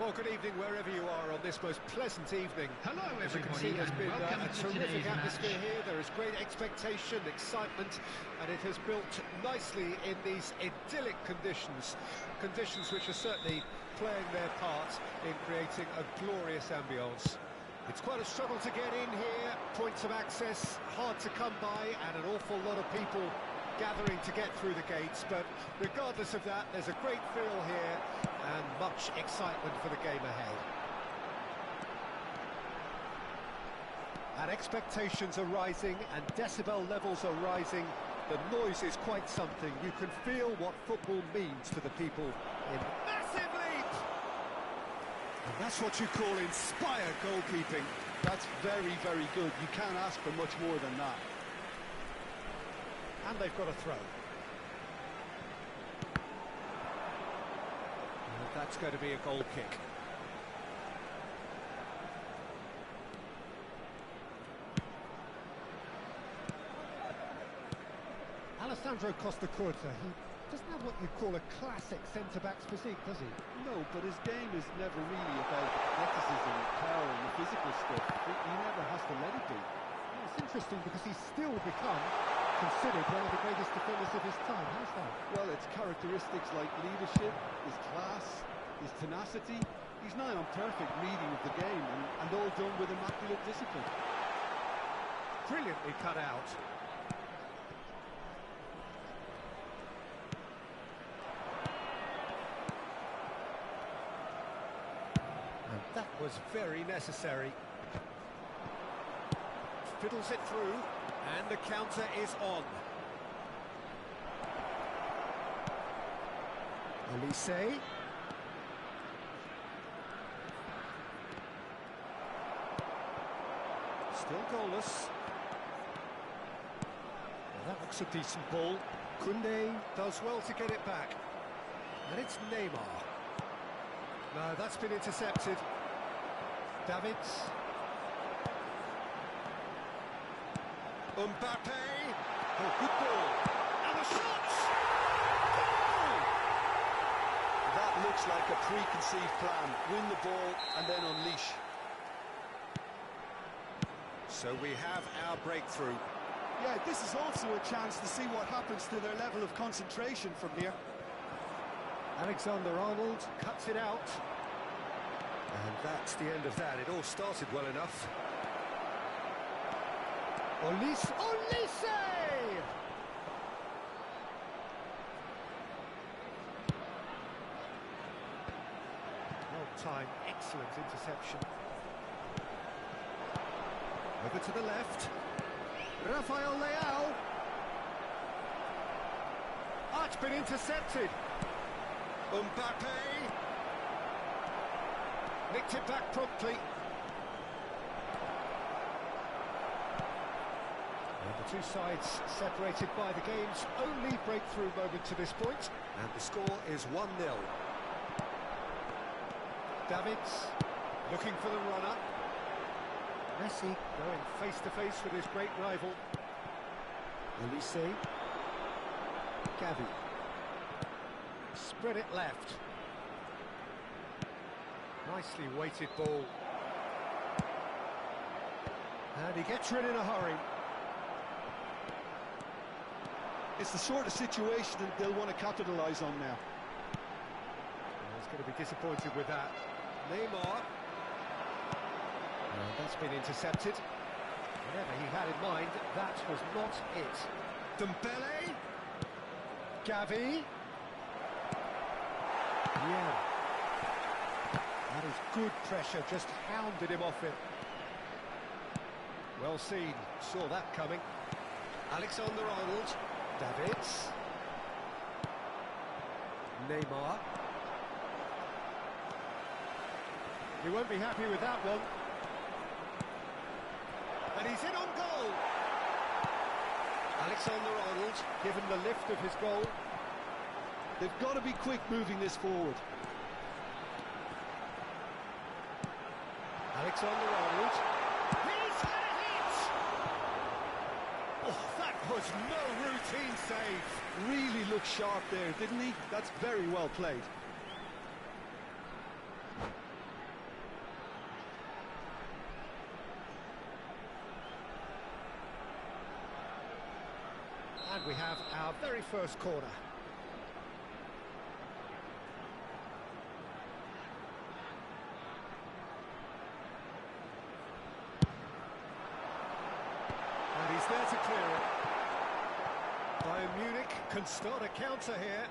Well, good evening wherever you are on this most pleasant evening. Hello everybody, as you can see, there's been a terrific atmosphere match. here. There is great expectation, excitement, and it has built nicely in these idyllic conditions. Conditions which are certainly playing their part in creating a glorious ambience. It's quite a struggle to get in here, points of access hard to come by, and an awful lot of people gathering to get through the gates, but regardless of that, there's a great feel here and much excitement for the game ahead. And expectations are rising and decibel levels are rising. The noise is quite something. You can feel what football means to the people in massive leap! And that's what you call inspired goalkeeping. That's very, very good. You can't ask for much more than that. And they've got a throw. And that's going to be a goal kick. Alessandro Costa Curta, he doesn't have what you call a classic centre-back's physique, does he? No, but his game is never really about athleticism, power and the physical stuff. He never has to let it be. Well, it's interesting because he's still become considered one of the greatest defenders of his time. How's that? Well, it's characteristics like leadership, his class, his tenacity. He's nigh on perfect reading of the game and all done with immaculate discipline. Brilliantly cut out. And that was very necessary. Fiddles it through. And the counter is on. Olise. Still goalless. Well, that looks a decent ball. Koundé does well to get it back. And it's Neymar. No, that's been intercepted. Davids. Mbappe, oh, good ball, and the shot! Goal! That looks like a preconceived plan. Win the ball and then unleash. So we have our breakthrough. Yeah, this is also a chance to see what happens to their level of concentration from here. Alexander-Arnold cuts it out. And that's the end of that. It all started well enough. Olise! Well-timed, excellent interception. Over to the left. Rafael Leao. Ah, it's been intercepted. Mbappe. Nicked it back promptly. And the two sides separated by the game's only breakthrough moment to this point. And the score is 1-0. Davids looking for the runner. Messi going face-to-face with his great rival. Olise. Gavi. Spread it left. Nicely weighted ball. And he gets rid in a hurry. It's the sort of situation that they'll want to capitalise on now. He's going to be disappointed with that. Neymar. And that's been intercepted. Whatever he had in mind, that was not it. Dembele. Gavi. Yeah. That is good pressure, just hounded him off it. Well seen, saw that coming. Alexander-Arnold. Davids. Neymar. He won't be happy with that one. And he's in on goal. Alexander-Arnold given the lift of his goal. They've got to be quick moving this forward. Alexander-Arnold. He's had it! Oh, that was no routine save. Really looked sharp there, didn't he? That's very well played. And we have our very first corner. And he's there to clear it. Bayern Munich can start a counter here.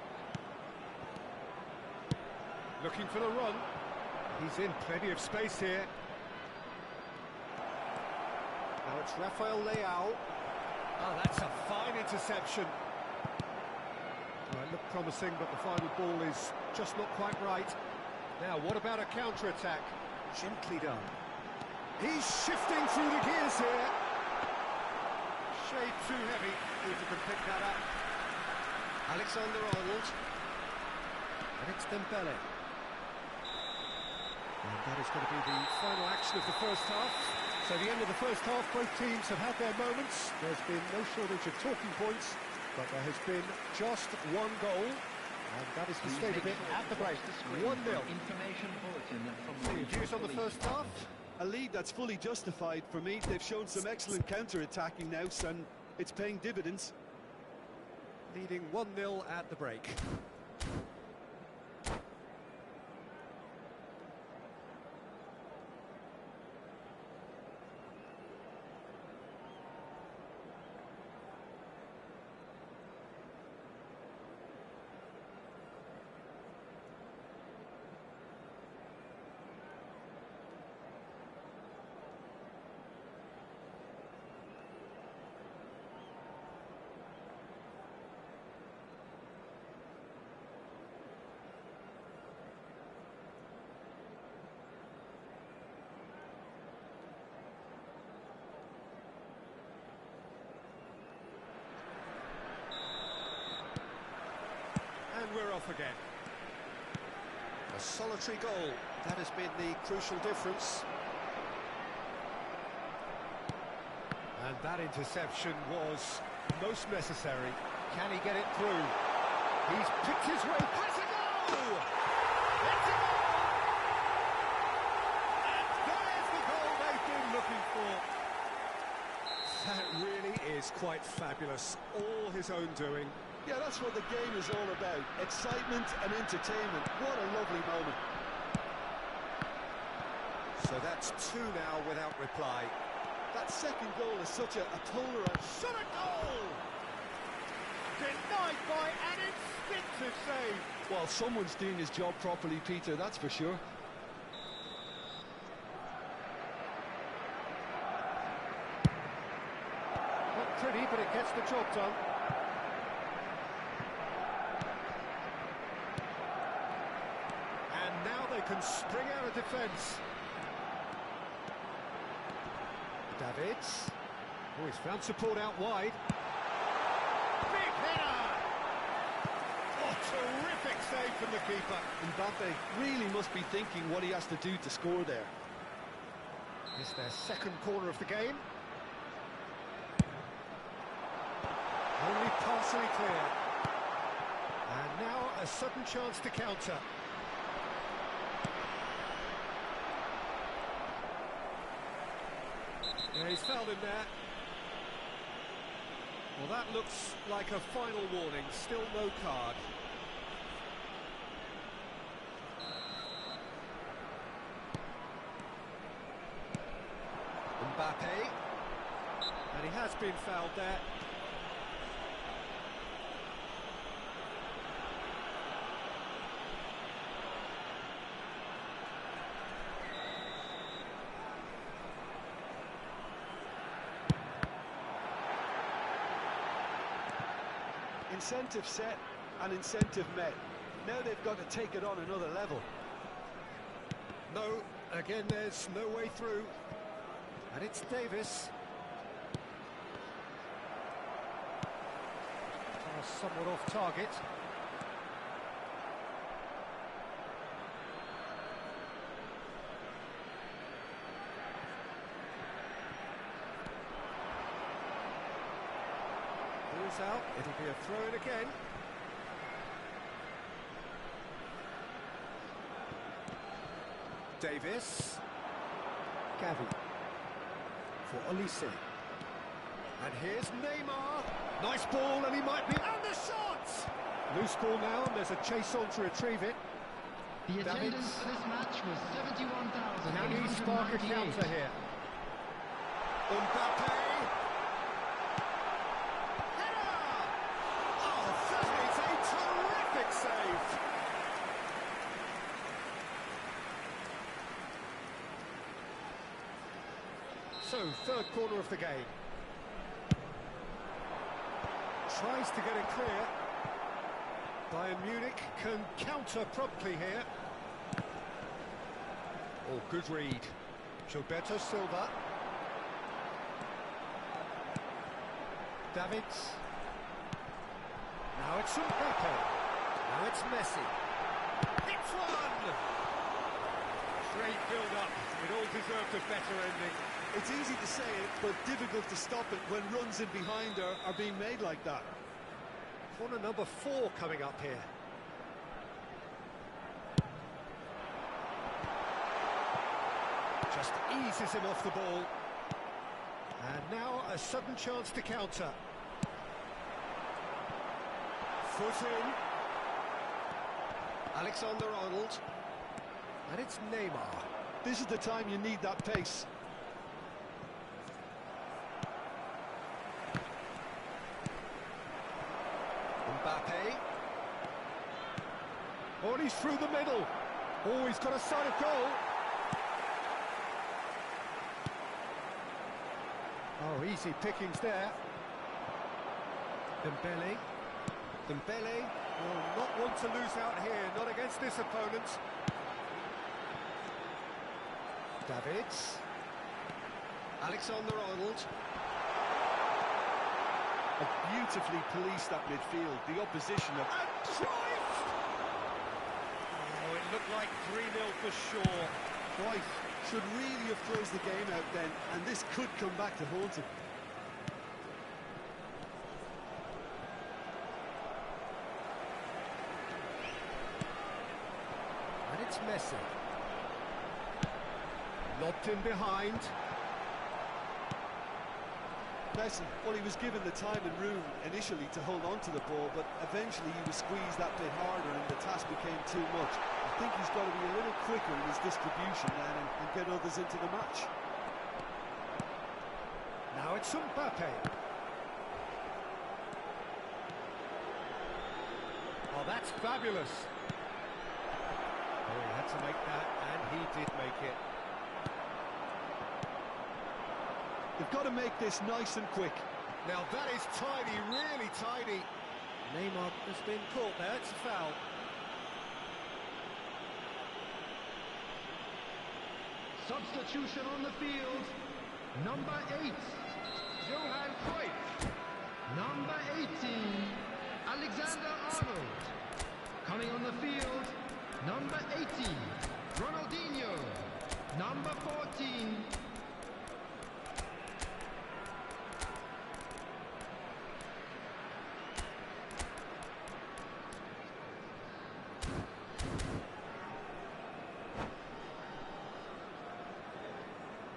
Looking for the run. He's in plenty of space here. Now it's Rafael Leao. Oh, that's a fine interception. Well, it looked promising, but the final ball is just not quite right. Now, what about a counter-attack? Gently done. He's shifting through the gears here. Shade too heavy, if you can pick that up. Alexander-Arnold. And it's Dembele. And that is going to be the final action of the first half. So the end of the first half, both teams have had their moments. There's been no shortage of talking points, but there has been just one goal, and that is the state of it at the break. 1-0. Any views on the first half? A lead that's fully justified for me. They've shown some excellent counter-attacking now, and it's paying dividends. Leading 1-0 at the break. We're off again. A solitary goal. That has been the crucial difference. And that interception was most necessary. Can he get it through? He's picked his way. Has a goal! It's a goal! And there's the goal they've been looking for. That really is quite fabulous. All his own doing. Yeah, that's what the game is all about. Excitement and entertainment. What a lovely moment. So that's two now without reply. That second goal is such a polar... Shot a goal! Denied by an instinctive save. Well, someone's doing his job properly, Peter, that's for sure. Not pretty, but it gets the job done. And now they can spring out of defence. Davids. Oh, he's found support out wide. Big header! Oh, terrific save from the keeper. Mbappe really must be thinking what he has to do to score there. It's their second corner of the game. Only partially clear. And now a sudden chance to counter. Yeah, he's fouled him there. Well, that looks like a final warning. Still no card. Mbappe. And he has been fouled there. Incentive set and incentive met. Now they've got to take it on another level. No, again there's no way through. And it's Davis. Somewhat off target. Ball's out, it'll be a throw-in again. Davis. Gavi. For Olise. And here's Neymar. Nice ball, and he might be... And the shot! Loose ball now, and there's a chase on to retrieve it. The attendance for this match was 71,000. Can he spark a counter here? Mbappe! Header! Oh, that is a terrific save! So, third corner of the game. Tries to get it clear. Bayern Munich can counter promptly here. Oh, good read. Gilberto Silva. Davids. Now it's Mbappe. Now it's Messi. It's one! Great build-up. It all deserved a better ending. It's easy to say it, but difficult to stop it when runs in behind are being made like that. Corner number 4 coming up here. Just eases him off the ball. And now a sudden chance to counter. Foot in. Alexander-Arnold. And it's Neymar. This is the time you need that pace. Mbappe. Oh, and he's through the middle. Oh, he's got a sight of goal. Oh, easy pickings there. Dembele. Dembele will not want to lose out here, not against this opponent. Davids. Alexander-Arnold. Beautifully policed that midfield, the opposition of... And Cruyff! Oh, it looked like 3-0 for sure. Cruyff should really have closed the game out then, and this could come back to haunt him. And it's Messi. Lobbed in behind. Messi, well, he was given the time and room initially to hold on to the ball, but eventually he was squeezed that bit harder and the task became too much. I think he's got to be a little quicker in his distribution then and get others into the match. Now it's Mbappe. Oh, that's fabulous. Oh, he had to make that, and he did make it. They've got to make this nice and quick. Now that is tiny, really tiny. Neymar has been caught there, it's a foul. Substitution on the field. Number 8, Johan Cruyff. Number 18, Alexander Arnold. Coming on the field, number 18, Ronaldinho. Number 14.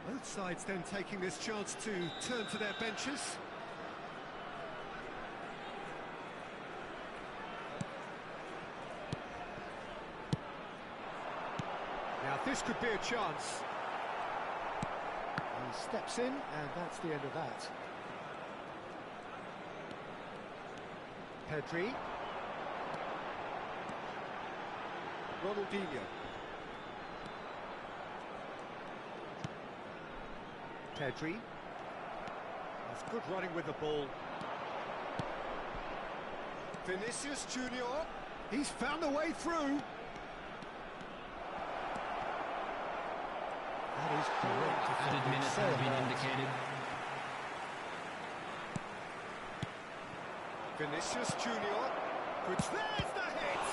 Both sides then taking this chance to turn to their benches. Now this could be a chance. He steps in, and that's the end of that. Pedri. Ronaldinho. Pedri. That's good running with the ball. Vinicius Junior. He's found a way through. That is correct. Added minutes have been indicated. Vinicius Junior. There's the hit.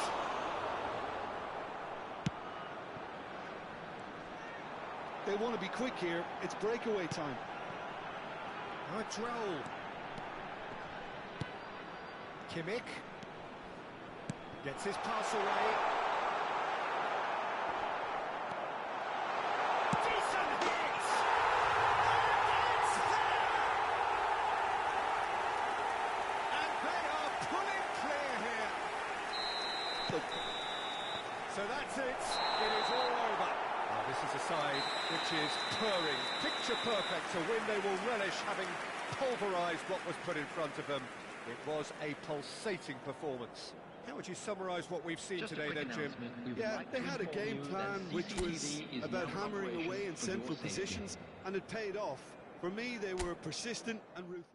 They want to be quick here. It's breakaway time. Droll. Kimmich. Gets his pass away. Decent hit! And it's there! And they are pulling clear here. So that's it. It is all over. Now, this is a side which is purring, picture perfect, a win they will relish, having pulverised what was put in front of them. It was a pulsating performance. How would you summarise what we've seen today then, Jim? Yeah, they had a game plan which was about hammering away in central positions, and it paid off. For me, they were persistent and ruthless.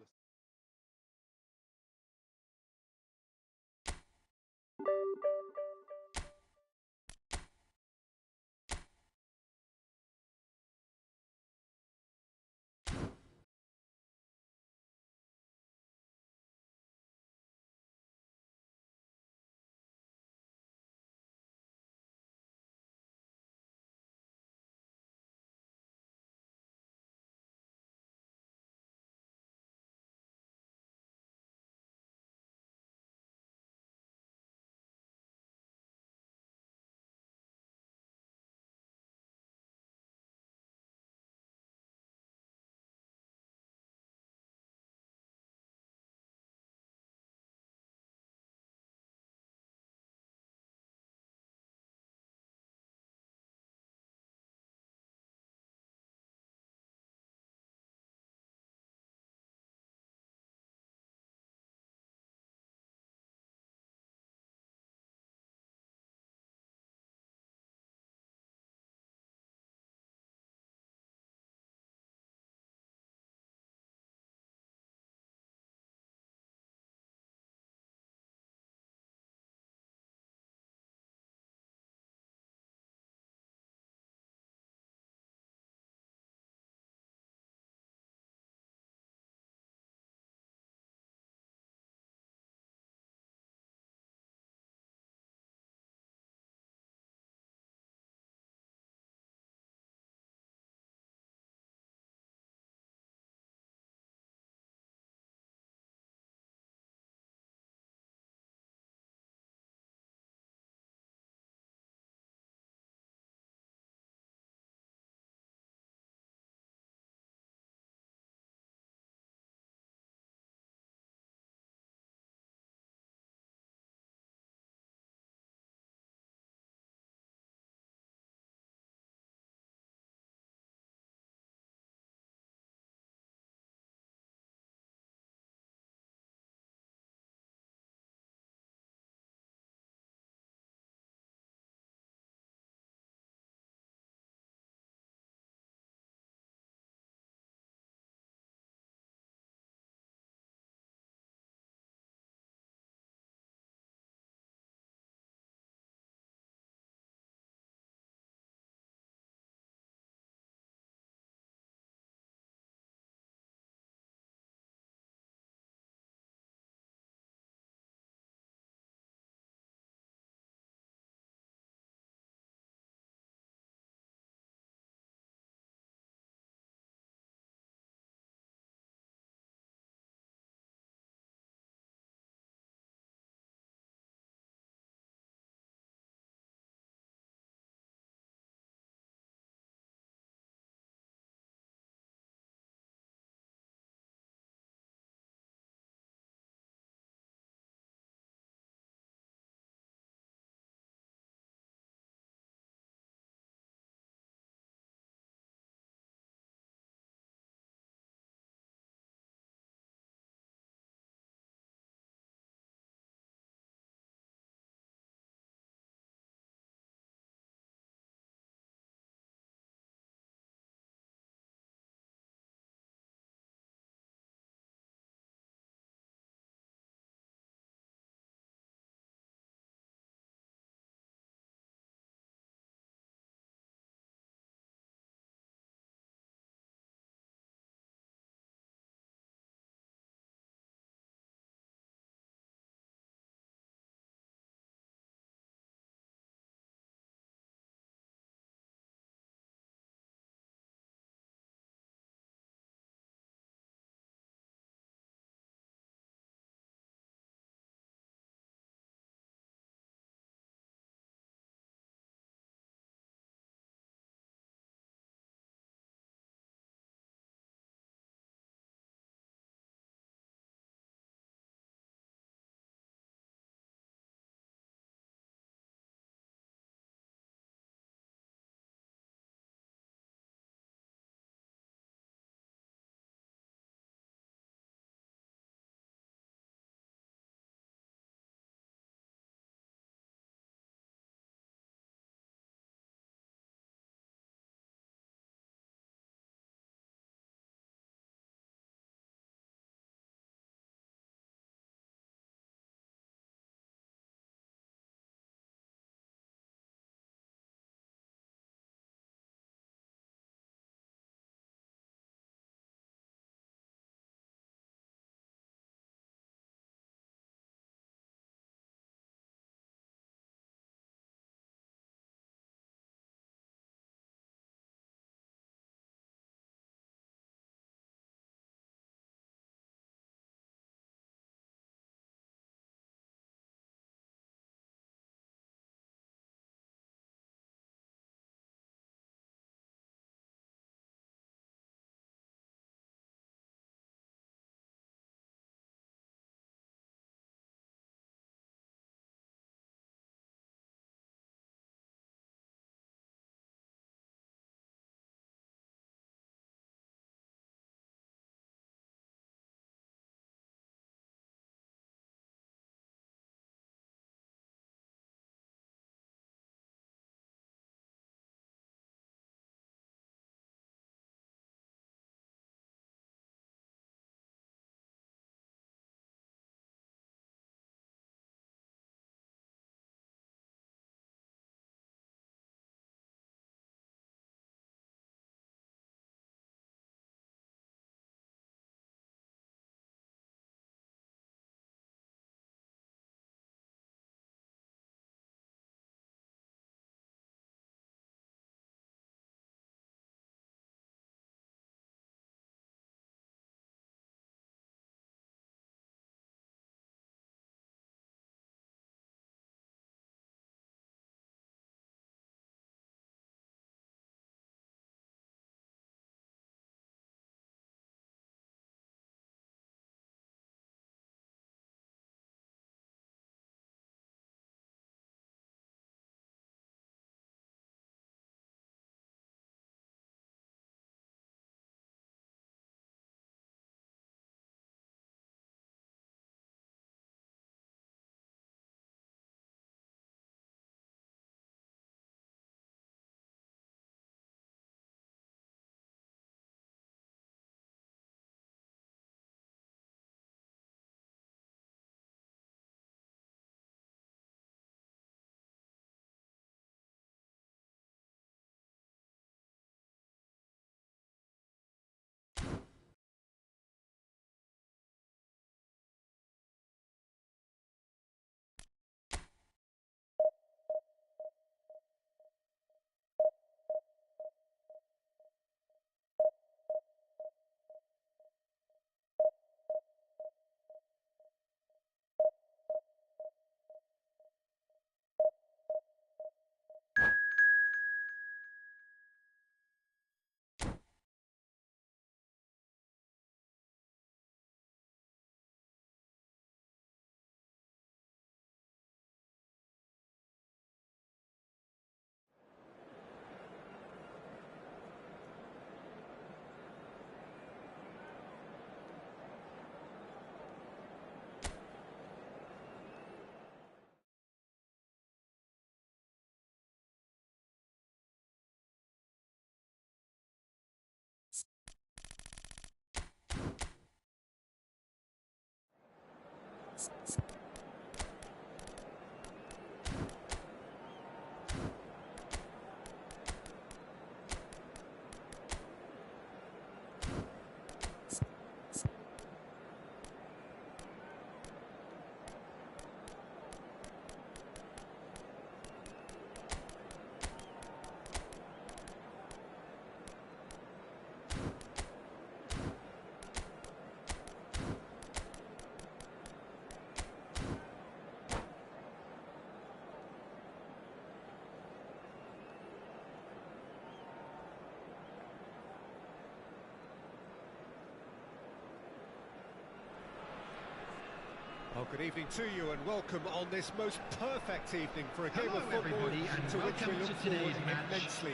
Well, good evening to you and welcome on this most perfect evening for a game Hello of football everybody, and to which we welcome look to forward today's match. immensely.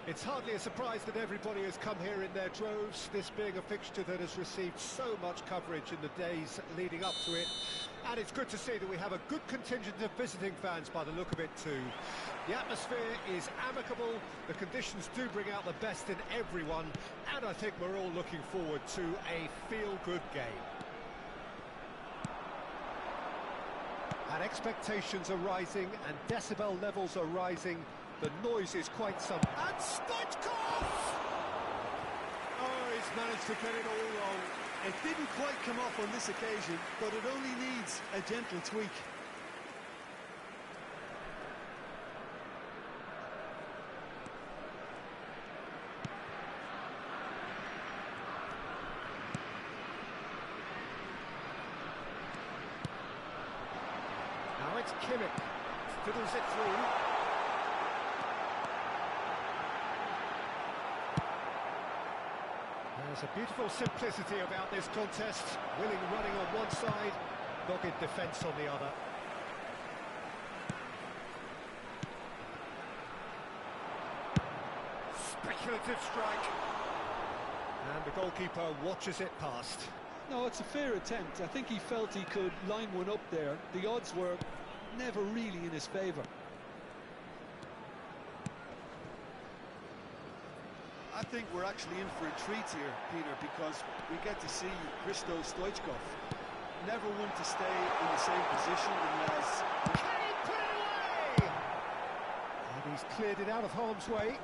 It's hardly a surprise that everybody has come here in their droves, this being a fixture that has received so much coverage in the days leading up to it. And it's good to see that we have a good contingent of visiting fans by the look of it too. The atmosphere is amicable, the conditions do bring out the best in everyone, and I think we're all looking forward to a feel-good game. And expectations are rising and decibel levels are rising. The noise is quite some. And Stoichkov! Oh, he's managed to get it all wrong. It didn't quite come off on this occasion, but it only needs a gentle tweak. Now it's Kimmich. Fiddles it through. There's a beautiful simplicity about this contest. Willing running on one side, dogged defence on the other. Speculative strike. And the goalkeeper watches it past. No, it's a fair attempt. I think he felt he could line one up there. The odds were never really in his favour. I think we're actually in for a treat here, Peter, because we get to see Hristo Stoichkov. Never one to stay in the same position unless... Can he put it away? And he's cleared it out of harm's way.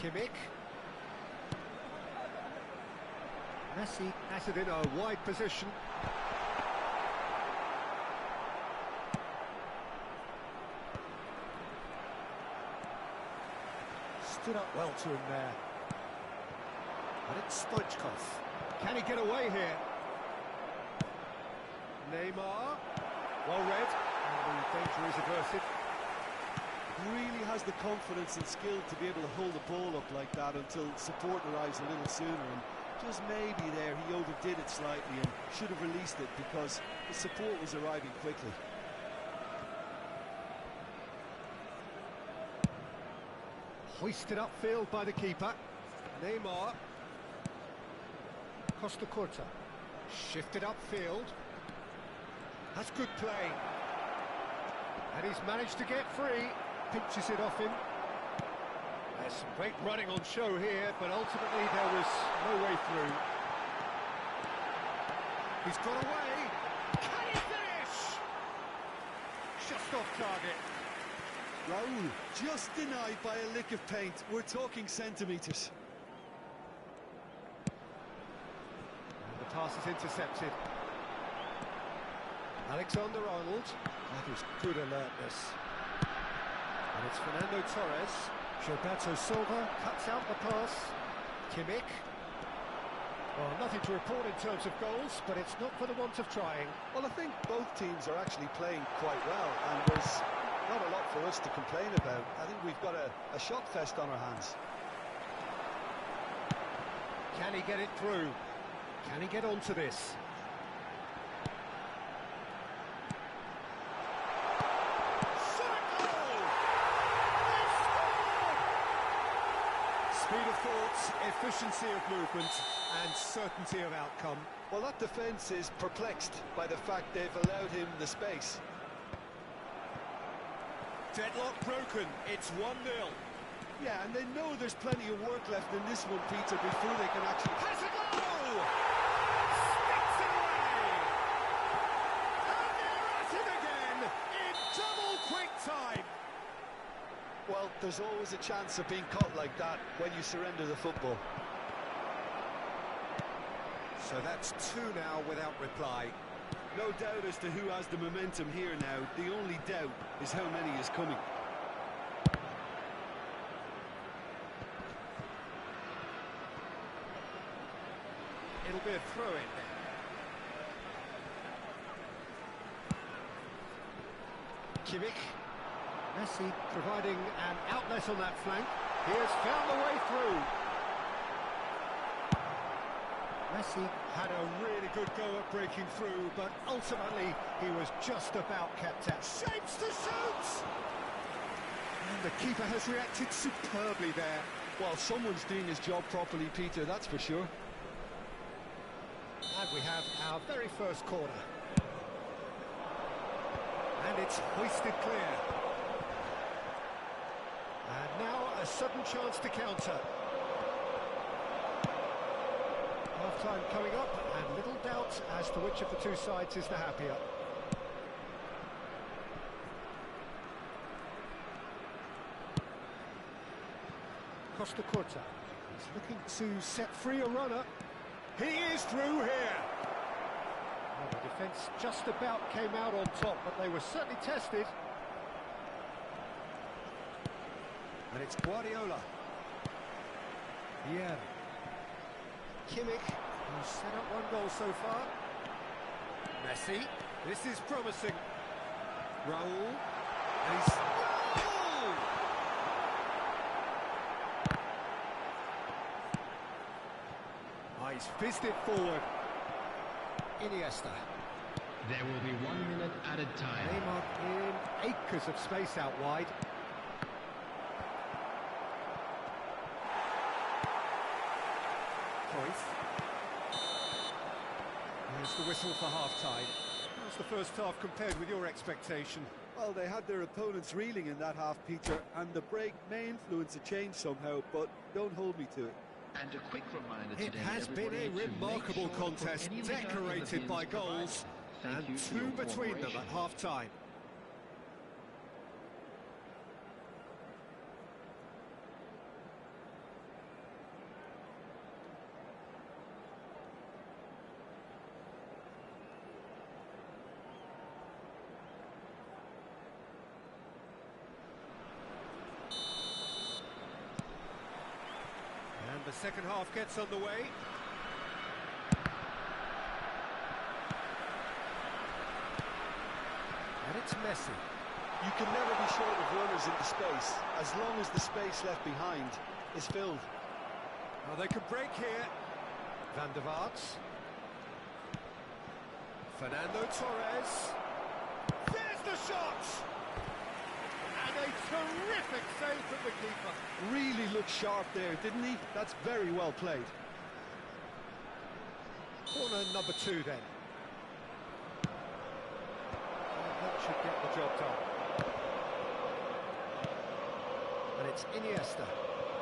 Kimmich. Messi has it in a wide position. Stood up well to him there. But it's Stoichkov. Can he get away here? Neymar. Well read. And the danger is averted. Really has the confidence and skill to be able to hold the ball up like that until support arrives a little sooner. And just maybe there he overdid it slightly and should have released it because the support was arriving quickly. Hoisted upfield by the keeper. Neymar. Costa Curta. Shifted upfield. That's good play. And he's managed to get free. Pinches it off him. There's some great running on show here, but ultimately there was no way through. He's got away. Can he finish? Just off target. Raul, just denied by a lick of paint. We're talking centimetres. And the pass is intercepted. Alexander-Arnold. That is good alertness. And it's Fernando Torres. Gilberto Silva cuts out the pass. Kimmich. Well, nothing to report in terms of goals, but it's not for the want of trying. Well, I think both teams are actually playing quite well, and there's not a lot for us to complain about. I think we've got a shot fest on our hands. Can he get it through? Can he get onto this? Speed of thought, efficiency of movement, and certainty of outcome. Well, that defence is perplexed by the fact they've allowed him the space. Deadlock broken, it's 1-0. Yeah, and they know there's plenty of work left in this one, Peter, before they can actually... Has a goal! Sticks it away! there's always a chance of being caught like that when you surrender the football. So that's two now without reply. No doubt as to who has the momentum here now. The only doubt is how many is coming. It'll be a throw-in. Kimmich. Messi providing an outlet on that flank. He has found the way through. Messi had a really good go at breaking through, but ultimately he was just about kept out. Shapes to shoot! And the keeper has reacted superbly there. Well, someone's doing his job properly, Peter, that's for sure. And we have our very first corner. And it's hoisted clear. And now a sudden chance to counter. Half-time coming up, and little doubt as to which of the two sides is the happier. Costa Curta is looking to set free a runner. He is through here. Well, the defence just about came out on top, but they were certainly tested. And it's Guardiola. Yeah. Kimmich, who's set up one goal so far. Messi, this is promising. Raul, and he's... Goal! Oh, he's fizzed it forward. Iniesta. There will be 1 minute added time. Neymar in acres of space out wide. Here's the whistle for half-time. How's the first half compared with your expectation? Well, they had their opponents reeling in that half, Peter, and the break may influence a change somehow, but don't hold me to it. And a quick reminder today, It has been a remarkable contest, decorated by goals, and two between them at half-time. And the second half gets underway. And it's Messi. You can never be short of runners into space, as long as the space left behind is filled. Well, they could break here. Van der Vaart. Fernando Torres. There's the shot! And a terrific save from the keeper. Really looked sharp there, didn't he? That's very well played. Corner number 2 then. And that should get the job done. And it's Iniesta.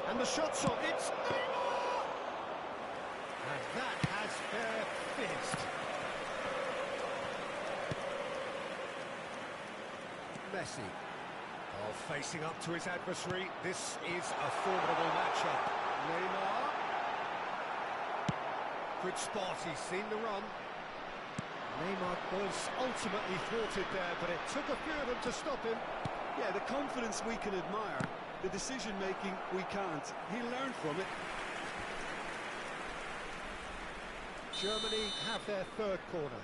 And the shot's on. It's Neymar! And that has fair fizzed. Messi. Oh, facing up to his adversary. This is a formidable matchup. Neymar. Good spot, he's seen the run. Neymar was ultimately thwarted there, but it took a few of them to stop him. Yeah, the confidence we can admire, the decision-making we can't. He learned from it. Germany have their third corner.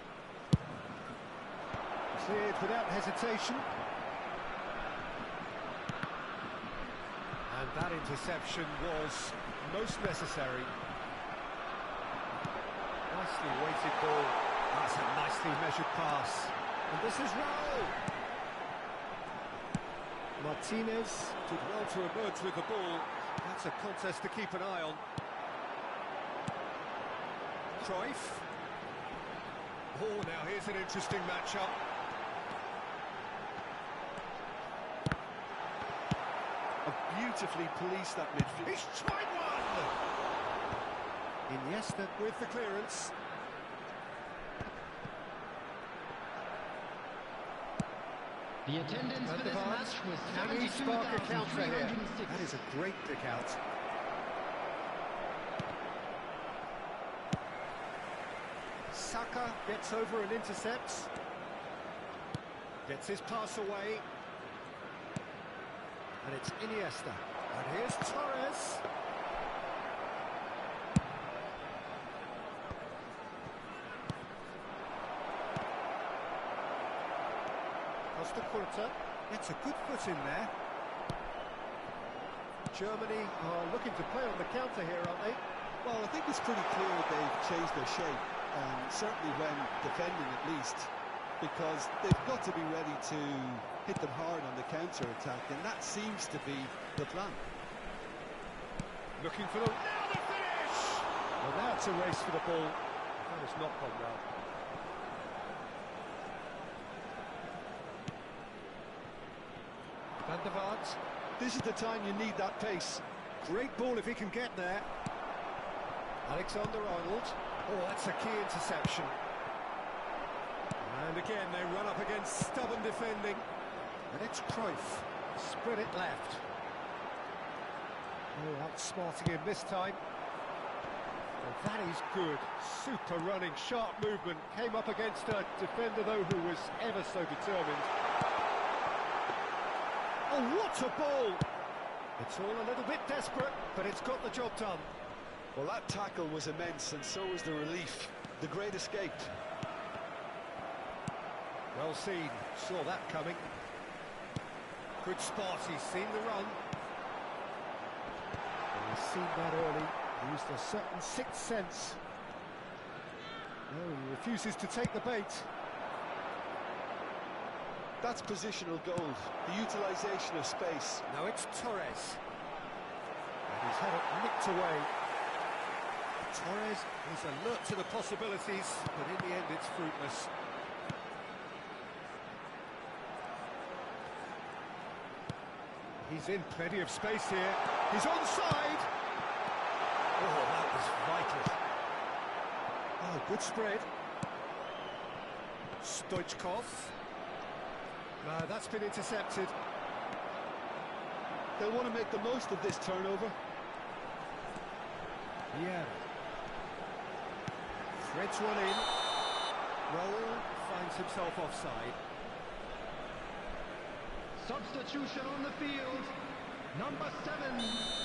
Cleared without hesitation. And that interception was most necessary. Nicely weighted ball. That's a nicely measured pass. And this is Raul. Martinez did well to emerge with the ball. That's a contest to keep an eye on. Cruyff. Oh, now here's an interesting matchup. Beautifully policed that midfield. He's tried one! Iniesta with the clearance. The attendance for this match was Can he spark a counter here? 72,306. That is a great pick out. Saka gets over and intercepts. Gets his pass away. And it's Iniesta. And here's Torres. Costa Curta gets a good foot in there. Germany are looking to play on the counter here, aren't they? Well, I think it's pretty clear they've changed their shape, certainly when defending at least, because they've got to be ready to hit them hard on the counter-attack, and that seems to be the plan. Looking for the... Now the finish! Well, now it's a race for the ball. That has not gone well. Van der Vaart. This is the time you need that pace. Great ball if he can get there. Alexander-Arnold. Oh, that's a key interception. And again, they run up against stubborn defending. And it's Cruyff. Spread it left. Oh, outsmarting him this time. And that is good. Super running, sharp movement. Came up against a defender, though, who was ever so determined. Oh, what a ball! It's all a little bit desperate, but it's got the job done. Well, that tackle was immense, and so was the relief. The great escape. Well seen, saw that coming. Good spot, he's seen the run. And he's seen that early, used a certain sixth sense. No, he refuses to take the bait. That's positional gold, the utilisation of space. Now it's Torres. And he's had it nicked away. Torres is alert to the possibilities, but in the end it's fruitless. He's in plenty of space here. He's onside. Oh, that was vital. Oh, good spread. Stoichkov. No, that's been intercepted. They'll want to make the most of this turnover. Yeah. Threads one in. Raul finds himself offside. Substitution on the field. Number 7.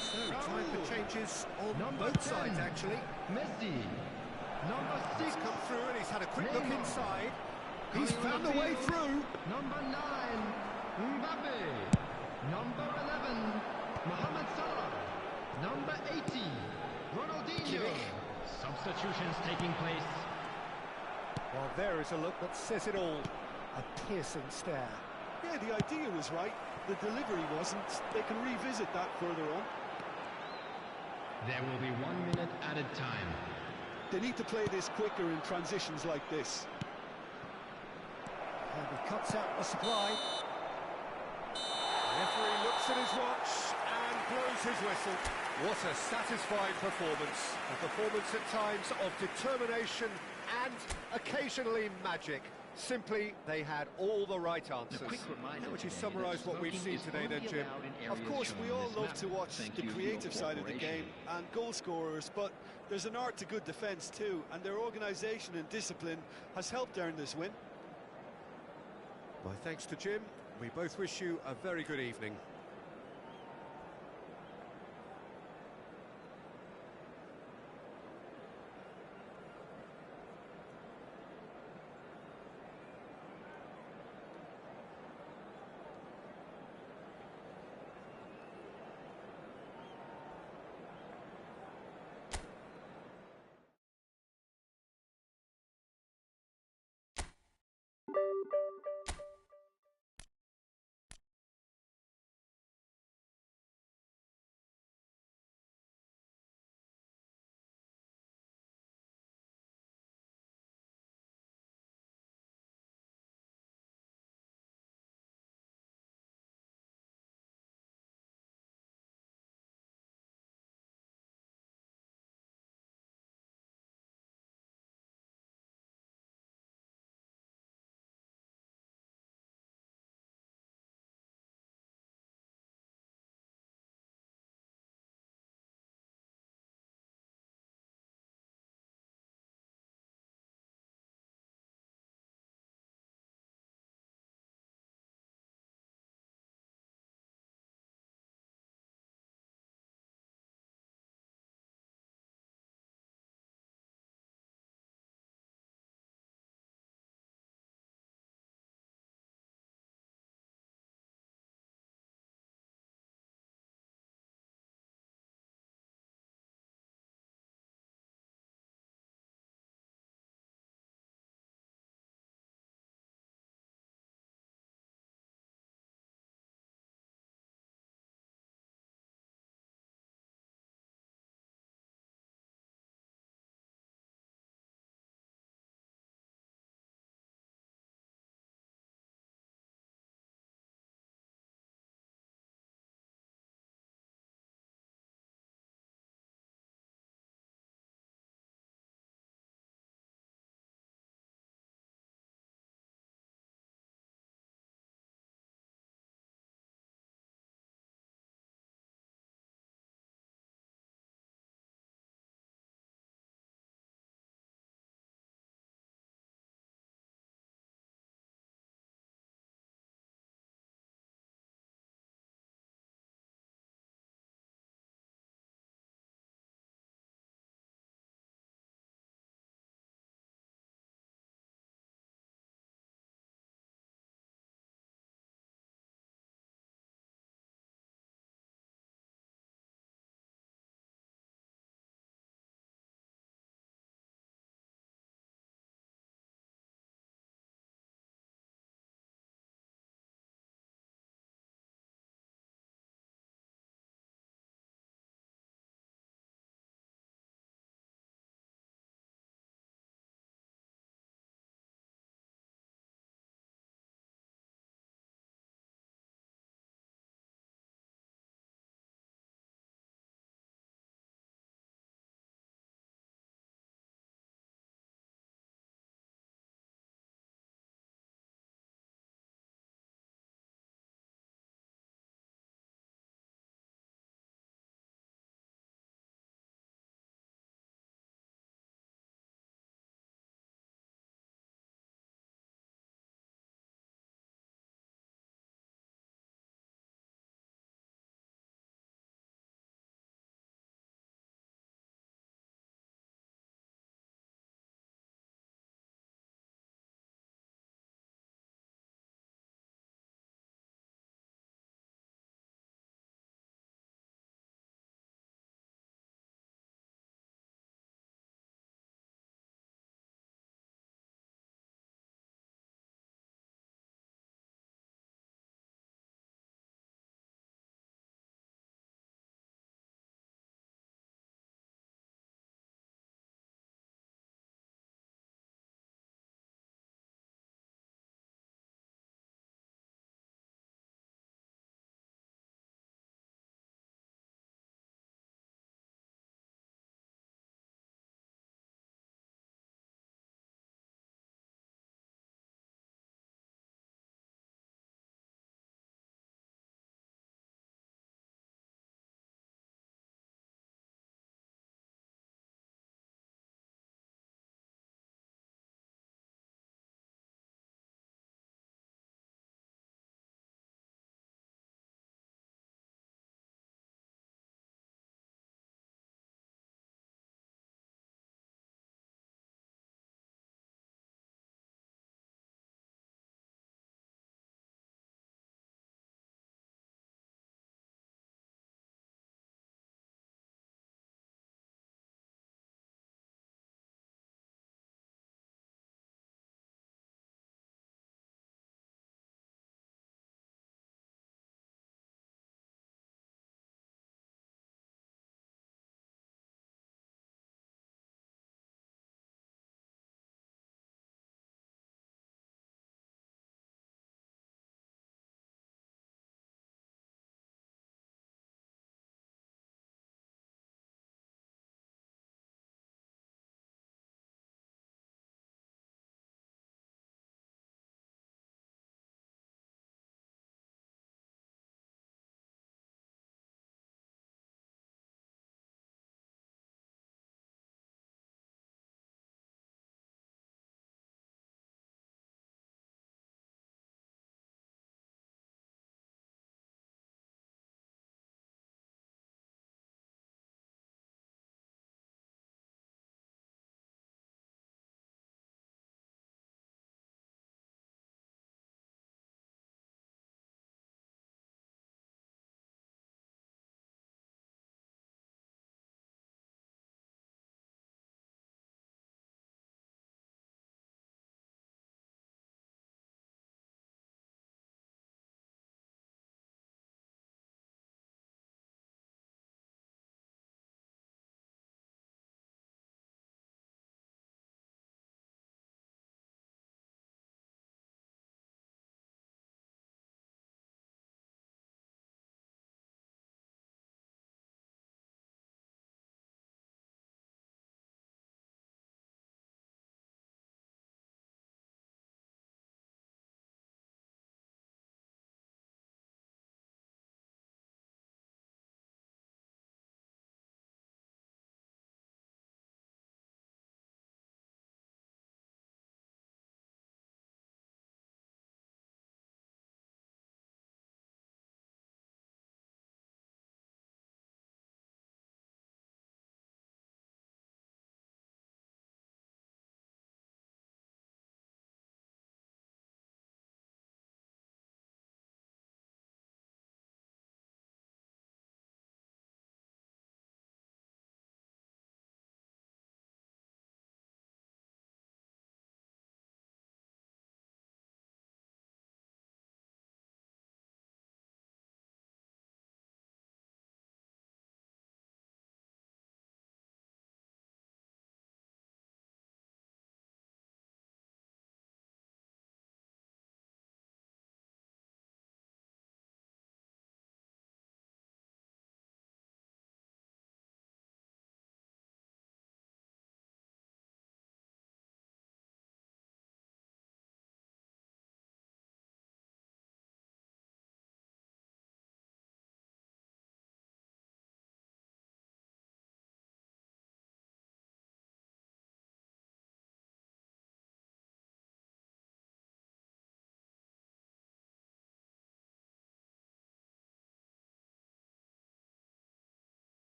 So, time Raul. for changes on Number both 10. sides, actually. Messi. Number 6. He's come through and he's had a quick look Neymar. inside. He's Coming on found the a way field. through. Number 9. Mbappe. Number 11. Mohamed Salah. Number 80. Ronaldinho. Kimmich. Substitutions taking place. Well, there is a look that says it all. A piercing stare. Yeah, the idea was right. The delivery wasn't. They can revisit that further on. There will be 1 minute added time. They need to play this quicker in transitions like this. And he cuts out the supply. The referee looks at his watch and blows his whistle. What a satisfying performance. A performance at times of determination and occasionally magic. Simply, they had all the right answers. How would you summarise what we've seen today then, Jim? Of course, we all love to watch the creative side of the game and goal scorers, but there's an art to good defence too, and their organisation and discipline has helped earn this win. My thanks to Jim. We both wish you a very good evening.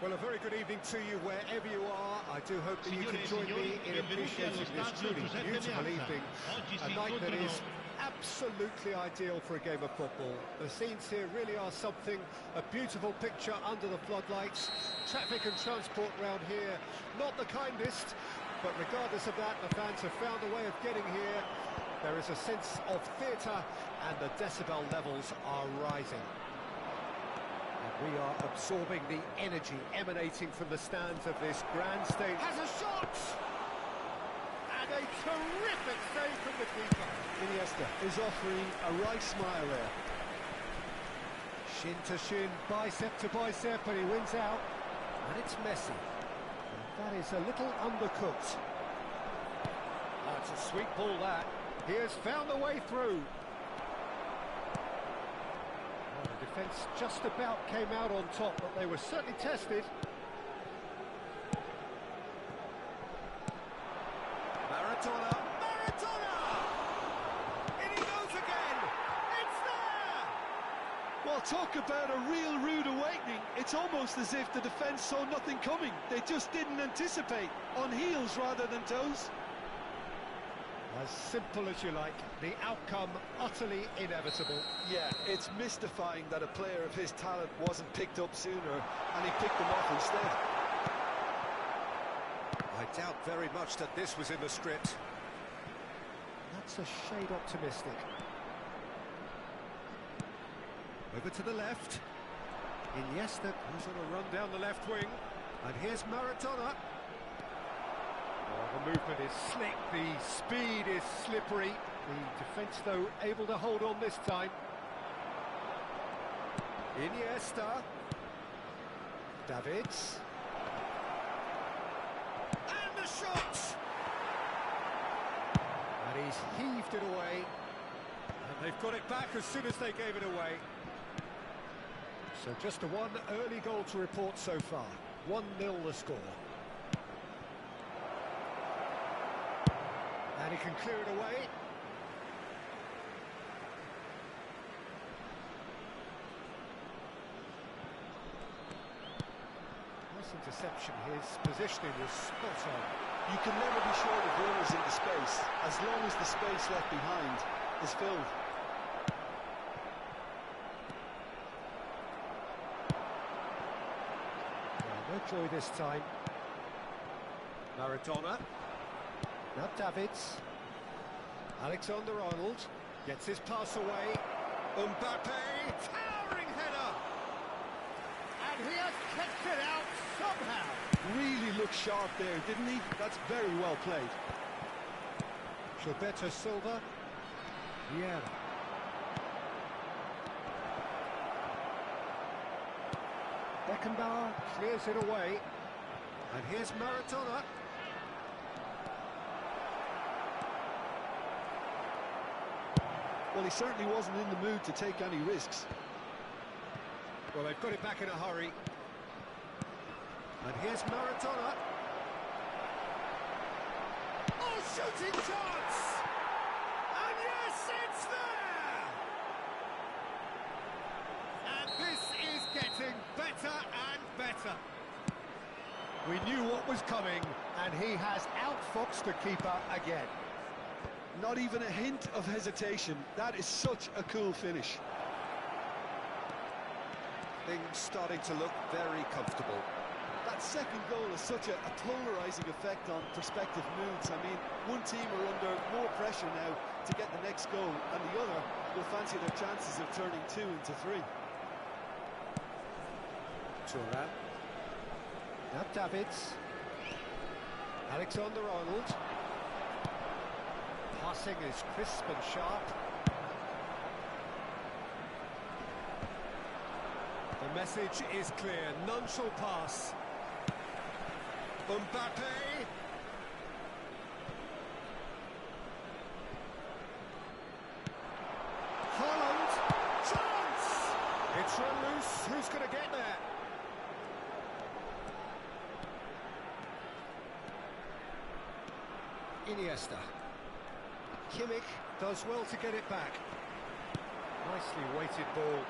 Well, a very good evening to you wherever you are. I do hope that you can join me in appreciating this truly beautiful evening. A night that is absolutely ideal for a game of football. The scenes here really are something, a beautiful picture under the floodlights. Traffic and transport round here, not the kindest, but regardless of that, the fans have found a way of getting here. There is a sense of theatre and the decibel levels are rising. We are absorbing the energy emanating from the stands of this grand stage. Has a shot! And a terrific save from the keeper. Iniesta is offering a right smile there. Shin to shin, bicep to bicep, and he wins out. And it's Messi. And that is a little undercooked. That's a sweet ball, that. He has found a way through. The defence just about came out on top, but they were certainly tested. Maradona! In he goes again! It's there! Well, talk about a real rude awakening. It's almost as if the defence saw nothing coming. They just didn't anticipate. On heels rather than toes. As simple as you like, the outcome utterly inevitable. Yeah, it's mystifying that a player of his talent wasn't picked up sooner, and he picked them off instead. I doubt very much that this was in the script. That's a shade optimistic. Over to the left. Iniesta goes on a run down the left wing. And here's Maradona. Oh, the movement is slick, the speed is slippery. The defence, though, able to hold on this time. Iniesta. Davids. And the shot! And he's heaved it away. And they've got it back as soon as they gave it away. So just a one early goal to report so far. 1-0 the score. And he can clear it away. Nice interception. His positioning was spot on. You can never be short of runners into space, as long as the space left behind is filled. Well, no joy this time. Maradona. Now Davids. Alexander-Arnold gets his pass away. Mbappe, towering header! And he has kept it out somehow. Really looked sharp there, didn't he? That's very well played. Gilberto Silva. Yeah. Beckenbauer clears it away. And here's Maradona. Well, he certainly wasn't in the mood to take any risks. Well, they've got it back in a hurry. And here's Maradona. Oh, shooting chance! And yes, it's there! And this is getting better and better. We knew what was coming, and he has outfoxed the keeper again. Not even a hint of hesitation. That is such a cool finish. Things starting to look very comfortable. That second goal has such a polarising effect on prospective moods. I mean, one team are under more pressure now to get the next goal, and the other will fancy their chances of turning 2 into 3. Thuram. Now Davids. Alexander-Arnold. Passing is crisp and sharp. The message is clear, none shall pass. Mbappe. Holland. Chance! It's run loose. Who's going to get there? Iniesta. Kimmich does well to get it back. Nicely weighted ball.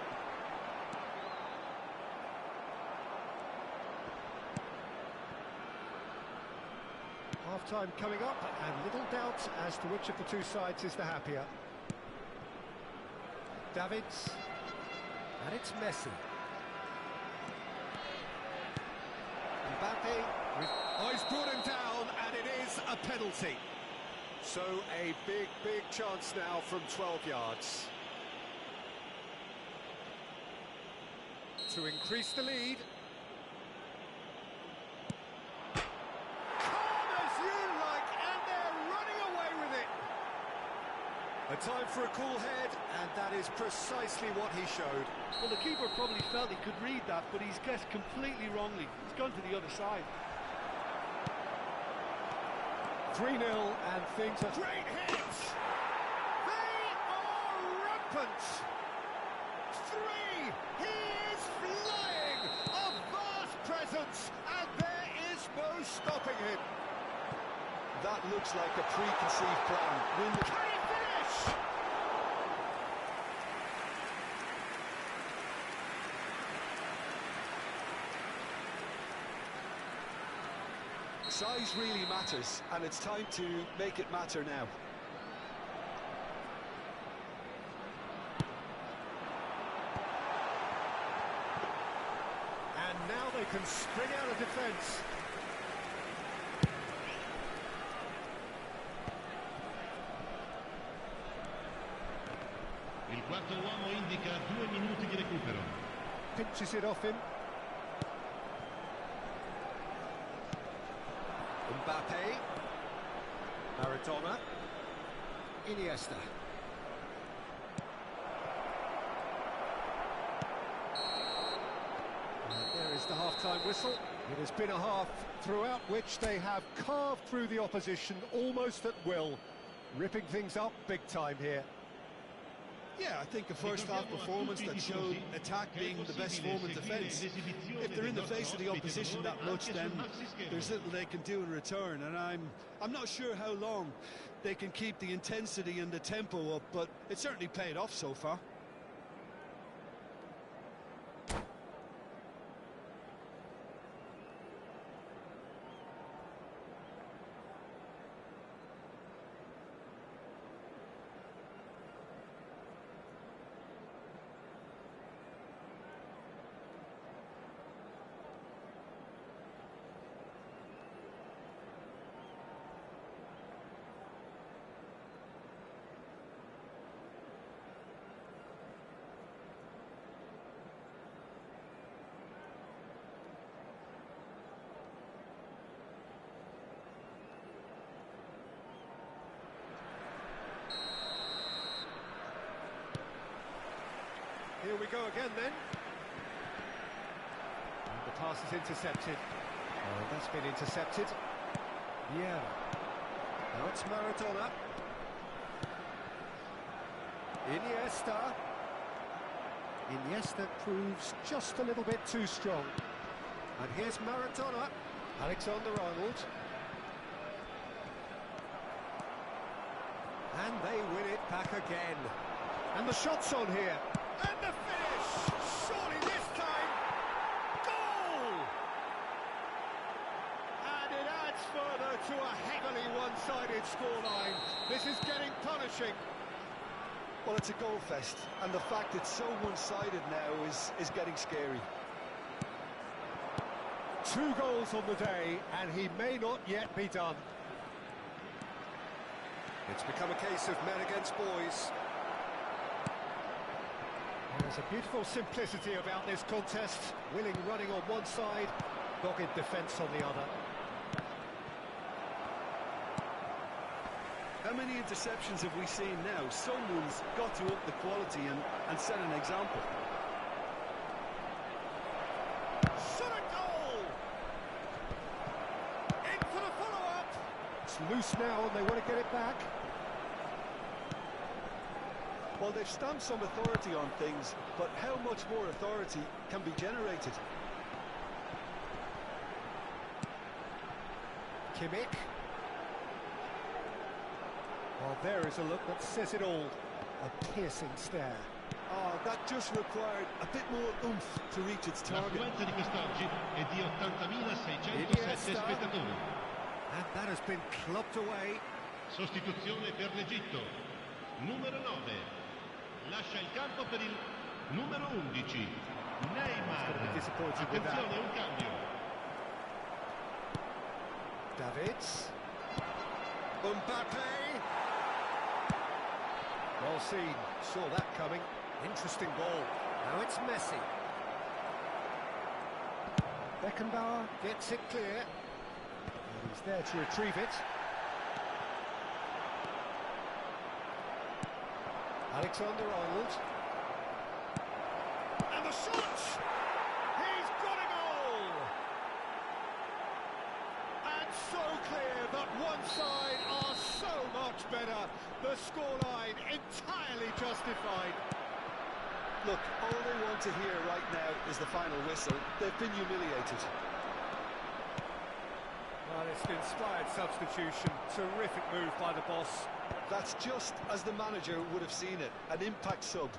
half-time coming up, and little doubt as to which of the two sides is the happier. Davids, and it's Messi. Mbappe, oh, he's brought him down, and it is a penalty. So a big chance now from 12 yards. To increase the lead. Calm as you like, and they're running away with it. A time for a cool head, and that is precisely what he showed. Well, the keeper probably felt he could read that, but he's guessed completely wrongly. He's gone to the other side. 3-0, and things are... Great hits! They are rampant! 3! He is flying! A vast presence, and there is no stopping him. That looks like a preconceived plan. Can he finish? Size really matters, and it's time to make it matter now. And now they can spring out of defence. Il quarto uomo indica 2 minuti di recupero. Pinches it off him. Mbappe, Maradona, Iniesta. And there is the half-time whistle. It has been a half throughout which they have carved through the opposition almost at will, ripping things up big time here. Yeah, I think a first-half performance that showed attack being the best form of defence. If they're in the face of the opposition that much, then there's little they can do in return, and I'm not sure how long they can keep the intensity and the tempo up, but it certainly paid off so far. Here we go again then. And the pass is intercepted. Oh, that's been intercepted. Yeah. Now it's Maradona. Iniesta. Iniesta proves just a little bit too strong. And here's Maradona. Alexander-Arnold. And they win it back again. And the shot's on here. And the finish! Surely this time, goal! And it adds further to a heavily one-sided scoreline. This is getting punishing. Well, it's a goal fest, and the fact it's so one-sided now is getting scary. 2 goals on the day, and he may not yet be done. It's become a case of men against boys. There's a beautiful simplicity about this contest. Willing running on one side, dogged defence on the other. How many interceptions have we seen now? Someone's got to up the quality and set an example. Shot a goal! In for the follow-up! It's loose now and they want to get it back. Well, they've stamped some authority on things, but how much more authority can be generated? Kimmich. Well, there is a look that says it all. A piercing stare. Oh, that just required a bit more oomph to reach its target. L'affluenza di quest'oggi è di 80.607 spettatori. And that has been clubbed away. Sostituzione per l'Egitto. Numero 9. Lascia il campo per il numero 11. Neymar. Attenzione, un cambio. Davids. Mbappe. Well seen. Saw that coming. Interesting ball. Now it's Messi. Beckenbauer gets it clear. And he's there to retrieve it. Alexander-Arnold. And the shot! He's got a goal! And so clear that one side are so much better. The scoreline entirely justified. Look, all they want to hear right now is the final whistle. They've been humiliated. Well, it's an inspired substitution. Terrific move by the boss. That's just as the manager would have seen it, an impact sub.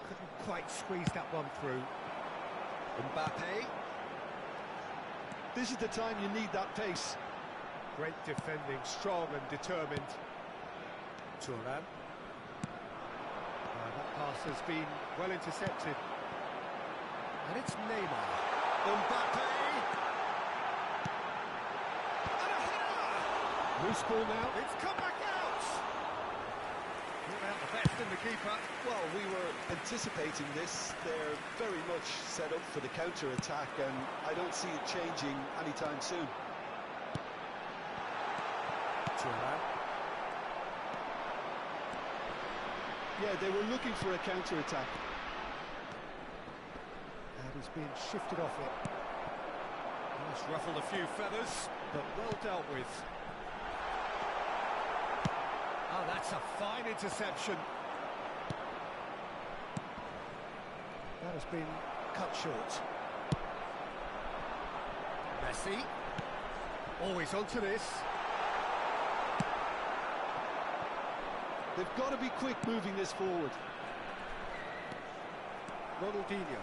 Couldn't quite squeeze that one through. Mbappe. This is the time you need that pace. Great defending, strong and determined. Thuram. That pass has been well intercepted. And it's Neymar. Mbappe. And a header! Loose ball now. It's come back out. Brought out the best in the keeper. Well, we were anticipating this. They're very much set up for the counter-attack, and I don't see it changing anytime soon. Thuram. Yeah, they were looking for a counter-attack. And he's been shifted off it. He's ruffled a few feathers, but well dealt with. Oh, that's a fine interception. That has been cut short. Messi. Always onto this. They've got to be quick moving this forward. Ronaldinho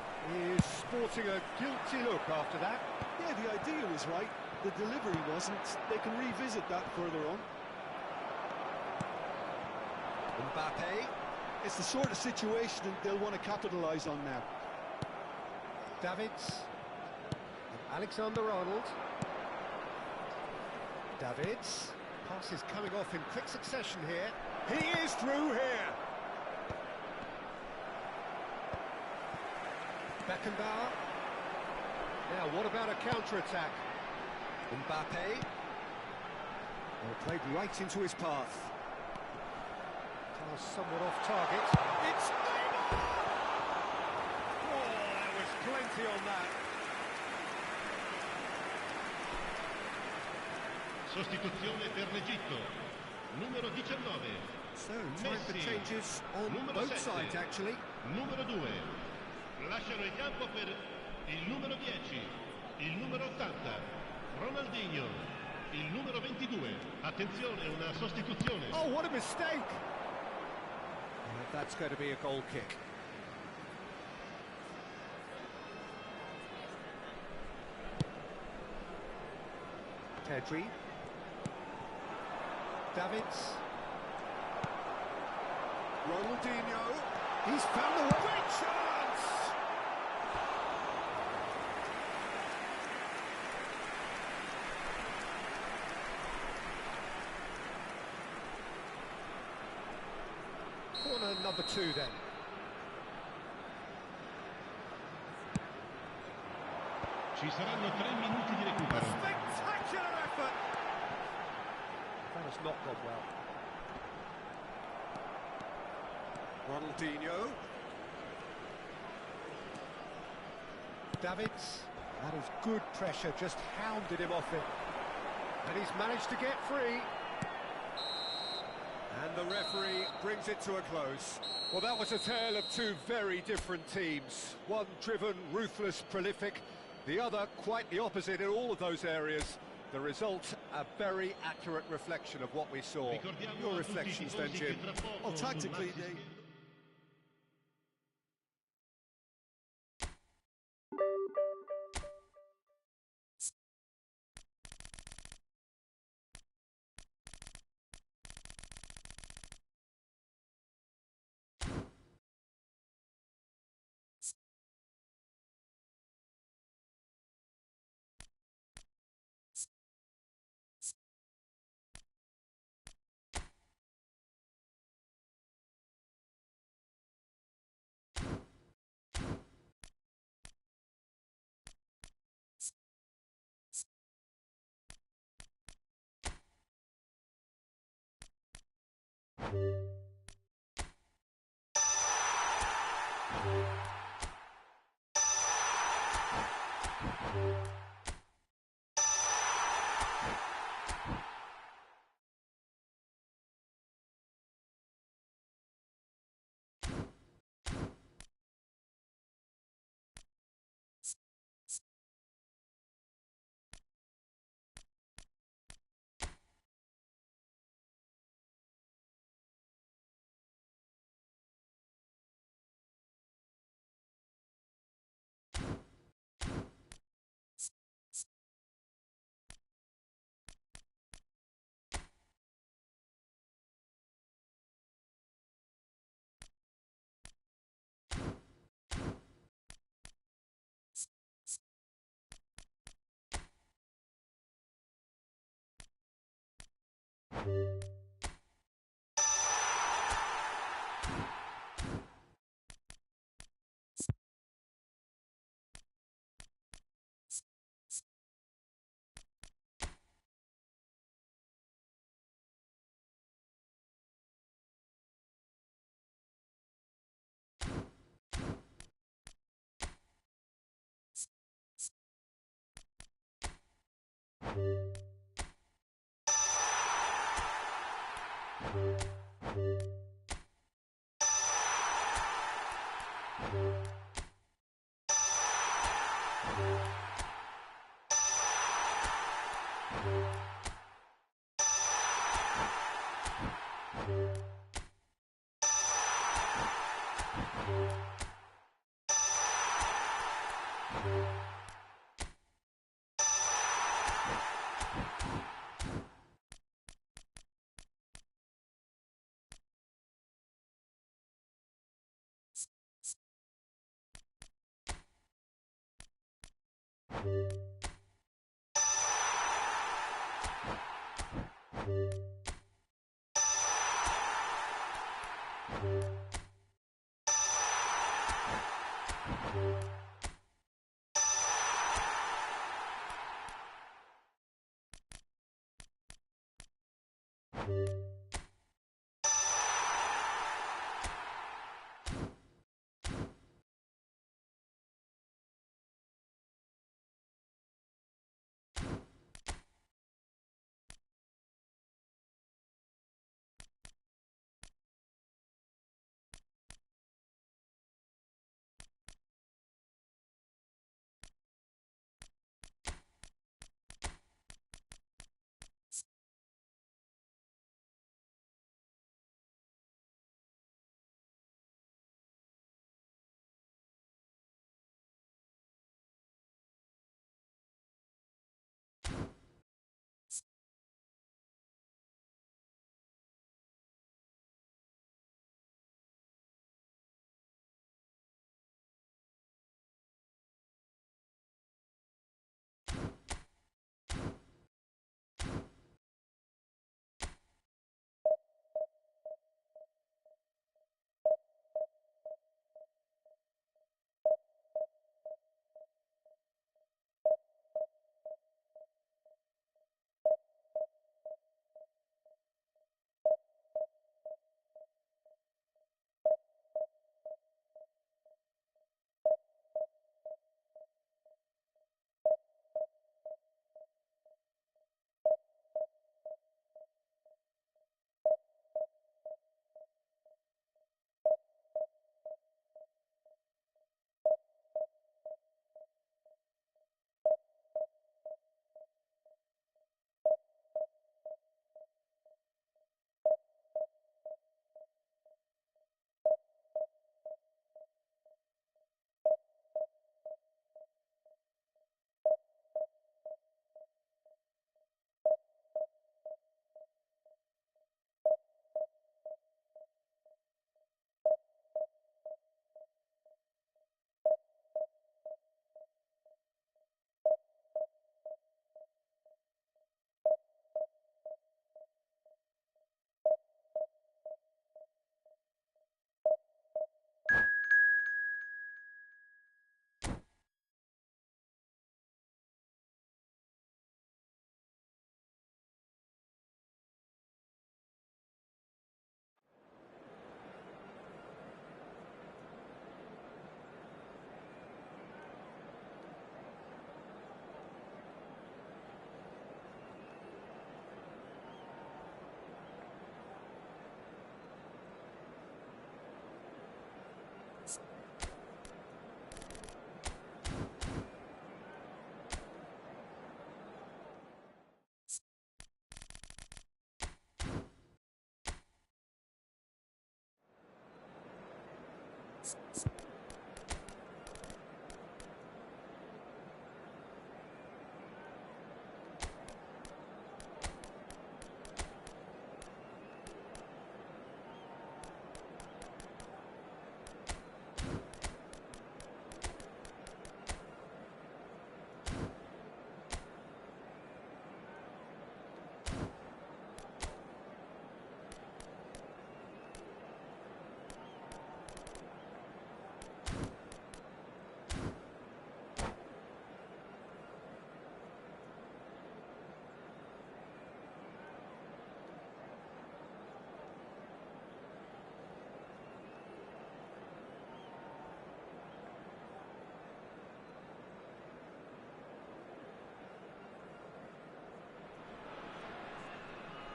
is sporting a guilty look after that. Yeah, the idea was right. The delivery wasn't. They can revisit that further on. Mbappe. It's the sort of situation that they'll want to capitalise on now. Davids. Alexander-Arnold. Davids. Pass is coming off in quick succession here. He is through here. Beckenbauer. Now, what about a counter-attack? Mbappe. Well, played right into his path. Pass somewhat off target. It's Neymar! Oh, there was plenty on that. Sostituzione per l'Egitto. Numero 19. So, time for changes on Numero both 7. sides, actually. Numero 2. Lasciano il campo per il numero 10, il numero 80, Ronaldinho, il numero 22. Attenzione, una sostituzione. Oh, what a mistake! That's going to be a goal kick. Pedri. Davids. Ronaldinho. He's found the great chance! Corner number 2 then. Ci saranno 3 minuti di recupero. Spectacular effort! That has not gone well. Ronaldinho. Davids. That is good pressure, just hounded him off it. And he's managed to get free. And the referee brings it to a close. Well, that was a tale of two very different teams. One driven, ruthless, prolific. The other quite the opposite in all of those areas. The result, a very accurate reflection of what we saw. Your reflections then, Jim? Well, tactically, they...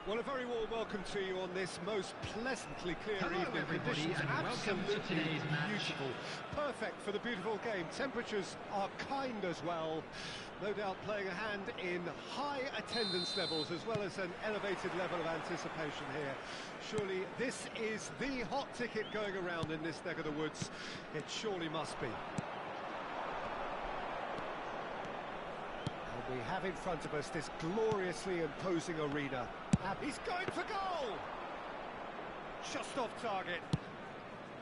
Well, a very warm welcome to you on this most pleasantly clear Hello, evening. everybody, Conditions and welcome to absolutely today's match. beautiful. Perfect for the beautiful game. Temperatures are kind as well. No doubt playing a hand in high attendance levels as well as an elevated level of anticipation here. Surely this is the hot ticket going around in this neck of the woods. It surely must be. And we have in front of us this gloriously imposing arena. And he's going for goal! Just off target.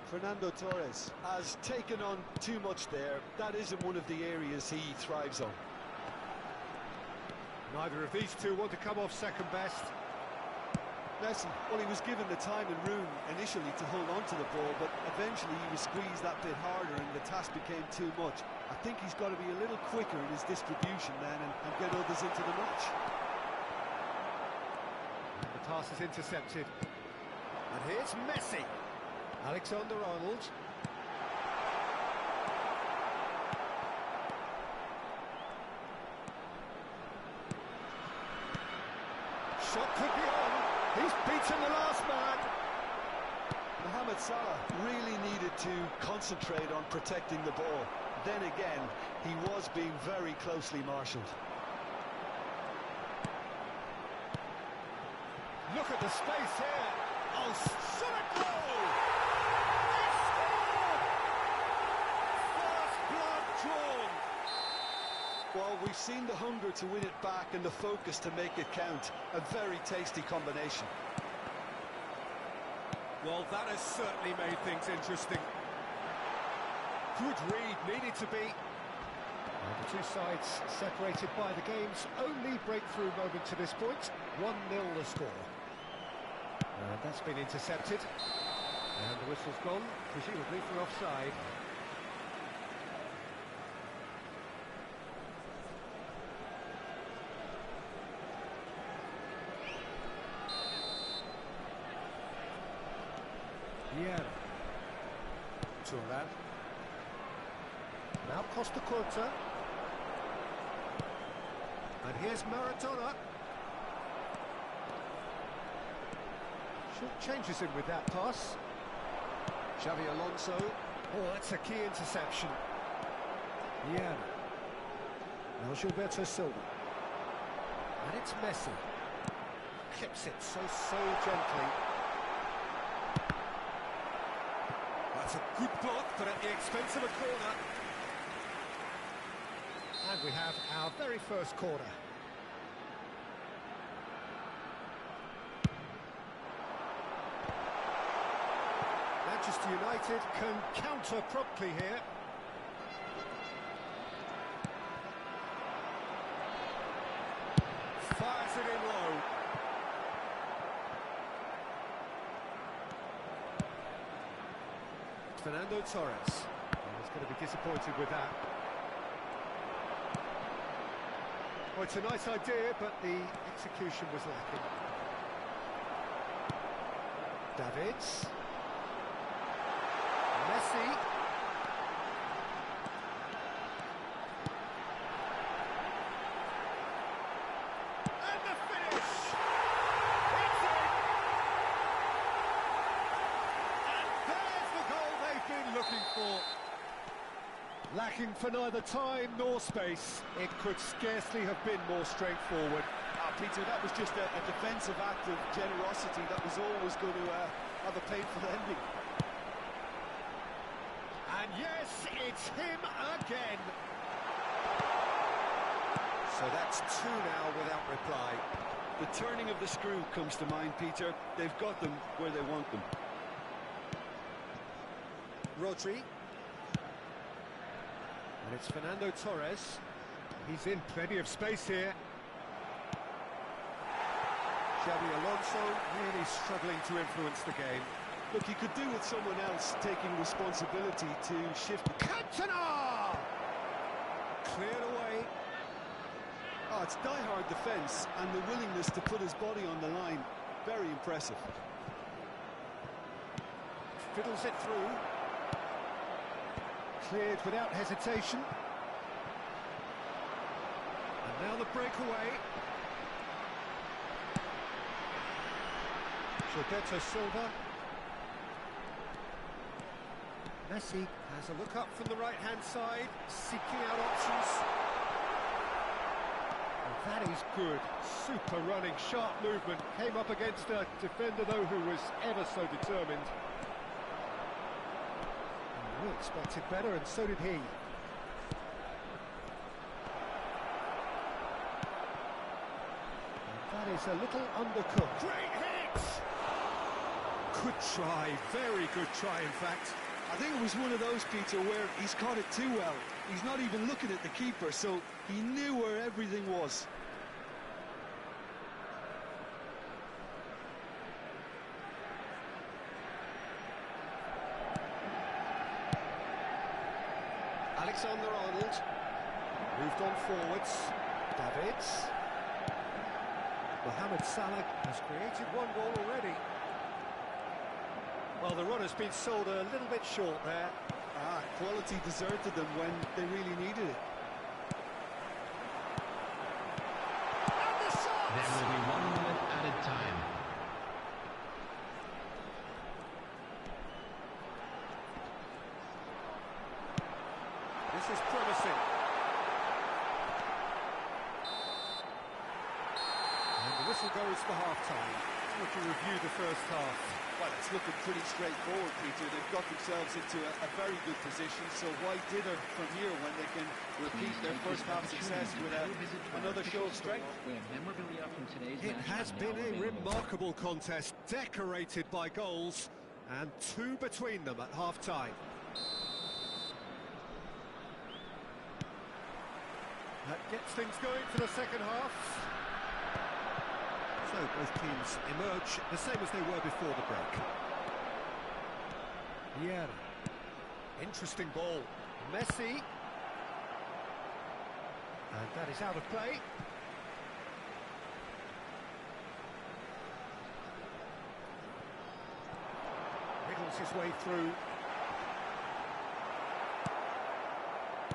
Fernando Torres has taken on too much there. That isn't one of the areas he thrives on. Neither of these two want to come off second best. Messi, well, he was given the time and room initially to hold on to the ball, but eventually he was squeezed that bit harder and the task became too much. I think he's got to be a little quicker in his distribution then and get others into the match. And the pass is intercepted. And here's Messi. Alexander-Arnold. Shot could be on. He's beaten the last man. Mohamed Salah really needed to concentrate on protecting the ball. Then again, he was being very closely marshalled. Look at the space here. Oh, solid goal! He scored! First blood drawn. Well, we've seen the hunger to win it back and the focus to make it count. A very tasty combination. Well, that has certainly made things interesting. Good read, needed to be. And the two sides separated by the game's only breakthrough moment to this point. 1-0 the score. And that's been intercepted. And the whistle's gone, presumably for offside. Yeah. Turan. Now Costa Curta. And here's Maradona. Short changes him with that pass. Xavi Alonso. Oh, that's a key interception. Yeah. Now Gilberto Silva. And it's Messi. Clips it so gently. That's a good block, but at the expense of a corner. And we have our very first corner. Manchester United can counter promptly here. Fires it in low. Fernando Torres. He's going to be disappointed with that. Well, it's a nice idea, but the execution was lacking. Davids. Messi. And the finish! It's in! And there's the goal they've been looking for. Lacking for neither time nor space. It could scarcely have been more straightforward. Peter, that was just a defensive act of generosity that was always going to have a painful ending. It's him again. So that's two now without reply. The turning of the screw comes to mind, Peter. They've got them where they want them. Rodri. And it's Fernando Torres. He's in plenty of space here. Xabi Alonso really struggling to influence the game. Look, he could do with someone else taking responsibility to shift. Cantona! Cleared away. Oh, it's die-hard defence and the willingness to put his body on the line. Very impressive. Fiddles it through. Cleared without hesitation. And now the breakaway. Gilberto Silva. Messi has a look up from the right-hand side, seeking out options. And that is good. Super running, sharp movement. Came up against a defender, though, who was ever so determined. And we expected better, and so did he. And that is a little undercooked. Great hit! Good try, very good try, in fact. I think it was one of those, Peter, where he's caught it too well. He's not even looking at the keeper, so he knew where everything was. Alexander-Arnold moved on forwards. Davids. Mohamed Salah has created one goal already. Well, the run has been sold a little bit short there. Quality deserted them when they really needed it. And the shot! There will be 1 minute added time. This is promising. And the whistle goes for half-time. What to review the first half. Well, it's looking pretty straightforward, Peter. They've got themselves into a very good position, so why dither from here when they can repeat their first half success with another show of strength? It has been a remarkable contest, decorated by goals, and two between them at half-time. That gets things going for the second half. So both teams emerge the same as they were before the break. Yeah, interesting ball. Messi. And that is out of play. Wriggles his way through.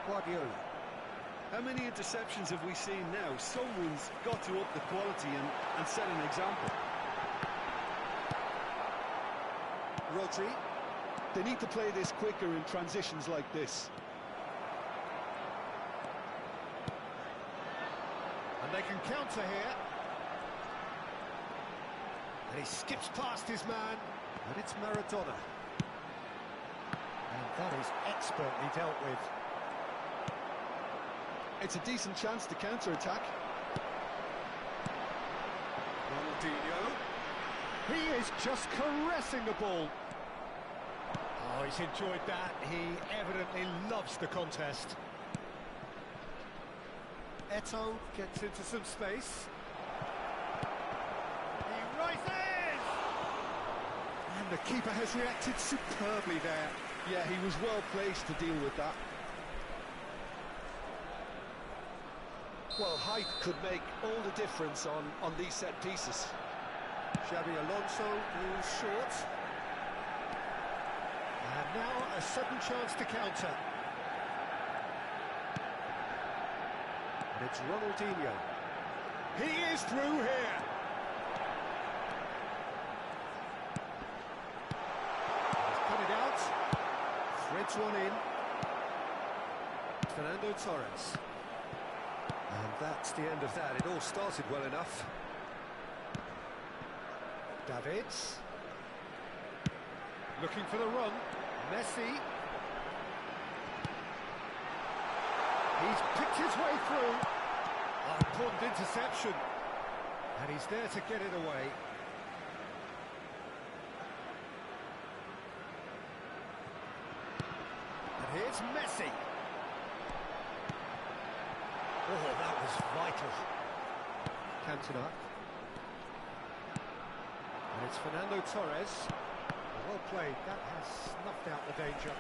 Guardiola. How many interceptions have we seen now? Someone's got to up the quality and set an example. Rodri. They need to play this quicker in transitions like this. And they can counter here. And he skips past his man. And it's Maradona. And that is expertly dealt with. It's a decent chance to counter-attack. Ronaldinho. He is just caressing the ball. Oh, he's enjoyed that. He evidently loves the contest. Eto'o gets into some space. He rises! And the keeper has reacted superbly there. Yeah, he was well placed to deal with that. Well, height could make all the difference on these set pieces. Xabi Alonso is short. And now a sudden chance to counter. And it's Ronaldinho. He is through here. He's cut it out. Threads one in. Fernando Torres. And that's the end of that. It all started well enough. Davids. Looking for the run. Messi. He's picked his way through. Oh, important interception. And he's there to get it away. And here's Messi. Oh, that was vital. Cantona. And it's Fernando Torres. Well played, that has snuffed out the danger.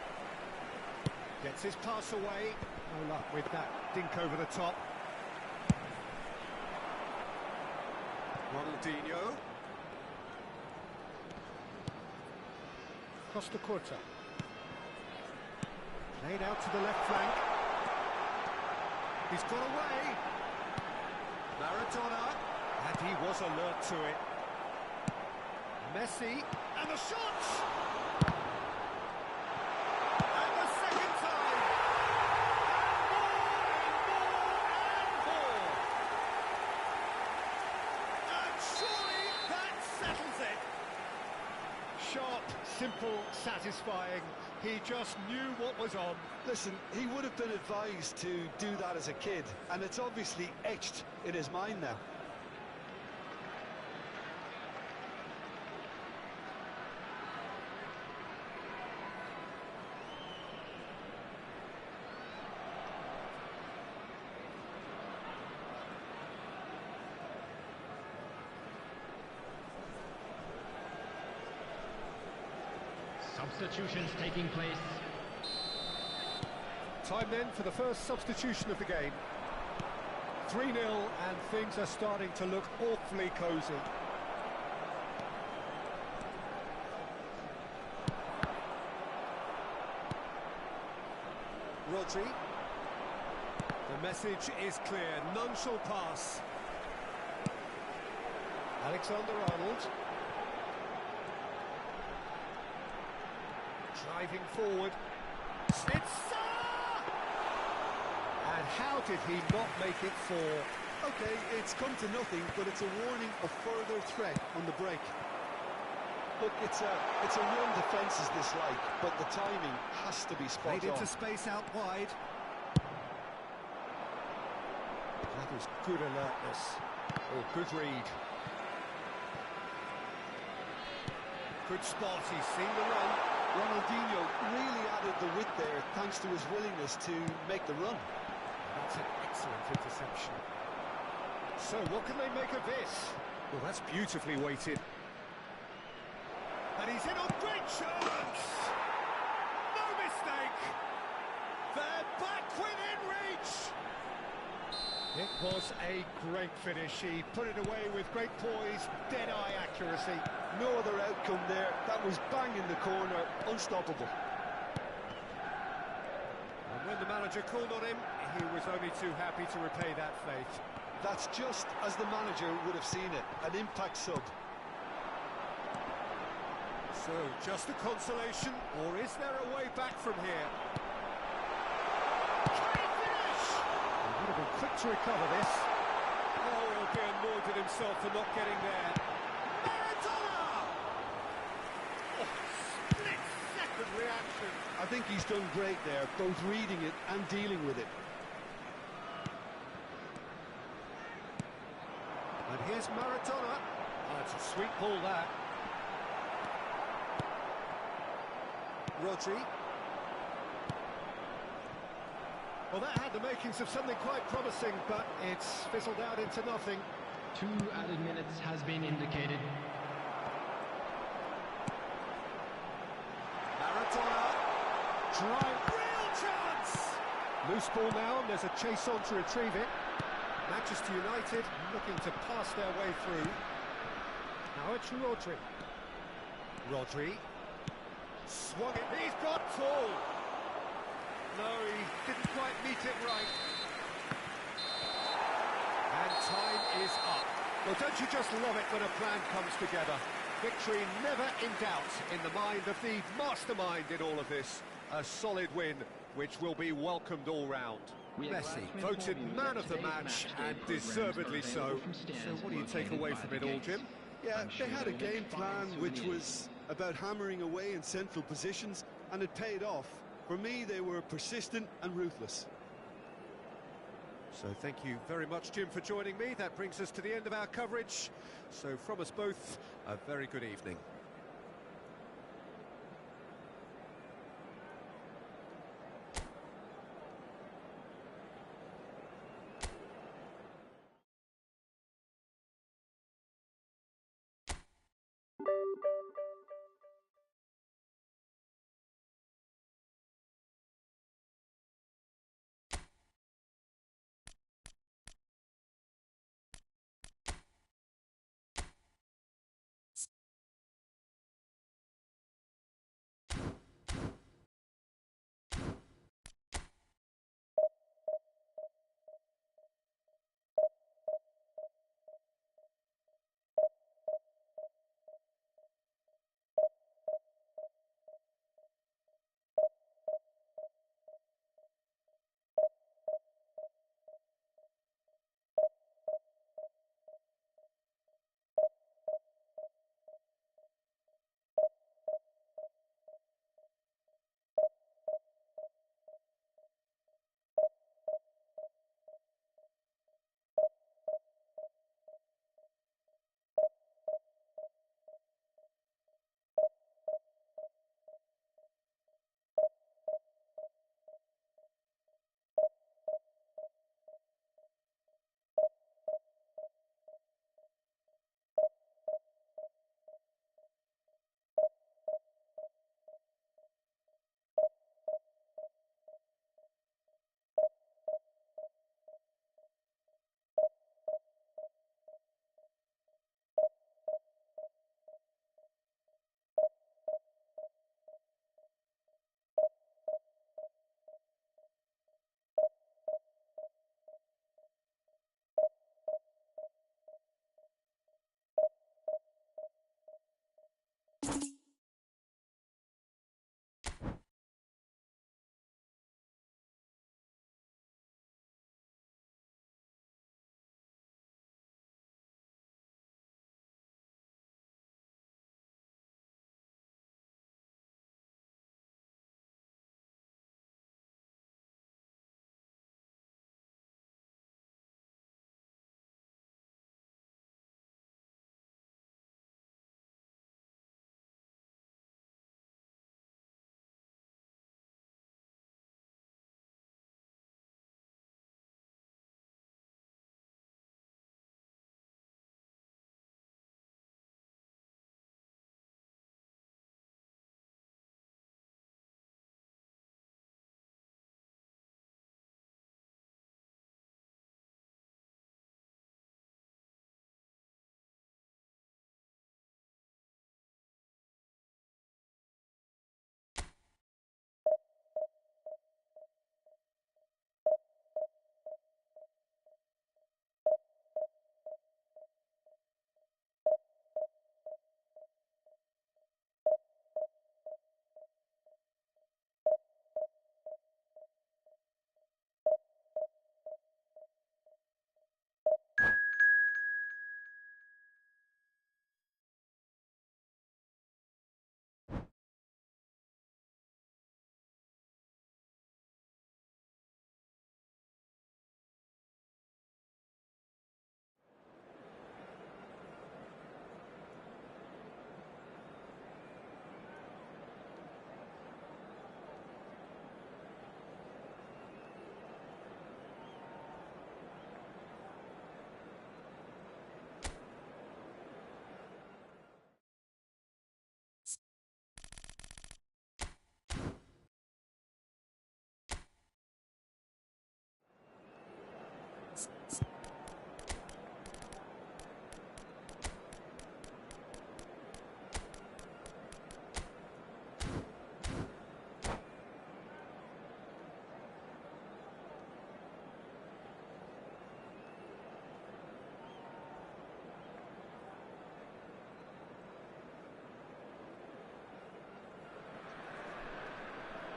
Gets his pass away. No luck with that dink over the top. Ronaldinho. Costa Curta. Played out to the left flank. He's got away. Maradona. And he was alert to it. Messi. And the shot! And the second time! And more! And surely that settles it! Sharp, simple, satisfying. He just knew what was on. Listen, he would have been advised to do that as a kid, and it's obviously etched in his mind now. Substitutions taking place. Time then for the first substitution of the game. 3-0 and things are starting to look awfully cosy. Rodri. The message is clear, none shall pass. Alexander-Arnold. Driving forward. It's Salah! And how did he not make it 4? Okay, it's come to nothing, but it's a warning of further threat on the break. Look, it's a real defence is this like, but the timing has to be spot on. Played into space out wide. That was good alertness. Oh, good read. Good spot, he's seen the run. Ronaldinho really added the width there thanks to his willingness to make the run. That's an excellent interception. So what can they make of this? Well, that's beautifully weighted. And he's in on great chance! No mistake! They're back within reach! It was a great finish. He put it away with great poise, dead-eye accuracy. No other outcome there. That was bang in the corner, unstoppable. And when the manager called on him, he was only too happy to repay that faith. That's just as the manager would have seen it, an impact sub. So, just a consolation, or is there a way back from here? Can he finish? He would have been quick to recover this. Oh, he'll be annoyed at himself for not getting there. Split-second reaction. I think he's done great there, both reading it and dealing with it. And here's Maradona. Oh, it's a sweet ball, that. Rodri. Well, that had the makings of something quite promising, but it's fizzled out into nothing. 2 added minutes has been indicated. Maradona. Drive. Real chance! Loose ball now, and there's a chase on to retrieve it. Manchester United looking to pass their way through. Now it's Rodri. Rodri. Swung it. He's got tall. No, he didn't quite meet it right. And time is up. Well, don't you just love it when a plan comes together? Victory never in doubt in the mind of the mastermind in all of this. A solid win, which will be welcomed all round. Messi voted man of the match, and deservedly so. So what do you take away from it all, Jim? Yeah, they had a game plan which was about hammering away in central positions, and it paid off. For me, they were persistent and ruthless. So thank you very much, Jim, for joining me. That brings us to the end of our coverage. So from us both, a very good evening.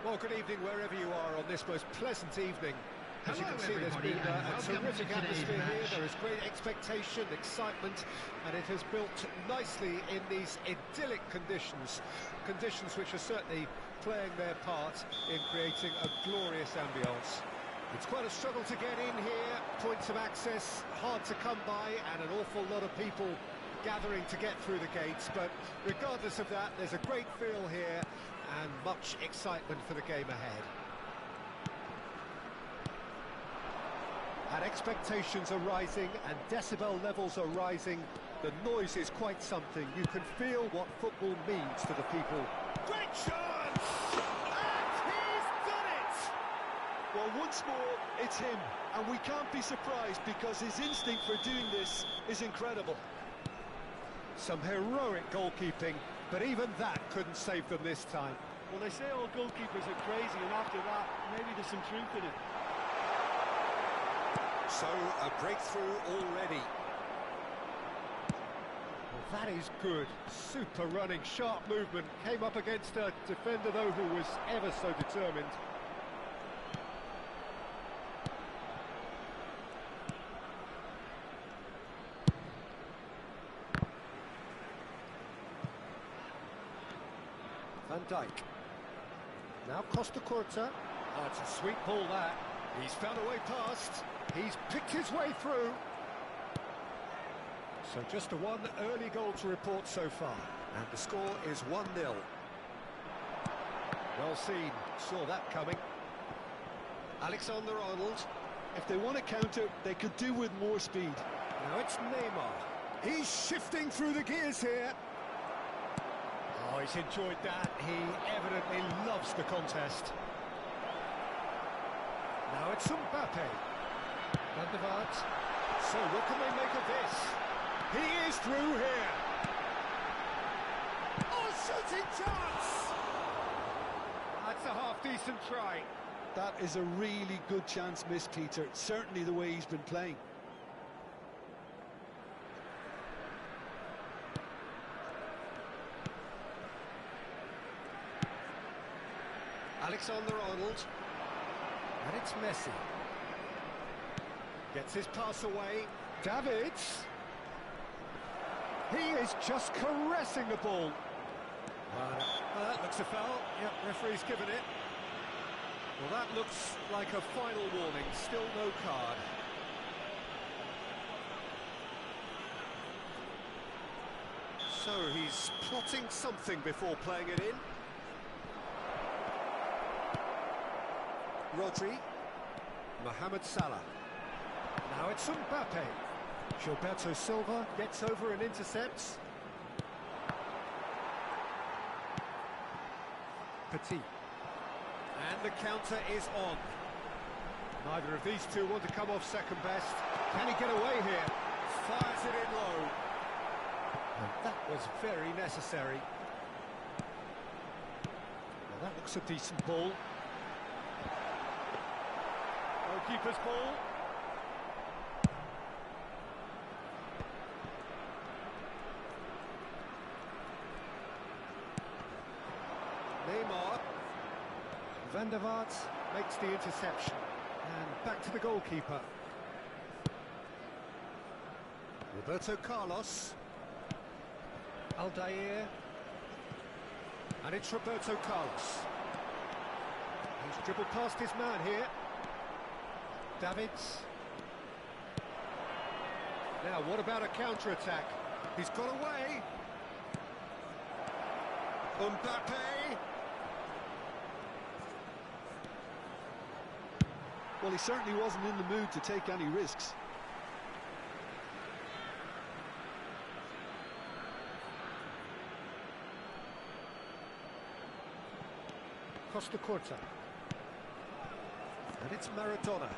Well, good evening wherever you are on this most pleasant evening. As you Hello, can see, there's been everybody, a and welcome terrific to today's atmosphere here. match. There is great expectation, excitement, and it has built nicely in these idyllic conditions. Conditions which are certainly playing their part in creating a glorious ambience. It's quite a struggle to get in here. Points of access hard to come by, and an awful lot of people gathering to get through the gates. But regardless of that, there's a great feel here and much excitement for the game ahead. And expectations are rising and decibel levels are rising. The noise is quite something. You can feel what football means to the people. Great chance! And he's done it! Well, once more, it's him. And we can't be surprised because his instinct for doing this is incredible. Some heroic goalkeeping, but even that couldn't save them this time. Well, they say all goalkeepers are crazy, and after that, maybe there's some truth in it. So, a breakthrough already. Well, that is good. Super running, sharp movement. Came up against a defender, though, who was ever so determined. Van Dijk. Now Costa Curta. Oh, it's a sweet ball, that. He's found a way past. He's picked his way through. So just a one early goal to report so far. And the score is 1-0. Well seen. Saw that coming. Alexander-Arnold. If they want to counter, they could do with more speed. Now it's Neymar. He's shifting through the gears here. Oh, he's enjoyed that. He evidently loves the contest. Now it's Mbappe. Van der Vaart. So what can they make of this? He is through here. Oh, shooting chance! That's a half-decent try. That is a really good chance missed, Peter. Certainly the way he's been playing. Alexander-Arnold. And it's Messi. Gets his pass away. Davids. He is just caressing the ball. That looks a foul. Yep, referee's given it. Well, that looks like a final warning. Still no card. So he's plotting something before playing it in. Rodri. Mohamed Salah. Now it's Mbappe. Gilberto Silva gets over and intercepts. Petit. And the counter is on. Neither of these two want to come off second best. Can he get away here? Fires it in low. And that was very necessary. Well, that looks a decent ball. Goalkeeper's ball. Neymar. Van der Vaart makes the interception. And back to the goalkeeper. Roberto Carlos. Aldair. And it's Roberto Carlos. He's dribbled past his man here. Davids. Now, what about a counter-attack? He's got away. Mbappe. Well, he certainly wasn't in the mood to take any risks. Costa Curta. And it's Maradona.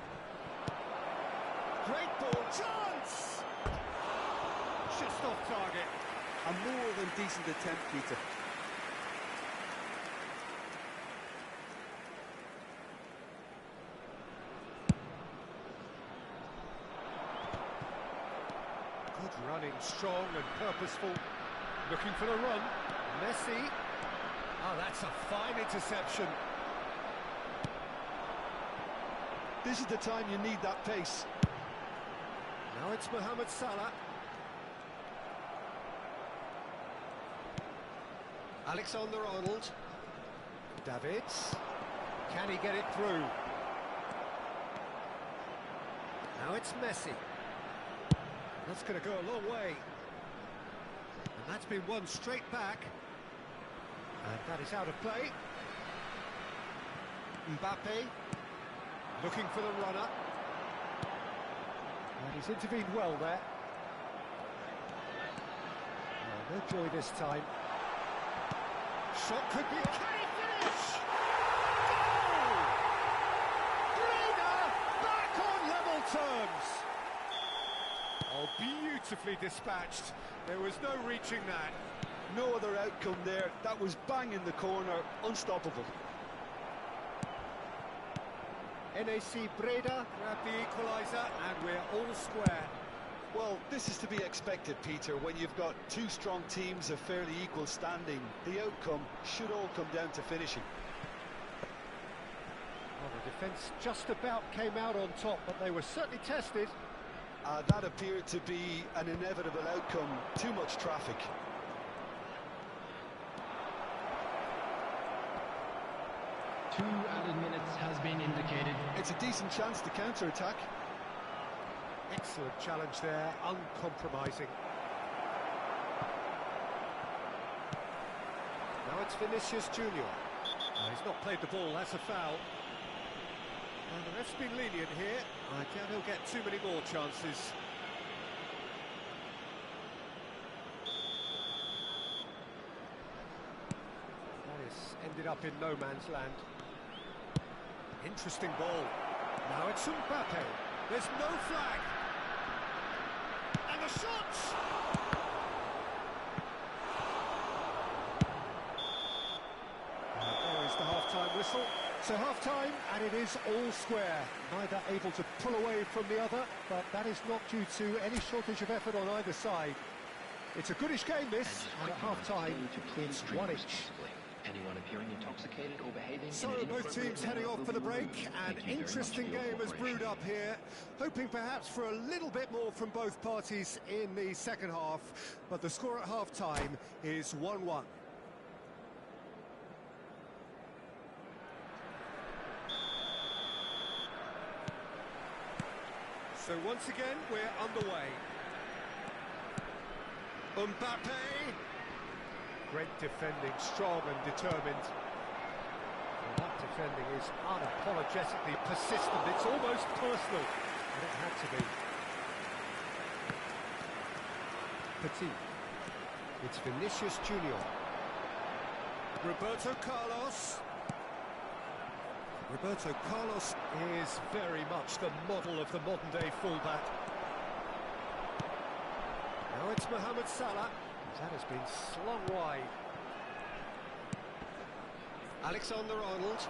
Great ball, chance! Just off target. A more than decent attempt, Peter. Good running, strong and purposeful. Looking for the run. Messi. Oh, that's a fine interception. This is the time you need that pace. Now it's Mohamed Salah. Alexander-Arnold. Davids. Can he get it through? Now it's Messi. That's going to go a long way. And that's been won straight back. And that is out of play. Mbappe looking for the runner. And he's intervened well there. No joy this time. Shot could be... Can he finish? Goal! Breda back on level terms. Oh, beautifully dispatched. There was no reaching that. No other outcome there. That was bang in the corner, unstoppable. NAC Breda grab the equaliser and we're all square. Well, this is to be expected, Peter, when you've got two strong teams of fairly equal standing. The outcome should all come down to finishing. Well, the defence just about came out on top, but they were certainly tested. That appeared to be an inevitable outcome. Too much traffic. Two added minutes has been indicated. It's a decent chance to counter-attack. Excellent challenge there, uncompromising. Now it's Vinicius Junior. He's not played the ball, that's a foul. And the ref's been lenient here. I doubt he'll get too many more chances. That has ended up in no man's land. Interesting ball. Now it's Mbappe. There's no flag. And the shot! There is the half-time whistle. So half-time, and it is all square. Neither able to pull away from the other, but that is not due to any shortage of effort on either side. It's a goodish game, this, and at half-time, it's one each. Anyone appearing intoxicated or behaving So in an both teams heading off for the break. An interesting game has brewed up here, hoping perhaps for a little bit more from both parties in the second half, but the score at half-time is 1-1. So once again, we're underway. Mbappe. Great defending, strong and determined. Well, that defending is unapologetically persistent. It's almost personal, and it had to be. Petit. It's Vinicius Junior. Roberto Carlos. Roberto Carlos is very much the model of the modern-day fullback. Now it's Mohamed Salah. That has been slung wide. Alexander-Arnold.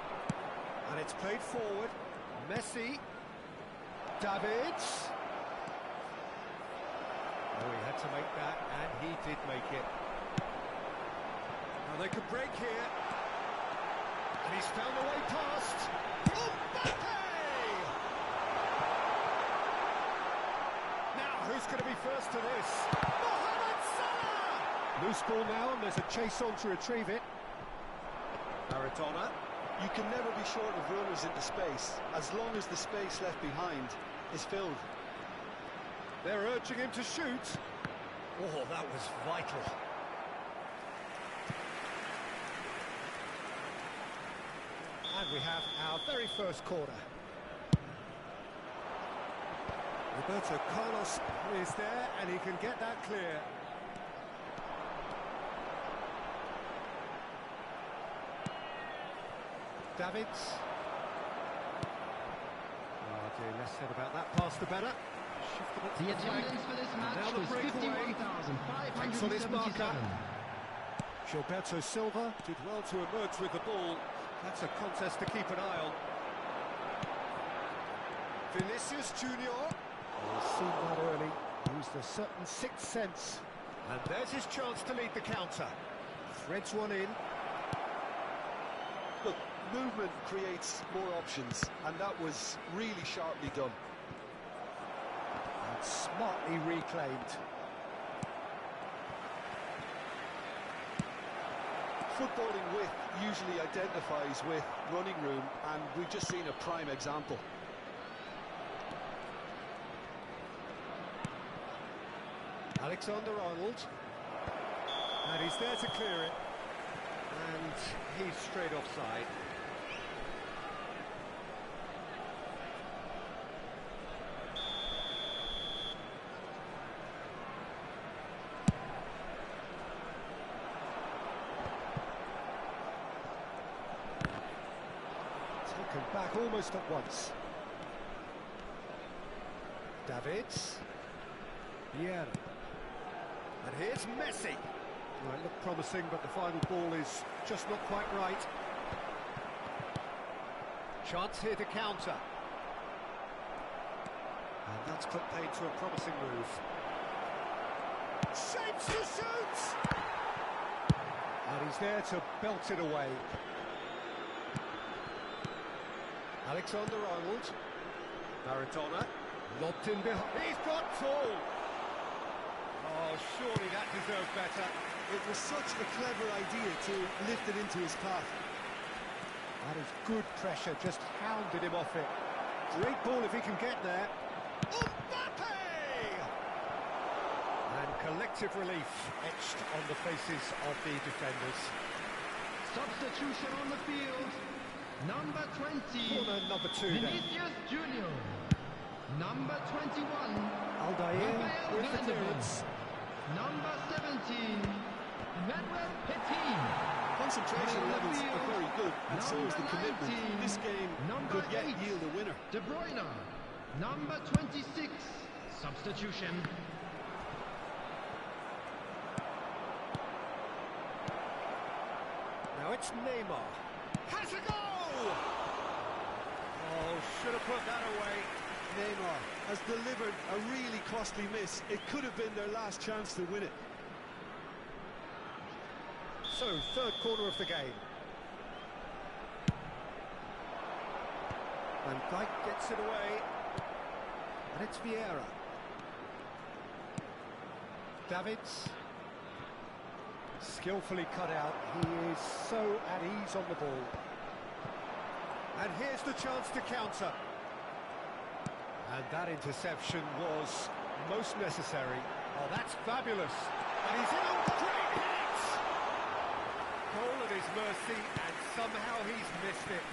And it's played forward. Messi. Davids. Oh, he had to make that, and he did make it. Now they could break here. And he's found a way past. Mbappe! Now, who's going to be first to this? Mohamed Salah! Loose ball now, and there's a chase on to retrieve it. Maradona. You can never be short of runners into space, as long as the space left behind is filled. They're urging him to shoot. Oh, that was vital. And we have our very first corner. Roberto Carlos is there, and he can get that clear. Davids. Oh dear, less said about that pass the better. Shifted it to The attendance for this match now the was breakaway. Thanks on his 51,577. marker. Gilberto Silva did well to emerge with the ball. That's a contest to keep an eye on. Vinicius Junior. He's seen that early. Used a certain sixth sense. And there's his chance to lead the counter. Threads one in. Look, movement creates more options, and that was really sharply done. And smartly reclaimed. Footballing width usually identifies with running room, and we've just seen a prime example. Alexander-Arnold. And he's there to clear it. And he's straight offside. Taken back almost at once. Davids. Vieira. And here's Messi. Well, it looked promising, but the final ball is just not quite right. Chance here to counter. And that's put paid to a promising move. Shapes to shoot! And he's there to belt it away. Alexander-Arnold. Maradona. Lobbed in behind. He's got tall! Oh, surely that deserved better. It was such a clever idea to lift it into his path. That is good pressure, just hounded him off it. Great ball if he can get there. Mbappe! And collective relief etched on the faces of the defenders. Substitution on the field. Number 20. Corner number 2 then. Vinicius Junior. Number 21. Aldair Rafael with the Vanderbilt. clearance. Number 17. Manuel Petit. Concentration On the levels field. are very good, and so is the Number commitment. 19. This game Number could yet 8. yield a winner. De Bruyne. Number 26. Substitution. Now it's Neymar. Has a goal! Oh, should have put that away. Neymar has delivered a really costly miss. It could have been their last chance to win it. So, third corner of the game. Van Dijk gets it away. And it's Vieira. Davids. Skillfully cut out. He is so at ease on the ball. And here's the chance to counter. And that interception was most necessary. Oh, that's fabulous. And he's in on great hit! Goal at his mercy, and somehow he's missed it.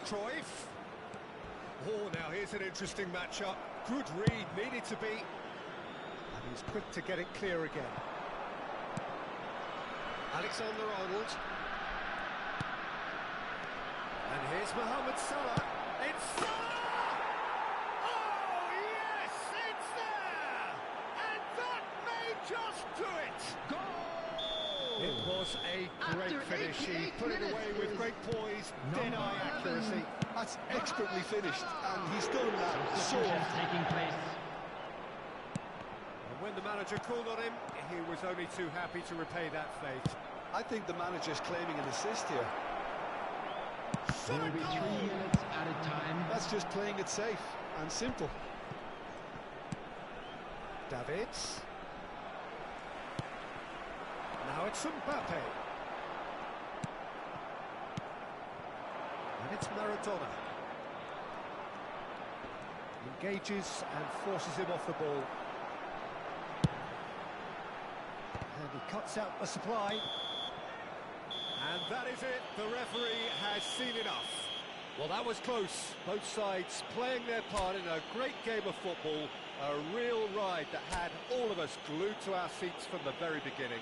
Cruyff. Oh, now here's an interesting matchup. Good read, needed to be. And he's quick to get it clear again. Alexander-Arnold. And here's Mohamed Salah. It's Salah! Oh, yes, it's there! And that may just do it! Goal! It was a great After finish. He 88 put it away minutes with great poise, dead-eye number 11. accuracy. That's expertly finished, and he's done that so Substitution often. taking place. And when the manager called on him, he was only too happy to repay that fate. I think the manager's claiming an assist here. There will be 3 minutes added time. That's just playing it safe and simple. Davids. Now it's Mbappe. And it's Maradona. Engages and forces him off the ball. And he cuts out the supply. And that is it. The referee has seen enough. Well, that was close. Both sides playing their part in a great game of football. A real ride that had all of us glued to our seats from the very beginning.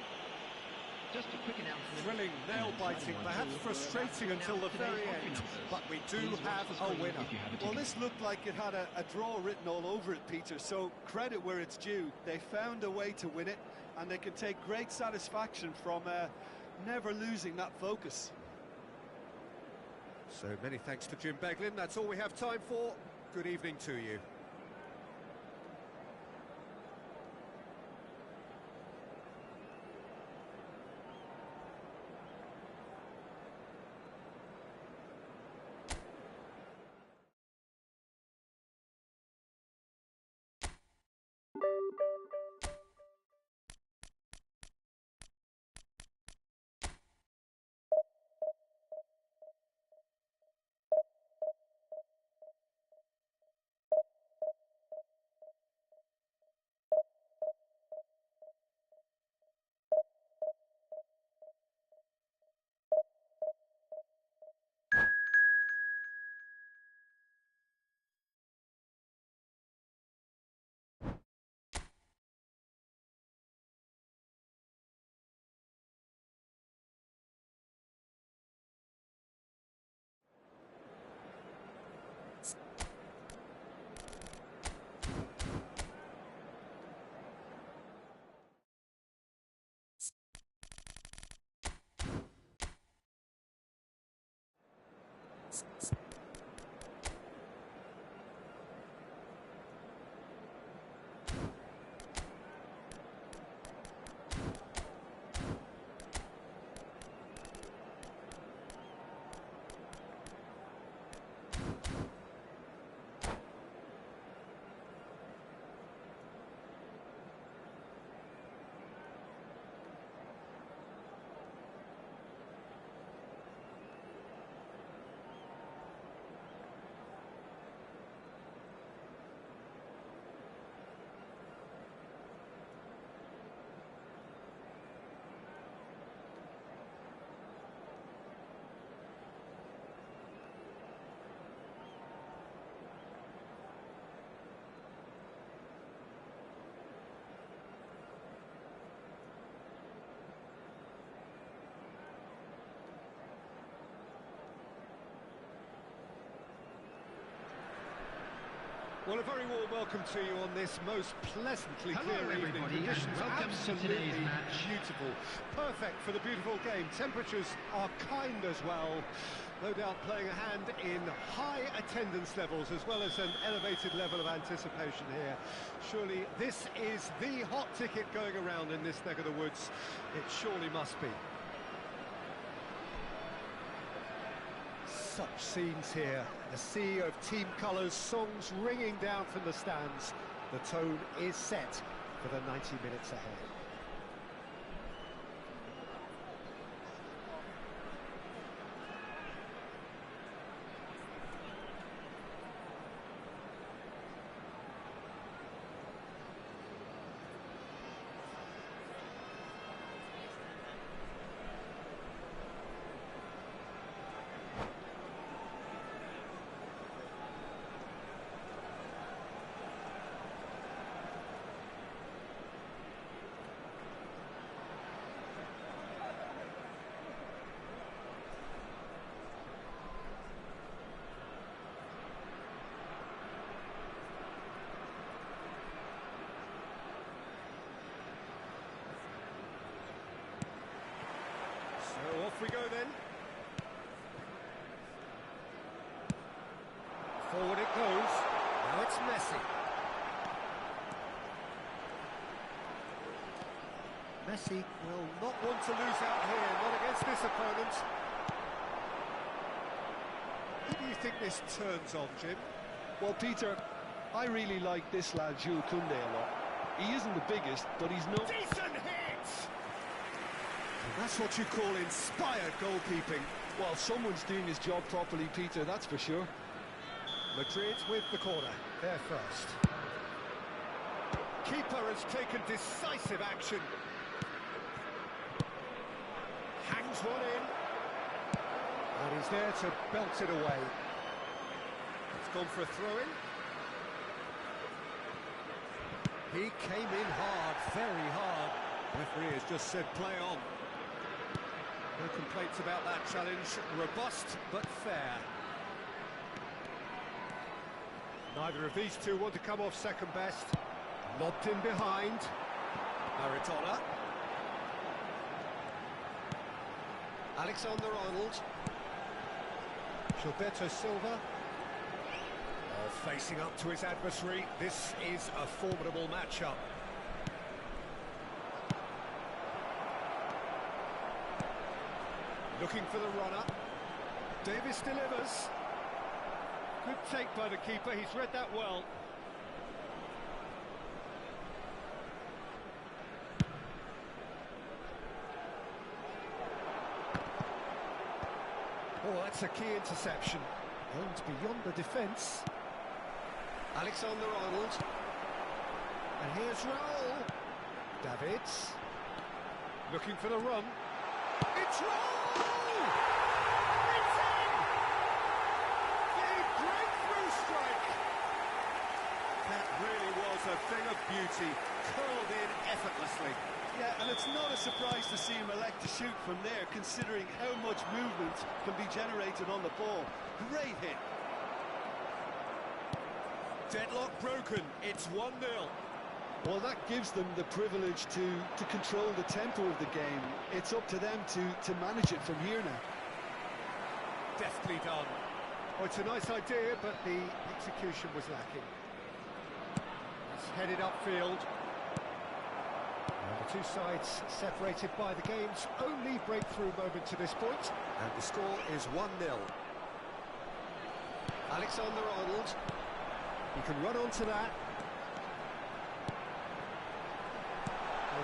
Just a quick announcement. Thrilling, nail-biting, perhaps frustrating until the very end. But we do have a winner. Well, this looked like it had a draw written all over it, Peter, so credit where it's due. They found a way to win it, and they can take great satisfaction from never losing that focus. So many thanks to Jim Beglin. That's all we have time for. Good evening to you. Well, a very warm welcome to you on this most pleasantly clear evening. Conditions welcome to absolutely today's match. beautiful. Perfect for the beautiful game. Temperatures are kind as well. No doubt playing a hand in high attendance levels as well as an elevated level of anticipation here. Surely this is the hot ticket going around in this neck of the woods. It surely must be. Such scenes here, a sea of team colours, songs ringing down from the stands. The tone is set for the 90 minutes ahead. So off we go then. Forward it goes. Now it's Messi. Messi will not want to lose out here, not against this opponent. Who do you think this turns on, Jim? Well, Peter, I really like this lad, Jules Koundé, a lot. He isn't the biggest, but he's no... Decent hit! That's what you call inspired goalkeeping. Well, someone's doing his job properly, Peter, that's for sure. Madrid with the corner, there first. Keeper has taken decisive action. Hangs one in. And he's there to belt it away. It's gone for a throw-in. He came in hard, very hard. Referee has just said play on. No complaints about that challenge. Robust, but fair. Neither of these two want to come off second best. Lobbed in behind. Maradona. Alexander-Arnold. Gilberto Silva. Oh, facing up to his adversary. This is a formidable matchup. Looking for the runner. Davis delivers. Good take by the keeper, he's read that well. Oh, that's a key interception. Owned beyond the defence. Alexander-Arnold. And here's Raul. Davids. Looking for the run. It's Raul! It's in! The breakthrough strike! That really was a thing of beauty, curled in effortlessly. Yeah, and it's not a surprise to see him elect to shoot from there, considering how much movement can be generated on the ball. Great hit. Deadlock broken, it's 1-0. Well, that gives them the privilege to control the tempo of the game. It's up to them to manage it from here now. Deftly done. Oh, it's a nice idea, but the execution was lacking. It's headed upfield. And the two sides separated by the game's only breakthrough moment to this point. And the score is 1-0. Alexander-Arnold. He can run onto that.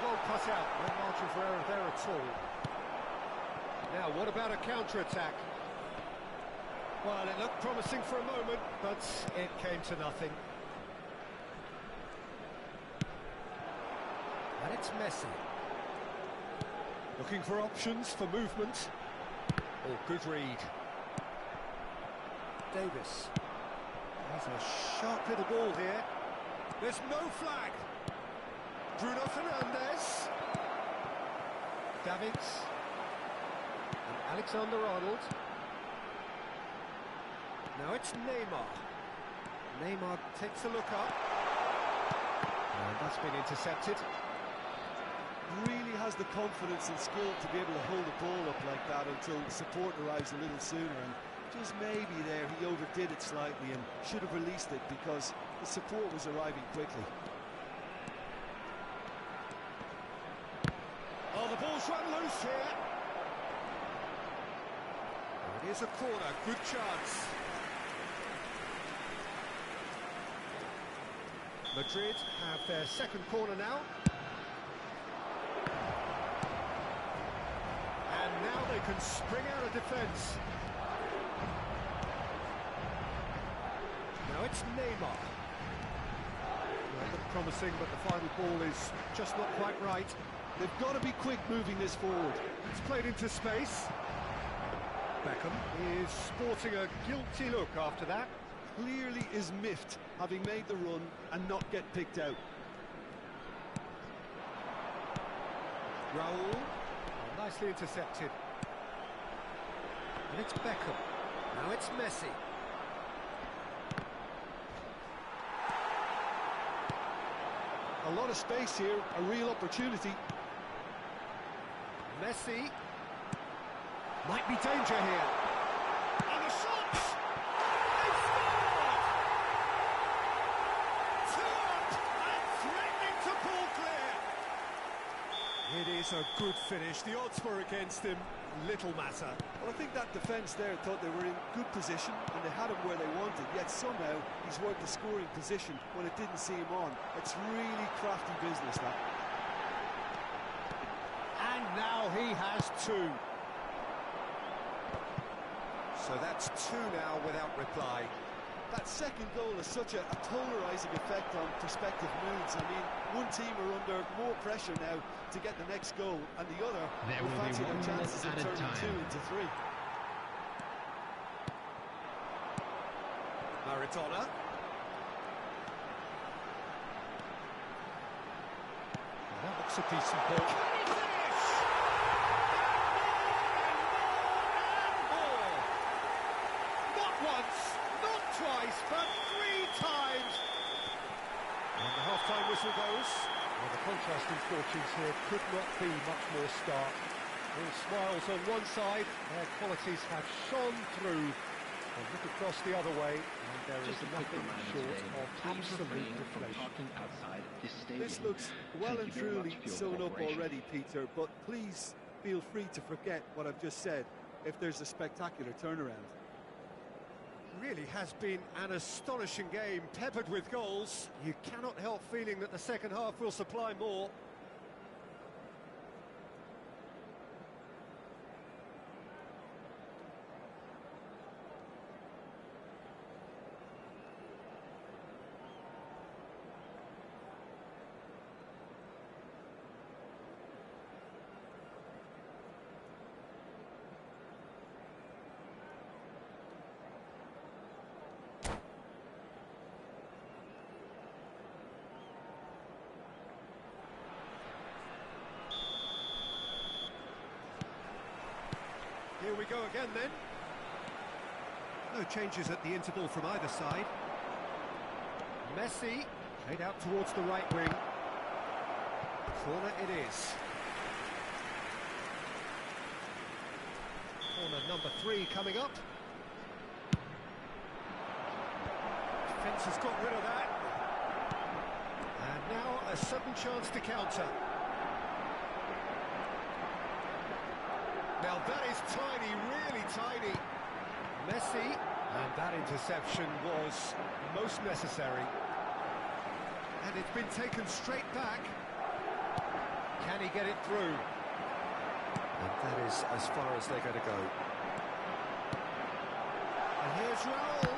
Well cut out, no margin for error there at all. Now, what about a counter-attack? Well, it looked promising for a moment, but it came to nothing. And it's Messi. Looking for options for movement. Oh, good read. Davis. There's a sharp little ball here. There's no flag. Bruno Fernandes. Davids. And Alexander-Arnold. Now it's Neymar. Neymar takes a look up. And that's been intercepted. Really has the confidence and skill to be able to hold the ball up like that until the support arrives a little sooner, and just maybe there he overdid it slightly and should have released it because the support was arriving quickly. Oh, the ball's run loose here. It is a corner, good chance. Madrid have their second corner now. And now they can spring out of defence. Now it's Neymar. Well, looked promising, but the final ball is just not quite right. They've got to be quick moving this forward. It's played into space. Beckham is sporting a guilty look after that. Clearly is miffed, having made the run and not get picked out. Raul, nicely intercepted. And it's Beckham. Now it's Messi. A lot of space here, a real opportunity. Messi. Might be danger here. And the shot! They've scored! 2 up and threatening to pull clear. It is a good finish. The odds were against him. Little matter. Well, I think that defence there thought they were in good position and they had him where they wanted, yet somehow he's worked the scoring position when it didn't see him on. It's really crafty business, that. And now he has 2. So that's 2 now without reply. That second goal has such a polarising effect on prospective moods. I mean, one team are under more pressure now to get the next goal, and the other will fancy their chances of turning 2 into 3. Maradona. That looks a decent ball. Can he finish? More. Not once, not twice, but 3 times. And the half-time whistle goes. Well, the contrasting fortunes here could not be much more stark. All smiles on one side, their qualities have shone through. And look across the other way, and there is nothing short of absolute deflation. This looks well and truly sewn up already, Peter, but please feel free to forget what I've just said if there's a spectacular turnaround. Really has been an astonishing game, peppered with goals. You cannot help feeling that the second half will supply more. Here we go again then. No changes at the interval from either side. Messi, played out towards the right wing. Corner it is. Corner number 3 coming up. Defence has got rid of that. And now a sudden chance to counter. Now that is tiny, really tiny. Messi, and that interception was most necessary. And it's been taken straight back. Can he get it through? And that is as far as they're going to go. And here's Raul.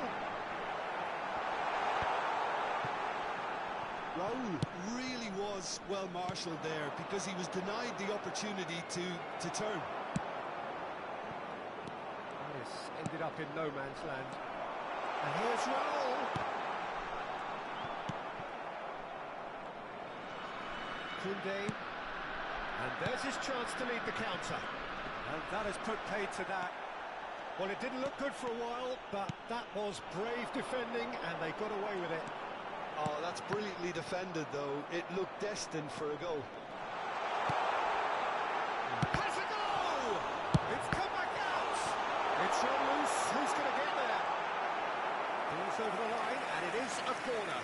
Raul really was well marshalled there because he was denied the opportunity to turn. This ended up in no man's land. And here's Raul. Koundé. And there's his chance to lead the counter. And that has put paid to that. Well, it didn't look good for a while, but that was brave defending, and they got away with it. Oh, that's brilliantly defended, though. It looked destined for a goal. Has a goal! It's come back out! It's run loose. Who's going to get there? Ball's over the line, and it is a corner.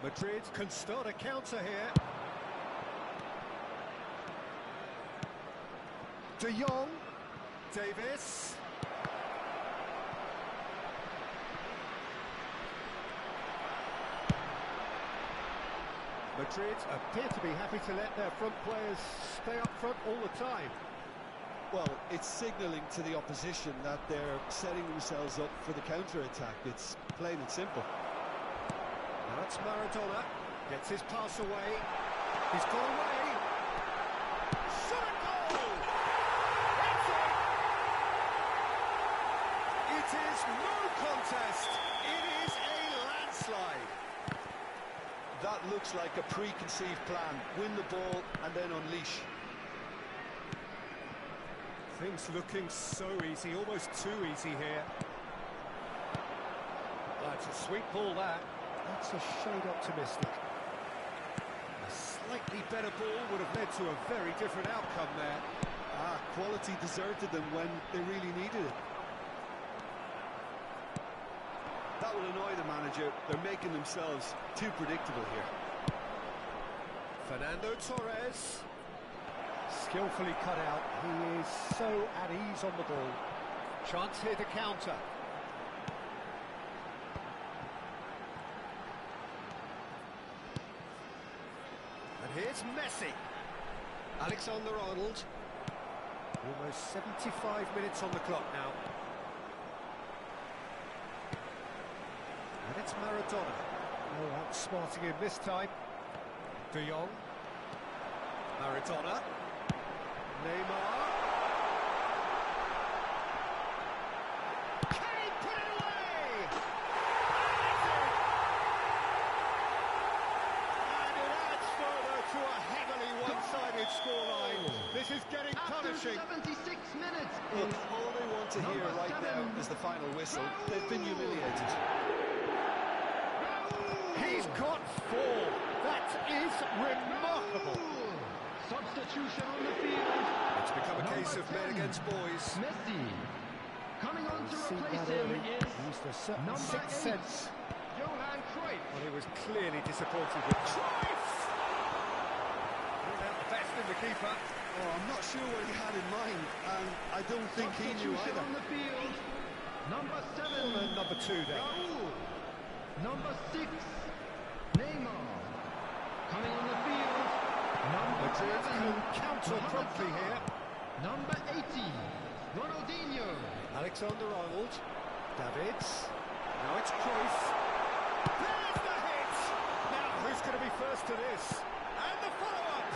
Madrid can start a counter here. De Jong, Davis. Madrid appear to be happy to let their front players stay up front all the time. Well, it's signalling to the opposition that they're setting themselves up for the counter-attack. It's plain and simple. Now it's Maradona, gets his pass away, he's got away, shot a goal! That's it! It is no contest, it is a landslide. That looks like a preconceived plan. Win the ball and then unleash. Things looking so easy, almost too easy here. That's a sweet ball, that. That's a shade optimistic. A slightly better ball would have led to a very different outcome there. Quality deserted them when they really needed it. That will annoy the manager. They're making themselves too predictable here. Fernando Torres. Skillfully cut out. He is so at ease on the ball. Chance here to counter. Here's Messi. Alexander-Arnold. Almost 75 minutes on the clock now. And it's Maradona. No outsmarting him this time. De Jong. Maradona. Neymar. Can he put it away? To a heavily one-sided scoreline. This is getting punishing. After 76 minutes. Look, all they want to hear right now is the final whistle. They've been humiliated. He's got 4. That is remarkable. Substitution on the field. It's become a case of men against boys. Messi. Coming on to replace him is used a certain number sixth 8. sense. Johan Cruyff. Well, he was clearly disappointed with Cruyff. Best in the keeper. Oh, I'm not sure what he had in mind, and I don't think he knew Substitution either. on the field. Number 7. And number 2 then. Raul. Number 6. Neymar. Coming on the field. Number Madrid 7. can counter Mohamed promptly Salah. here. Number 80. Ronaldinho. Alexander-Arnold. Davids. Now it's Cruyff. There's the hit! Now, who's going to be first to this? And the follow-up!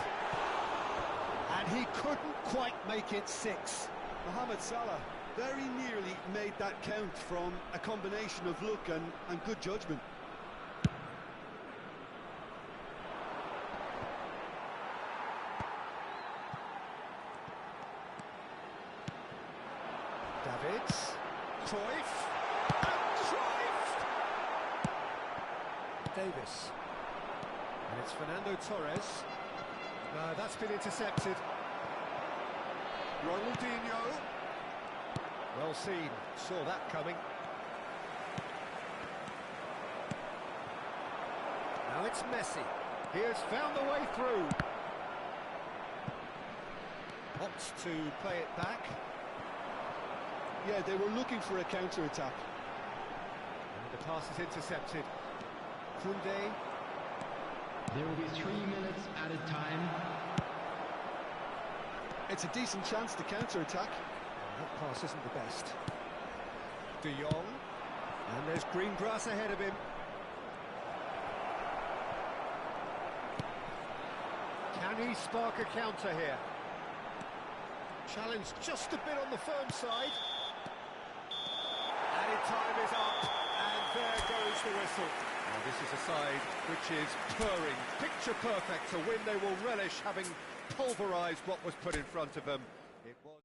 And he couldn't quite make it 6. Mohamed Salah very nearly made that count from a combination of luck and good judgment. Davids. Cruyff. And Cruyff! Davis. And it's Fernando Torres. No, that's been intercepted. Ronaldinho. Well seen, saw that coming. Now it's Messi. He has found the way through. Opts to play it back. Yeah, they were looking for a counter-attack. And the pass is intercepted. Koundé. There will be 3 minutes added time. It's a decent chance to counter-attack. That pass isn't the best. De Jong. And there's green grass ahead of him. Can he spark a counter here? Challenge just a bit on the firm side. Added time is up, and there goes the whistle. Now this is a side which is purring, picture perfect, a win they will relish, having pulverised what was put in front of them. It was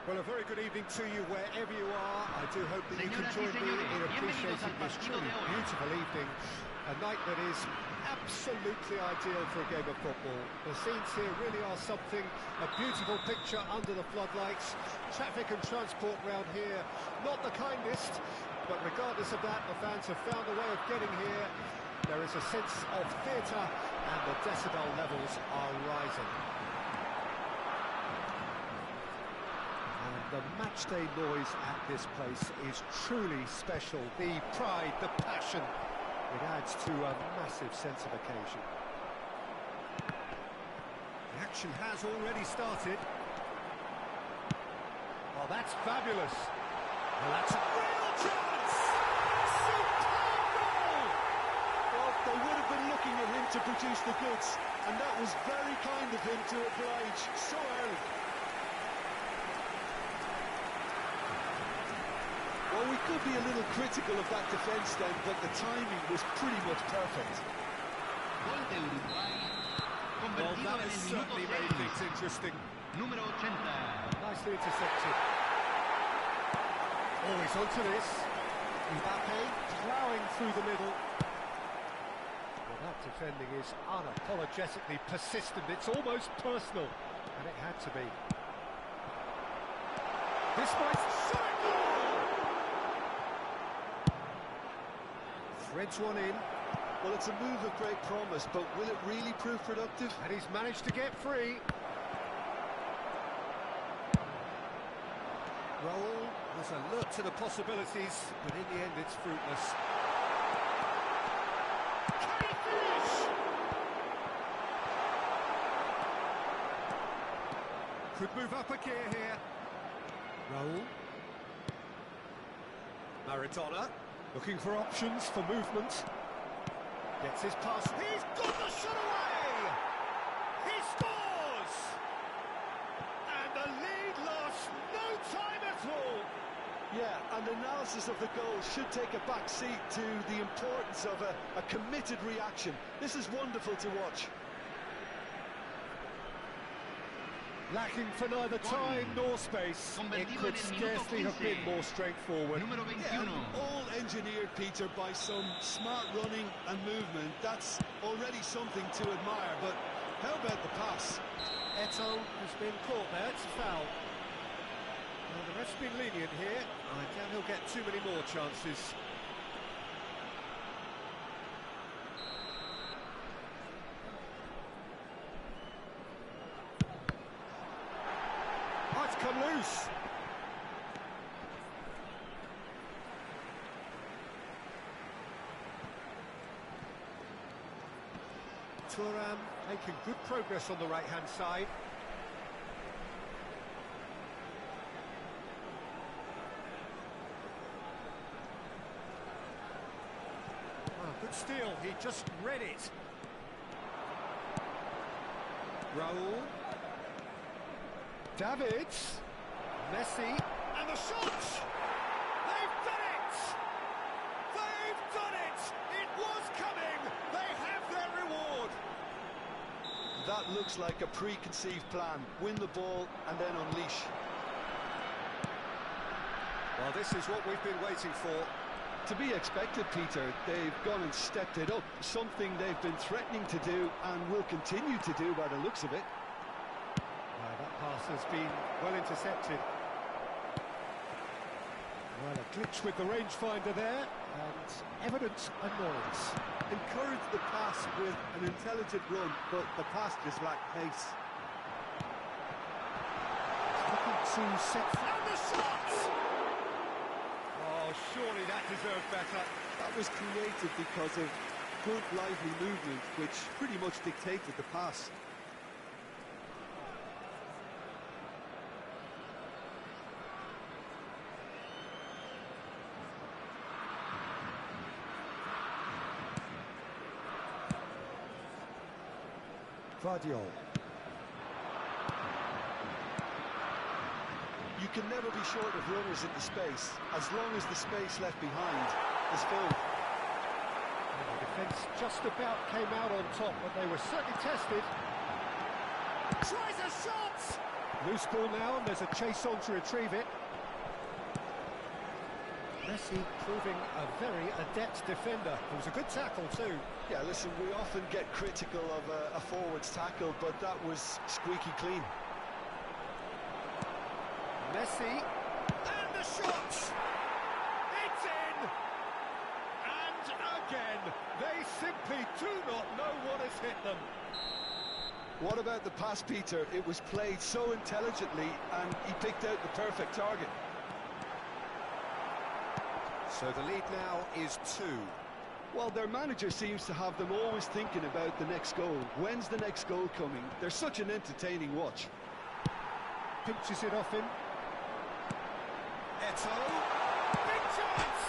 Well, a very good evening to you wherever you are. I do hope that you can join me in appreciating this truly beautiful evening. A night that is absolutely ideal for a game of football. The scenes here really are something, a beautiful picture under the floodlights. Traffic and transport round here, not the kindest, but regardless of that, the fans have found a way of getting here. There is a sense of theatre and the decibel levels are rising. The matchday noise at this place is truly special. The pride, the passion, it adds to a massive sense of occasion. The action has already started. Well, that's fabulous. Well, that's a real chance! Superb goal! Well, they would have been looking at him to produce the goods, and that was very kind of him to oblige so early. Well, we could be a little critical of that defence then, but the timing was pretty much perfect. Well, that has certainly made things interesting. Numero 80. Nicely intercepted. Always onto this. Mbappe ploughing through the middle. Well, that defending is unapologetically persistent. It's almost personal, and it had to be. This might shot it goal! Threads one in. Well, it's a move of great promise, but will it really prove productive? And he's managed to get free. Raul was alert to the possibilities, but in the end it's fruitless. Can he finish? Could move up a gear here. Raul. Maradona, looking for options for movement. Gets his pass. He's got the shot away! He scores! And the lead lost no time at all. Yeah, and analysis of the goal should take a back seat to the importance of a committed reaction. This is wonderful to watch. Lacking for neither time nor space. It could scarcely have been more straightforward. Yeah, all engineered, Peter, by some smart running and movement. That's already something to admire, but how about the pass? Eto'o has been caught there, it's a foul. Well, the ref's been lenient here. I doubt he'll get too many more chances. Might come loose. Thuram making good progress on the right-hand side. Oh, good steal, he just read it. Raul. Davids. Messi. And the shot! They've done it! They've done it! It was coming! They have their reward! That looks like a preconceived plan. Win the ball and then unleash. Well, this is what we've been waiting for. To be expected, Peter. They've gone and stepped it up. Something they've been threatening to do and will continue to do by the looks of it. That pass has been well intercepted. Well, a glitch with the rangefinder there, and evident annoyance. Encouraged the pass with an intelligent run, but the pass just lacked pace. Looking to set... And the shot! Oh, surely that deserved better. That was created because of good, lively movement, which pretty much dictated the pass. Guardiola. You can never be short of runners in the space, as long as the space left behind is filled. Well, the defence just about came out on top, but they were certainly tested. Tries a shot! Loose ball now, and there's a chase on to retrieve it. Messi proving a very adept defender. It was a good tackle too. Yeah, listen, we often get critical of a forward's tackle, but that was squeaky clean. Messi, and the shot! It's in! And again, they simply do not know what has hit them. What about the pass, Peter? It was played so intelligently, and he picked out the perfect target. So the lead now is 2. Well, their manager seems to have them always thinking about the next goal. When's the next goal coming? They're such an entertaining watch. Pinches it off him. Eto'o. Big chance!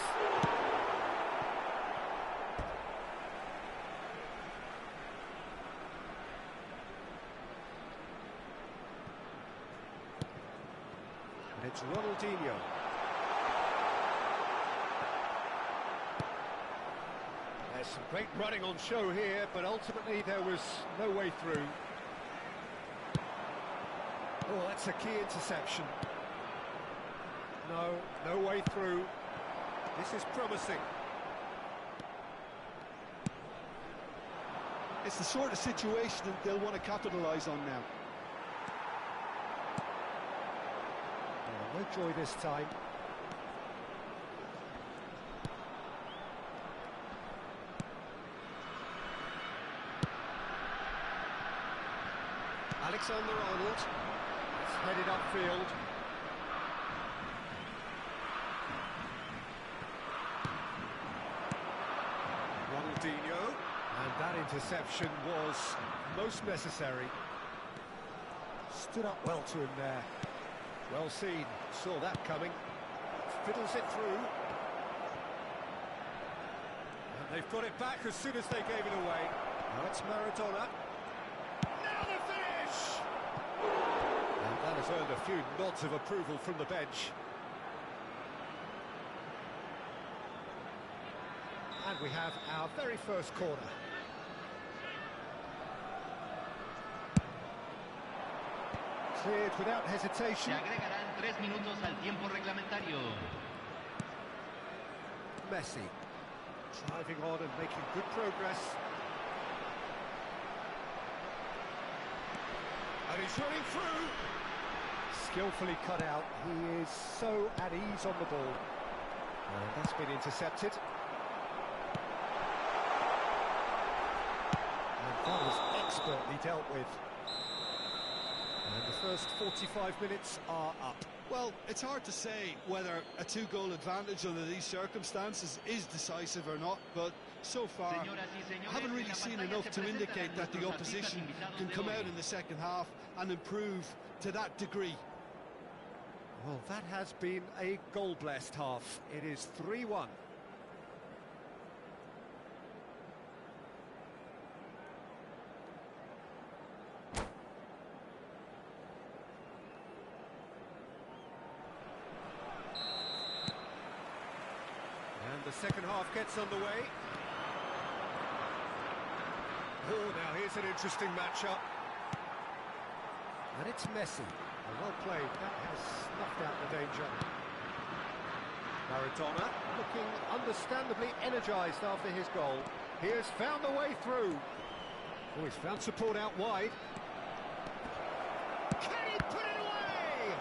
And it's Ronaldinho. There's some great running on show here, but ultimately there was no way through. Oh, that's a key interception. No way through. This is promising. It's the sort of situation that they'll want to capitalise on now. Oh, no joy this time. Alexander-Arnold. It's headed upfield. Ronaldinho. And that interception was most necessary. Stood up well to him there. Well seen. Saw that coming. Fiddles it through. And they've got it back as soon as they gave it away. Now it's Maradona. Now the finish! And that has earned a few nods of approval from the bench. And we have our very first corner. Cleared without hesitation. Se agregarán 3 minutos al tiempo reglamentario. Messi. Driving on and making good progress. And he's running through. Skillfully cut out. He is so at ease on the ball. And that's been intercepted. And that was expertly dealt with. And the first 45 minutes are up. Well, it's hard to say whether a 2-goal advantage under these circumstances is decisive or not, but so far I haven't really seen enough to indicate that the opposition can come out in the second half and improve to that degree. Well, that has been a goal-blessed half. It is 3-1. And the second half gets underway. Oh, now here's an interesting matchup. And it's Messi. Well played. That has snuffed out the danger. Maradona looking understandably energised after his goal. He has found a way through. Oh, he's found support out wide. Can he put it away?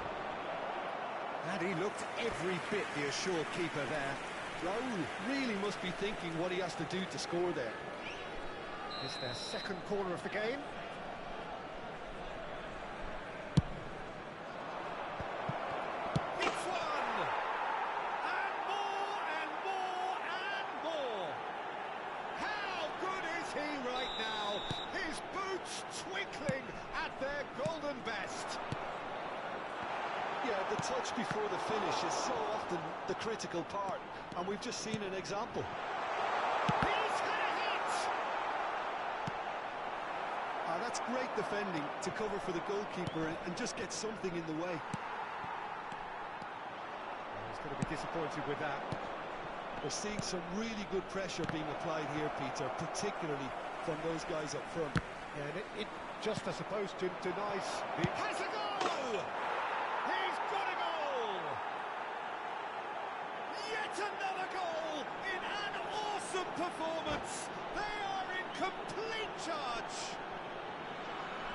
And he looked every bit the assured keeper there. Raul really must be thinking what he has to do to score there. It's their second corner of the game. It's one! And more, and more, and more! How good is he right now? His boots twinkling at their golden best. Yeah, the touch before the finish is so often the critical part, and we've just seen an example. He's got a hit! That's great defending to cover for the goalkeeper and just get something in the way. He's going to be disappointed with that. We're seeing some really good pressure being applied here, Peter, particularly from those guys up front. Yeah, and it just, I suppose, denies the... Has a goal! He's got a goal! Yet another goal in an awesome performance! They are in complete charge!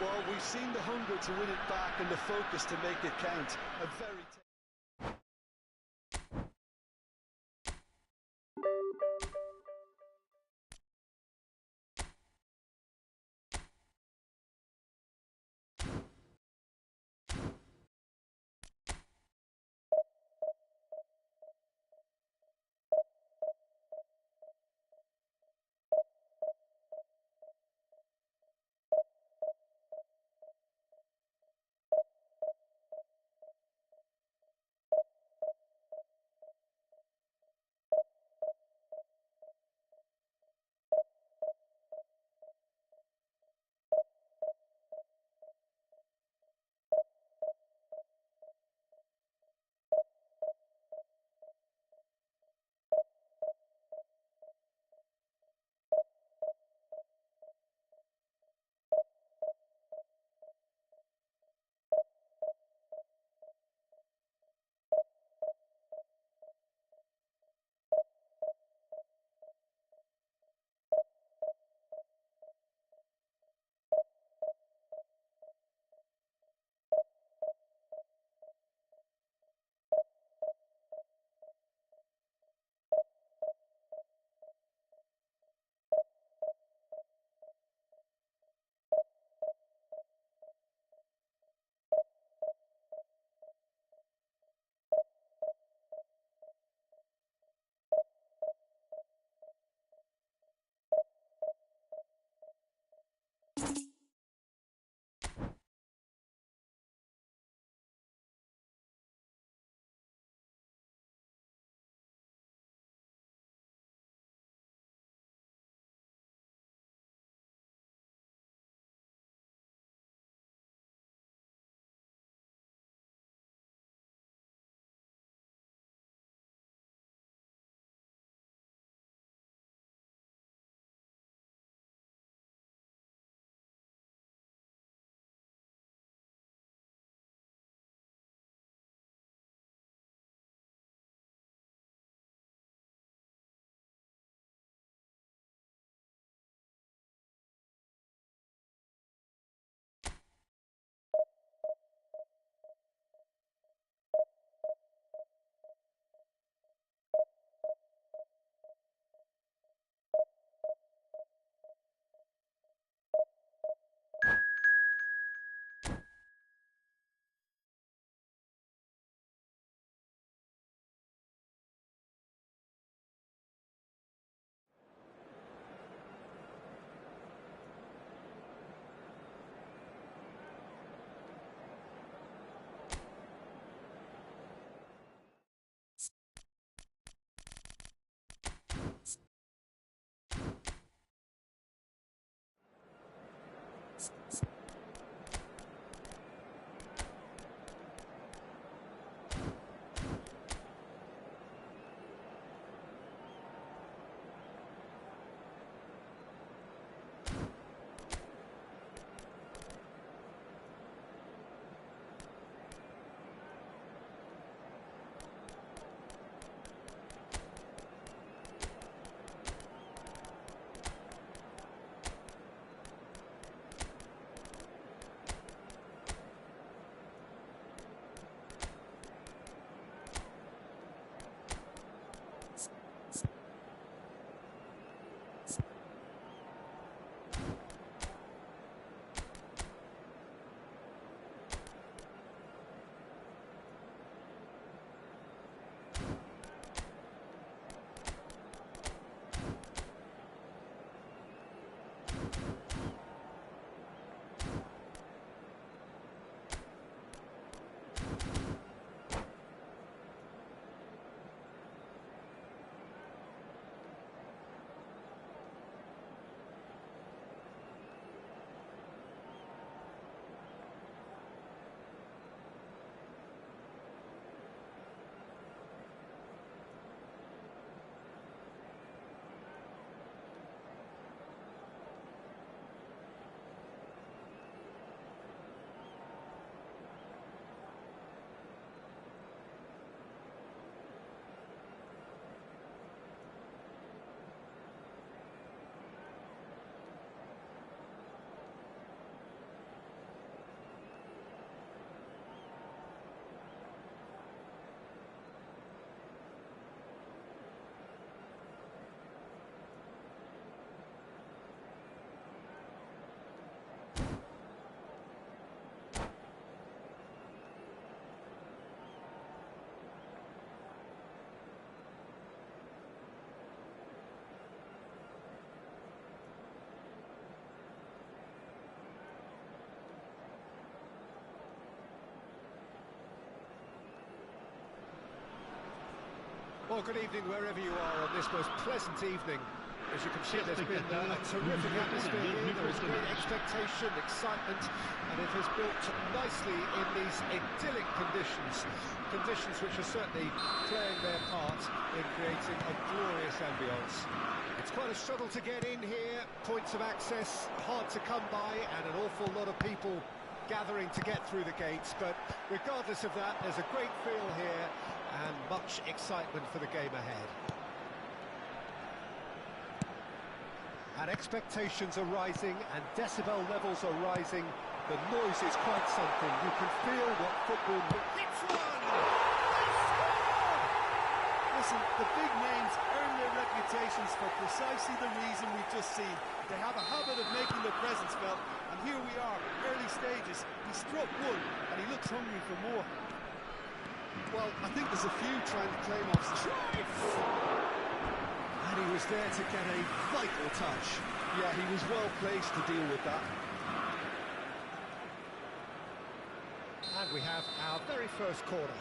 Well, we've seen the hunger to win it back and the focus to make it count. A very Well, good evening wherever you are on this most pleasant evening. As you can see, there's been a terrific atmosphere here. There is great expectation, excitement, and it has built nicely in these idyllic conditions. Conditions which are certainly playing their part in creating a glorious ambience. It's quite a struggle to get in here, points of access hard to come by, and an awful lot of people gathering to get through the gates, but regardless of that, there's a great feel here and much excitement for the game ahead. And expectations are rising and decibel levels are rising. The noise is quite something. You can feel what football... It's one! Listen, the big names earn their reputations for precisely the reason we've just seen. They have a habit of making their presence felt, and here we are, early stages. He struck one, and he looks hungry for more. Well, I think there's a few trying to claim off the strike. And he was there to get a vital touch. Yeah, he was well placed to deal with that. And we have our very first corner.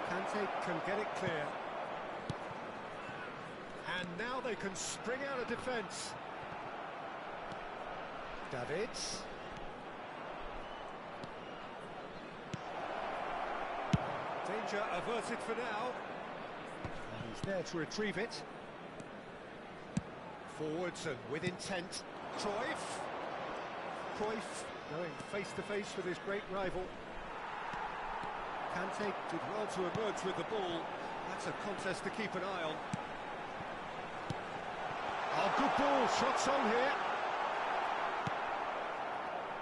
Kante can get it clear. And now they can spring out of defence. Davids. Danger averted for now. And he's there to retrieve it. Forwards and with intent. Cruyff. Cruyff going face to face with his great rival. Kante did well to emerge with the ball. That's a contest to keep an eye on. Oh, good ball, shots on here.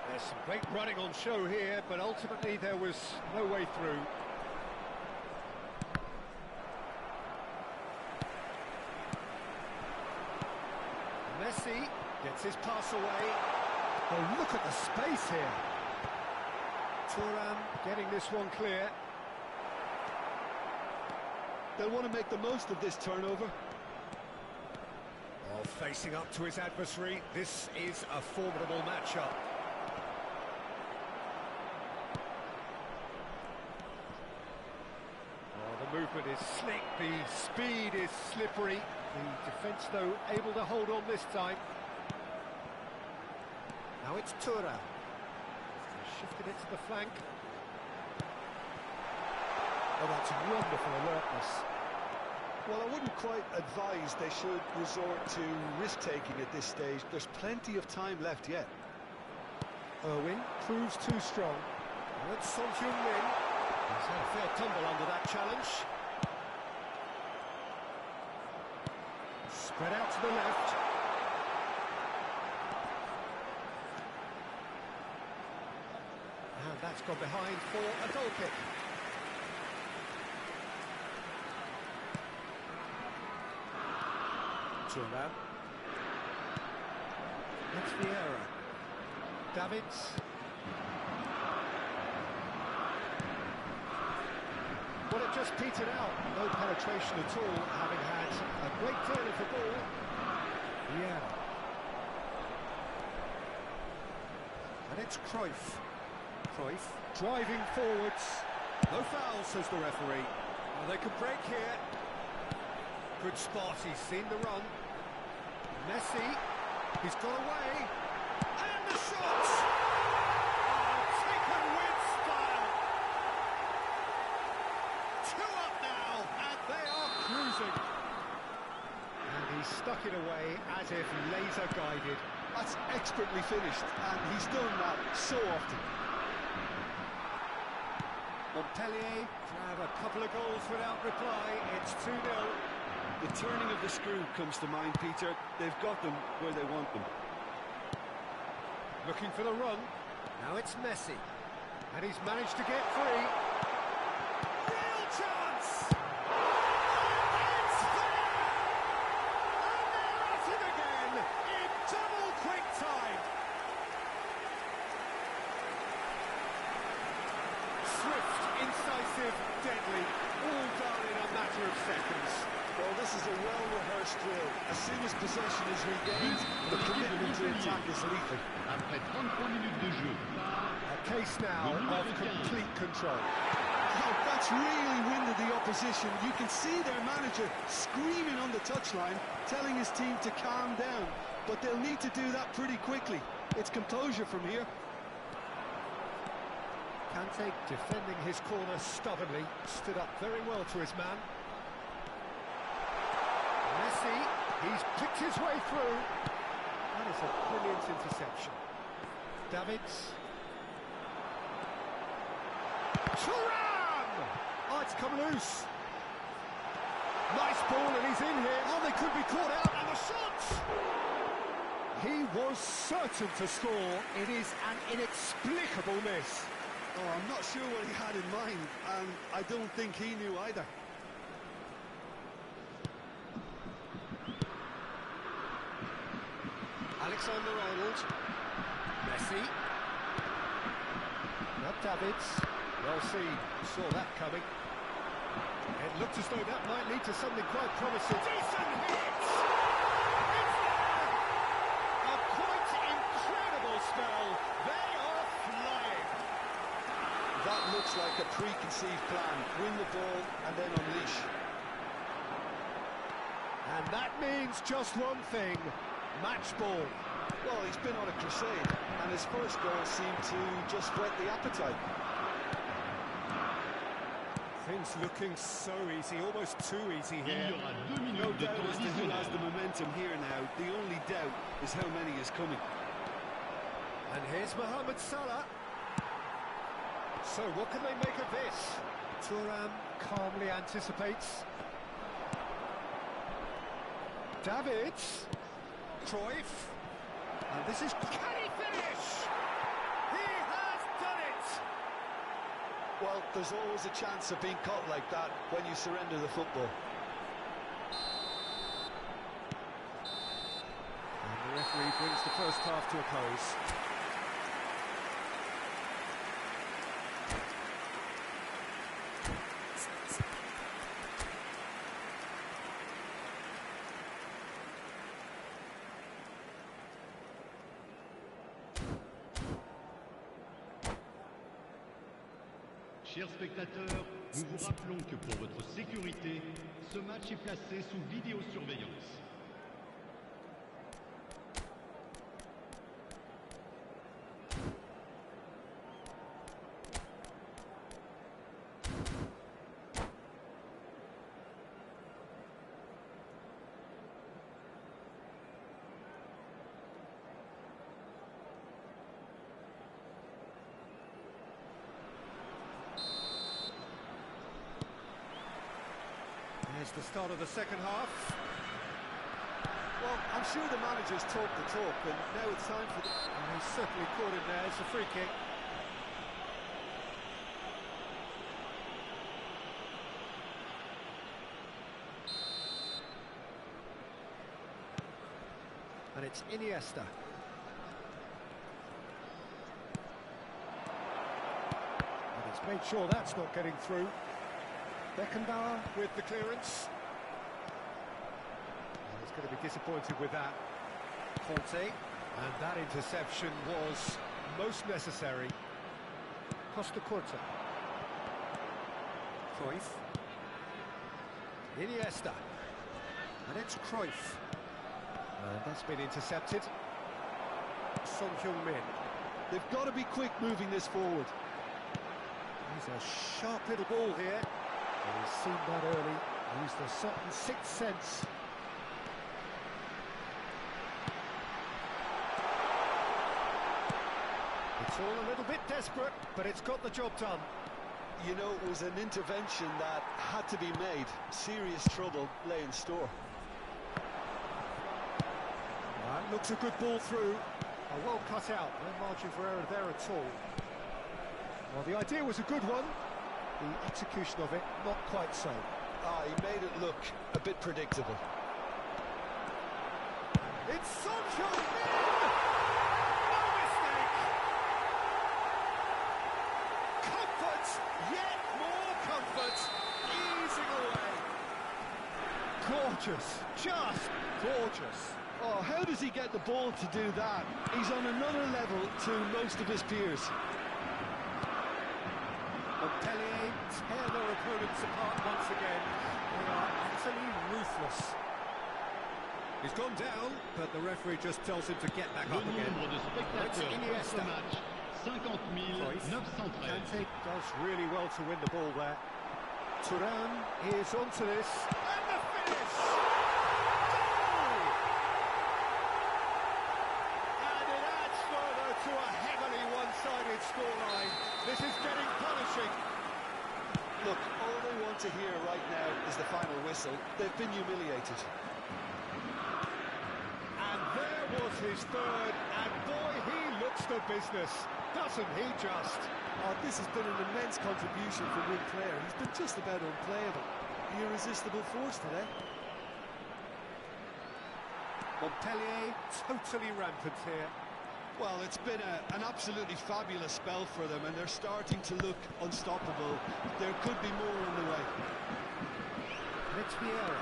There's some great running on show here, but ultimately there was no way through. Messi gets his pass away. Oh, look at the space here. Thuram getting this one clear. They'll want to make the most of this turnover. Oh, facing up to his adversary, this is a formidable matchup. Oh, the movement is slick, the speed is slippery. The defence, though, able to hold on this time. Now it's Thuram. Shifted it to the flank. Oh, that's wonderful alertness. Well, I wouldn't quite advise they should resort to risk-taking at this stage. There's plenty of time left yet. Irwin proves too strong. Now it's Son Heung-min. He's had a fair tumble under that challenge. Spread out to the left. And that's gone behind for a goal kick. Thuram. That's Vieira. Davids. Well, it just petered out. No penetration at all, having had a great deal of the ball. Vieira. And it's Cruyff. Cruyff driving forwards. No foul, says the referee. Well, they could break here. Good spot, he's seen the run. Messi, he's got away. And the shot! Oh, taken with style. 2 up now, and they are cruising. And he stuck it away as if laser guided. That's expertly finished, and he's done that so often. Montpellier have a couple of goals without reply. It's 2-0. The turning of the screw comes to mind, Peter. They've got them where they want them. Looking for the run. Now it's Messi. And he's managed to get free. Real chance! It's there! And they're at it again in double quick time. Swift, incisive, deadly. All done in a matter of seconds. Well, this is a well-rehearsed drill. As soon as possession is regained, the commitment to attack is lethal. Après 33 minutes de jeu. A case now of complete control. Oh, that's It's really winded the opposition. You can see their manager screaming on the touchline, telling his team to calm down. But they'll need to do that pretty quickly. It's composure from here. Kante defending his corner stubbornly, stood up very well to his man. Messi, he's picked his way through. That is a brilliant interception. Davids. Thuram! Oh, it's come loose. Nice ball, and he's in here. Oh, they could be caught out, and the shot! He was certain to score. It is an inexplicable miss. Oh, I'm not sure what he had in mind, and I don't think he knew either. Alexander-Arnold. Messi. Not Davids. Well seen. Saw that coming. It looked as though that might lead to something quite promising. Decent hit! It's there! A quite incredible spell. They are flying. That looks like a preconceived plan. Win the ball and then unleash. And that means just one thing. Match ball. Well, he's been on a crusade, and his first goal seemed to just whet the appetite. Things looking so easy, almost too easy Il here. y aura 2 No minutes de doubt temps as to who has the additionnel. momentum here now. The only doubt is how many is coming. And here's Mohamed Salah. So what can they make of this? Thuram calmly anticipates. Davids. Cruyff. And this is... Can he finish? He has done it! Well, there's always a chance of being caught like that when you surrender the football. And the referee brings the first half to a close. Chers spectateurs, nous vous rappelons que pour votre sécurité, ce match est placé sous vidéosurveillance. Here's the start of the second half. Well, I'm sure the manager's talked the talk, and now it's time for the... And he's certainly caught him there. It's a free kick. And it's Iniesta. And he's made sure that's not getting through. Beckenbauer with the clearance. And he's going to be disappointed with that. Conte. And that interception was most necessary. Costa Curta. Cruyff. Iniesta. And it's Cruyff. And that's been intercepted. Son Heung-min. They've got to be quick moving this forward. He's a sharp little ball here. And he's seen that early. Used a certain sixth sense. It's all a little bit desperate, but it's got the job done. You know, it was an intervention that had to be made. Serious trouble lay in store. That looks a good ball through. Well cut out. No margin for error there at all. Well, the idea was a good one. The execution of it, not quite so. He made it look a bit predictable. It's Son Heung-min! No mistake! Comfort, yet more comfort, easing away. Gorgeous, just gorgeous. Oh, how does he get the ball to do that? He's on another level to most of his peers. Montpellier tear their opponents apart once again. They are utterly ruthless. He's gone down, but the referee just tells him to get back Le up again. nombre de spectateurs pour ce match, 50 913. Kante does really well to win the ball there. Thuram is onto this, and the finish! Goal! And it adds further to a heavily one-sided scoreline. This is getting punishing. Look, all they want to hear right now is the final whistle. They've been humiliated. And there was his third, and boy, he looks the business, doesn't he just? Oh, this has been an immense contribution from one player. He's been just about unplayable. The irresistible force today. Montpellier totally rampant here. Well, it's been an absolutely fabulous spell for them, and they're starting to look unstoppable. There could be more on the way. It's Vieira.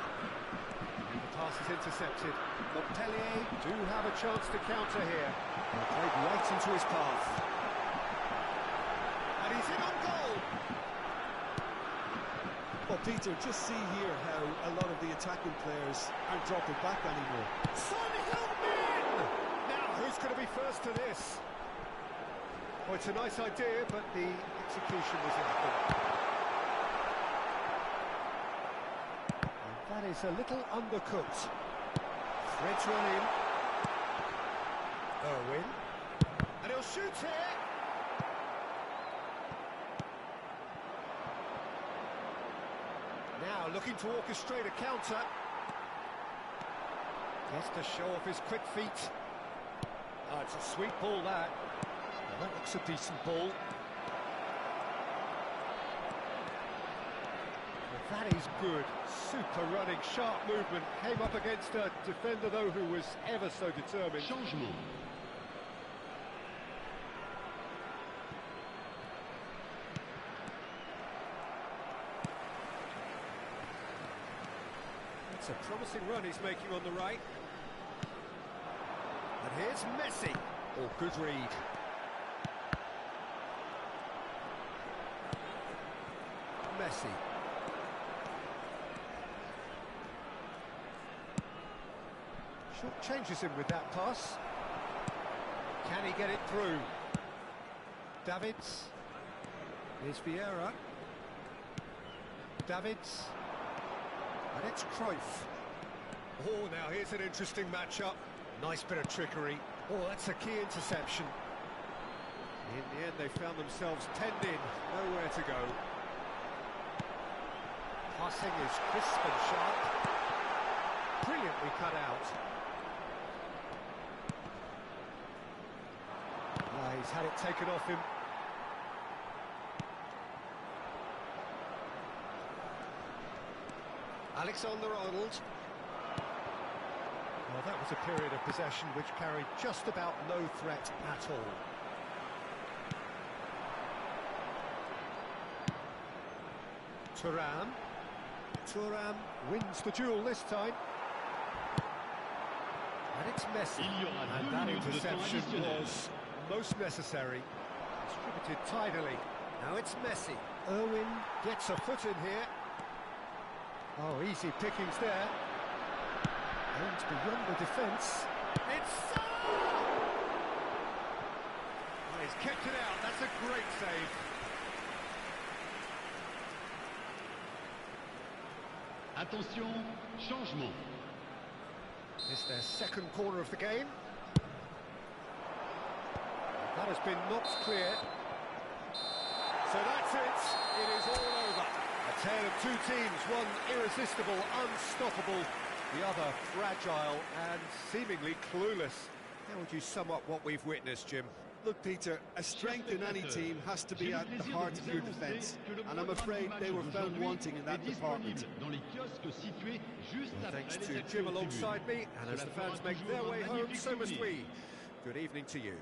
And the pass is intercepted. Montpellier do have a chance to counter here. They played right into his path. And he's in on goal! Well, Peter, just see here how a lot of the attacking players aren't dropping back anymore. Son Heung-min! Now, who's going to be first to this? Well, it's a nice idea, but the execution was lacking. That is a little undercooked. Threads one in. Irwin. And he'll shoot here. Now looking to orchestrate a counter. Gets to show off his quick feet. Oh, it's a sweet ball, that. Well, that looks a decent ball. That is good. Super running, sharp movement. Came up against a defender, though, who was ever so determined. Changement. It's a promising run he's making on the right. And here's Messi. Oh, good read. Messi. Short changes him with that pass. Can he get it through? Davids. Here's Vieira. Davids. And it's Cruyff. Oh, now here's an interesting matchup. Nice bit of trickery. Oh, that's a key interception. In the end, they found themselves penned in. Nowhere to go. Passing is crisp and sharp. Brilliantly cut out. He's had it taken off him. Alexander-Arnold. Well, that was a period of possession which carried just about no threat at all. Thuram. Thuram wins the duel this time. And it's Messi. And that interception was most necessary. Distributed tidily. Now it's Messi. Irwin gets a foot in here. Oh, easy pickings there. Aims beyond the defence. It's Salah! Oh, he's kept it out. That's a great save. Attention, changement. It's their second corner of the game. That has been knocked clear. So that's it. It is all over. A tale of two teams, one irresistible, unstoppable, the other fragile and seemingly clueless. How would you sum up what we've witnessed, Jim? Look, Peter, a strength in any team has to be at the heart of your defence, and I'm afraid they were found wanting in that department. Thanks to Jim alongside me, and as the fans make their way home, so must we. Good evening to you.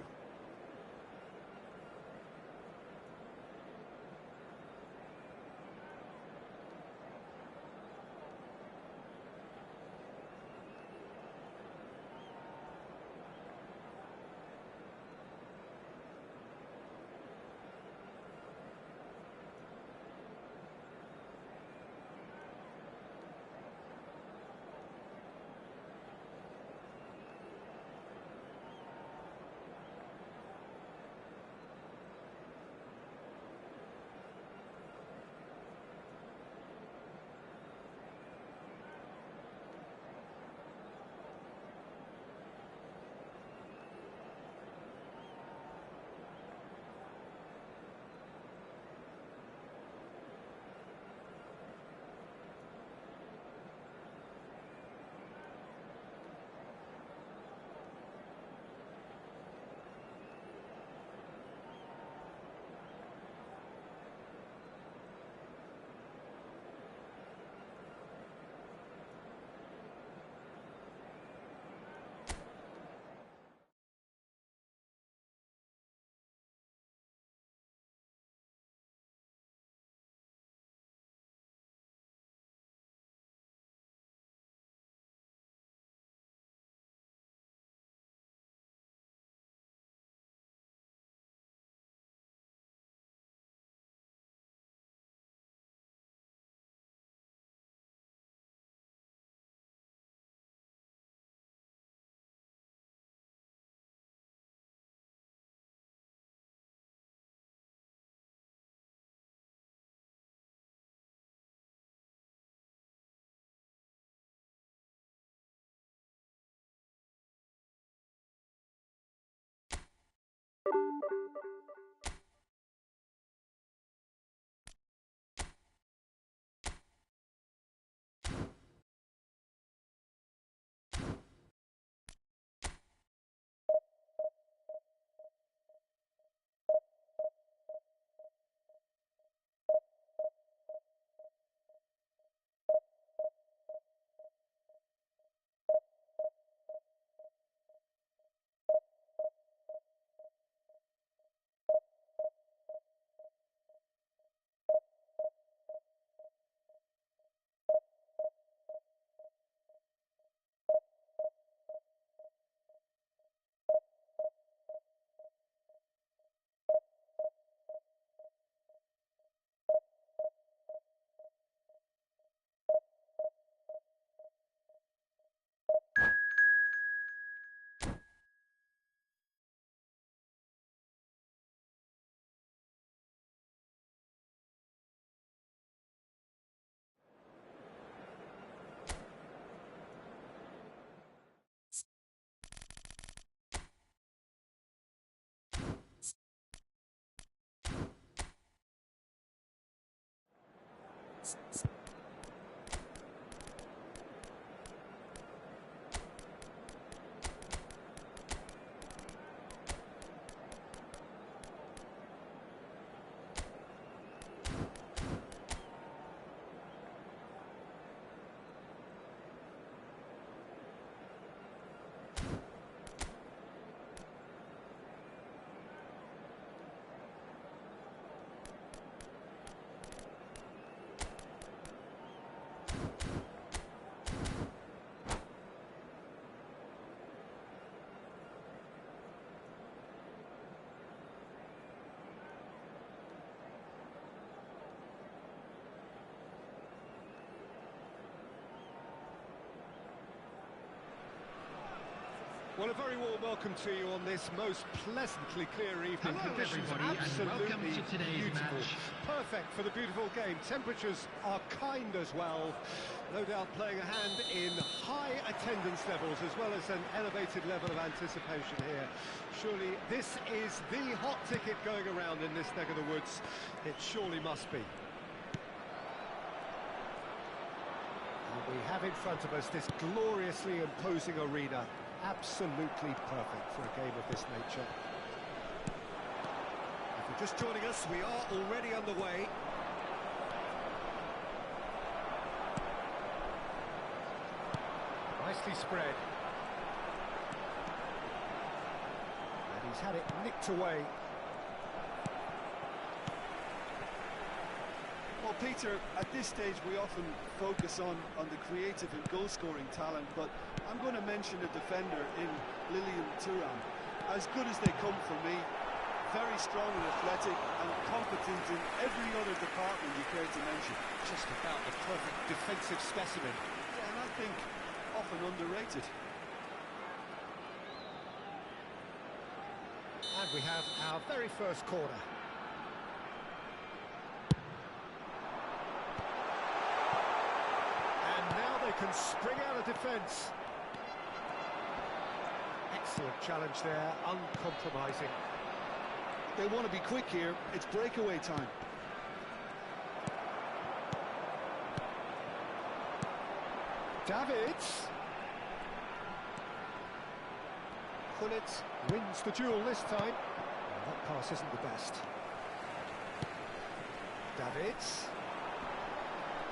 Well, a very warm welcome to you on this most pleasantly clear evening. Hello, Conditions everybody, and absolutely welcome to today's beautiful. match. Perfect for the beautiful game. Temperatures are kind as well. No doubt playing a hand in high attendance levels as well as an elevated level of anticipation here. Surely this is the hot ticket going around in this neck of the woods. It surely must be. And we have in front of us this gloriously imposing arena. Absolutely perfect for a game of this nature. If you're just joining us, we are already underway. Nicely spread. And he's had it nicked away. Well, Peter, at this stage we often focus on the creative and goal-scoring talent, but I'm going to mention a defender in Lilian Thuram. As good as they come for me, very strong and athletic and competent in every other department you care to mention. Just about the perfect defensive specimen. Yeah, and I think often underrated. And we have our very first corner. Can spring out of defence. Excellent challenge there, uncompromising. They want to be quick here, it's breakaway time. Davids. Gullit wins the duel this time. Well, that pass isn't the best. Davids.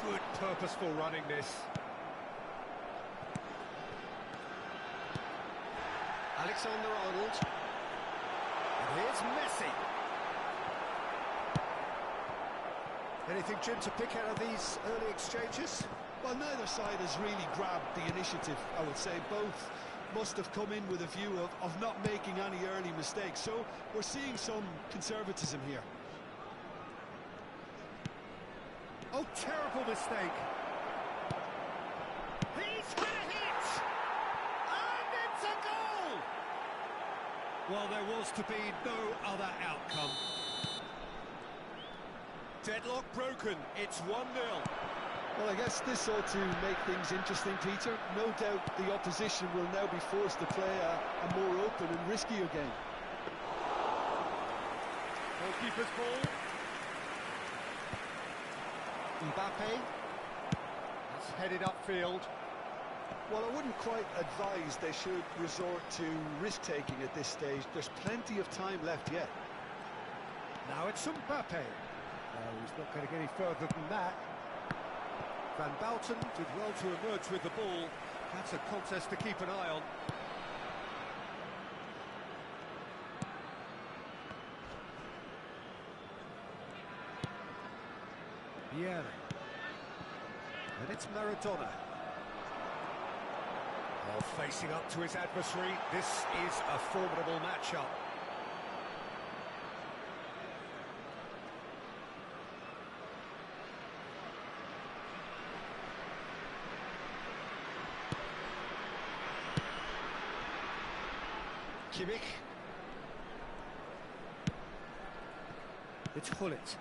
Good purposeful running this. Alexander-Arnold. And here's Messi. Anything, Jim, to pick out of these early exchanges? Well, neither side has really grabbed the initiative, I would say. Both must have come in with a view of not making any early mistakes. So we're seeing some conservatism here. Oh, terrible mistake. He's had a hit! And it's a goal! Well, there was to be no other outcome. Deadlock broken, it's 1-0. Well, I guess this ought to make things interesting, Peter. No doubt the opposition will now be forced to play a more open and riskier game. goalkeeper's ball. Mbappe. That's headed upfield. Well, I wouldn't quite advise they should resort to risk-taking at this stage. There's plenty of time left yet. Now it's Mbappe. No, he's not going to get any further than that. Van Bouten did well to emerge with the ball. That's a contest to keep an eye on. Viera. And it's Maradona. Well, facing up to his adversary, this is a formidable matchup. Kimmich. It's Gullit.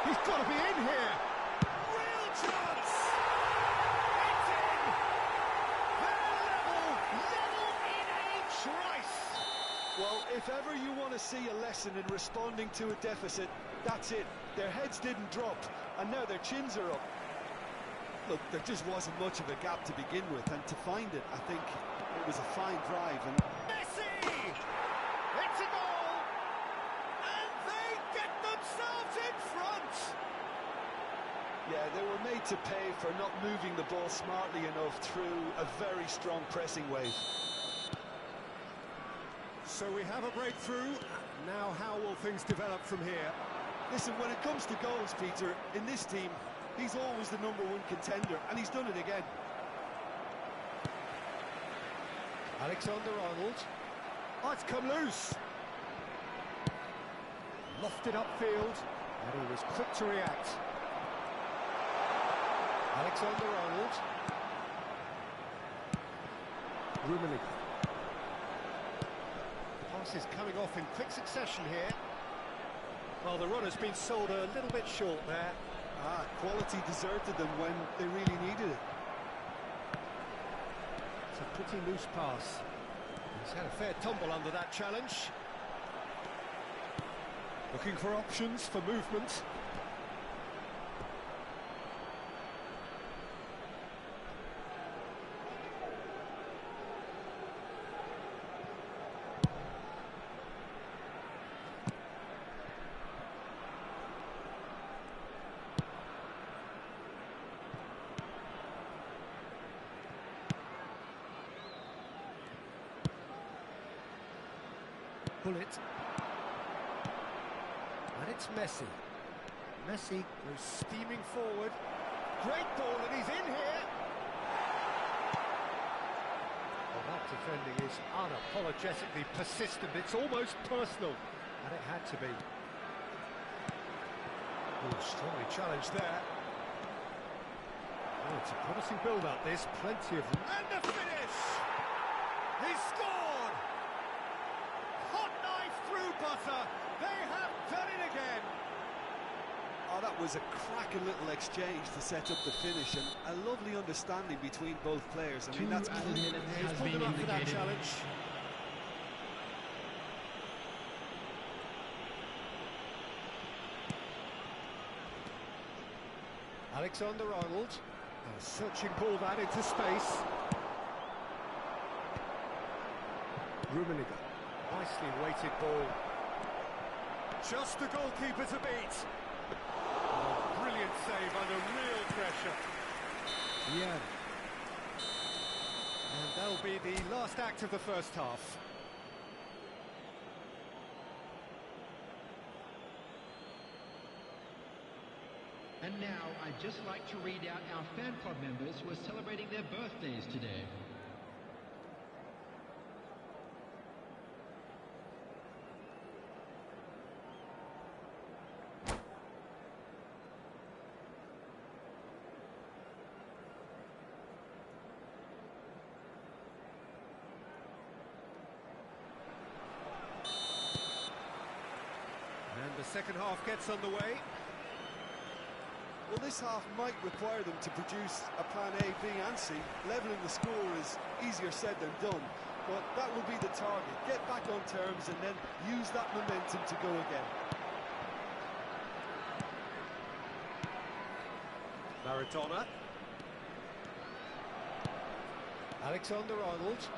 He's got to be in here. Real chance. It's in. They're level in a trice. Well, if ever you want to see a lesson in responding to a deficit, that's it. Their heads didn't drop, and now their chins are up. Look, there just wasn't much of a gap to begin with, and to find it, I think it was a fine drive. And Messi! It's a goal! And they get themselves in front! yeah, they were made to pay for not moving the ball smartly enough through a very strong pressing wave. So we have a breakthrough. Now how will things develop from here? Listen, when it comes to goals, Peter, in this team, he's always the #1 contender, and he's done it again. Alexander-Arnold. Oh, it's come loose. Lofted upfield, and he was quick to react. Alexander-Arnold. Rummenigge. Pass is coming off in quick succession here. Well, the run has been sold a little bit short there. Quality deserted them when they really needed it. It's a pretty loose pass. He's had a fair tumble under that challenge. Looking for options for movement. Gullit. And it's Messi. Messi goes steaming forward. Great ball, and he's in here. Well, that defending is unapologetically persistent. It's almost personal, and it had to be. Oh, strongly challenged there. Oh, it's a promising build-up. There's plenty of them. And the finish! He scored! Hot knife through butter. They have done it again. Oh, that was a cracking little exchange to set up the finish, and a lovely understanding between both players. I mean, that's added minutes He's has pulled been them up for that indicated. challenge. Alexander-Arnold. A searching ball that into space. Rummenigge. Nicely weighted ball. Just the goalkeeper to beat. Oh, brilliant save under real pressure. Yeah. And that'll be the last act of the first half. And now I'd just like to read out our fan club members who are celebrating their birthdays today. And the second half gets underway. Well, this half might require them to produce a plan A, B and C. Levelling the score is easier said than done. but that will be the target. Get back on terms and then use that momentum to go again. Maradona. Alexander-Arnold.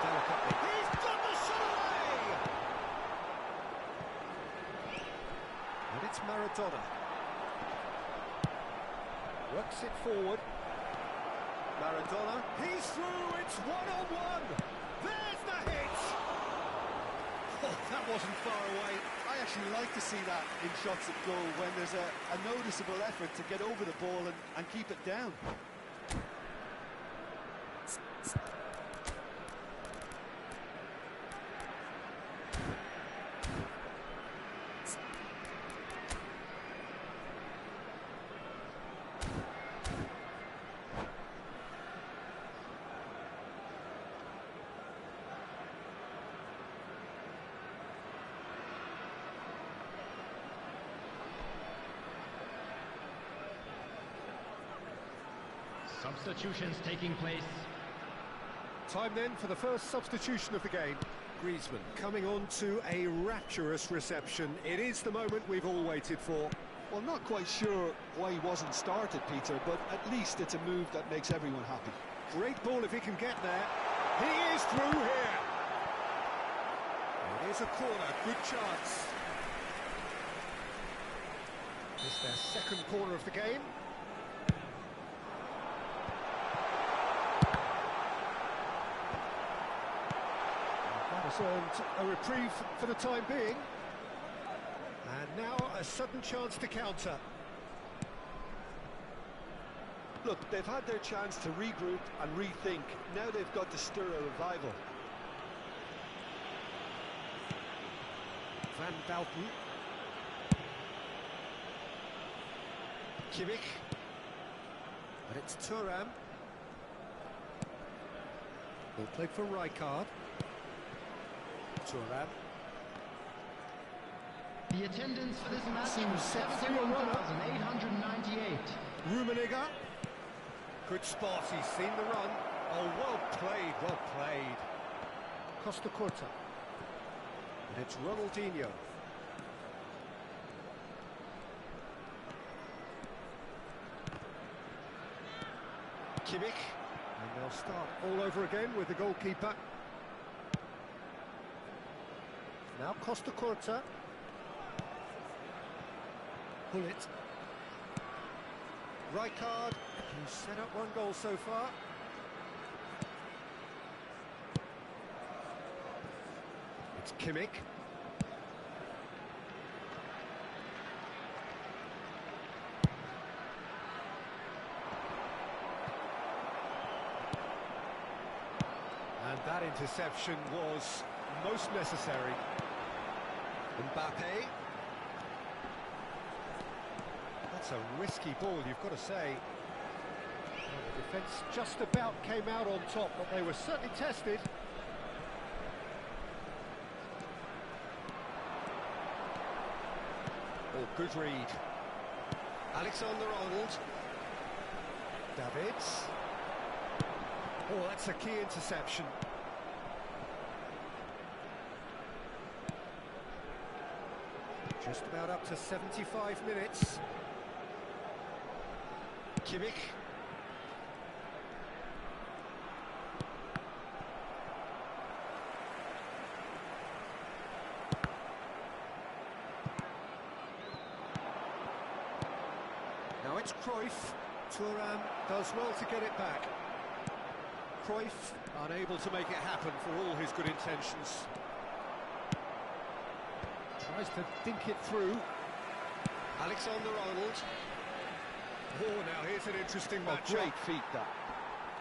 Delicately. He's got the shot away! And it's Maradona. Works it forward. Maradona. He's through. It's one-on-one. There's the hit. Oh, that wasn't far away. I actually like to see that in shots at goal when there's a noticeable effort to get over the ball and keep it down. Substitutions taking place. Time then for the first substitution of the game. Griezmann coming on to a rapturous reception. It is the moment we've all waited for. Well, not quite sure why he wasn't started, Peter, but at least it's a move that makes everyone happy. Great ball if he can get there. He is through here. It is a corner, good chance. It's their second corner of the game. Earned a reprieve for the time being, and now a sudden chance to counter. Look, they've had their chance to regroup and rethink. Now they've got to stir a revival. Van Valken. Kimmich. And it's Thuram. Ball played for Rijkaard. Thuram. The attendance for this match Seems was set free a runner. 71,898. Rummenigge. Good spot, he's seen the run. Oh, well played, well played. Costa Curta. And it's Ronaldinho. Kimmich. And they'll start all over again with the goalkeeper. Now Costa Curta. Pull it. Rijkaard, who's set up one goal so far. It's Kimmich. And that interception was most necessary. Mbappe. That's a risky ball, you've got to say. Well, the defence just about came out on top, but they were certainly tested. Oh, good read. Alexander-Arnold. Davids. Oh, that's a key interception. Just about up to 75 minutes. Kimmich. Now it's Cruyff. Thuram does well to get it back. Cruyff unable to make it happen for all his good intentions. Tries to dink it through. Alexander-Arnold. Oh, now here's an interesting match. Great feat, that.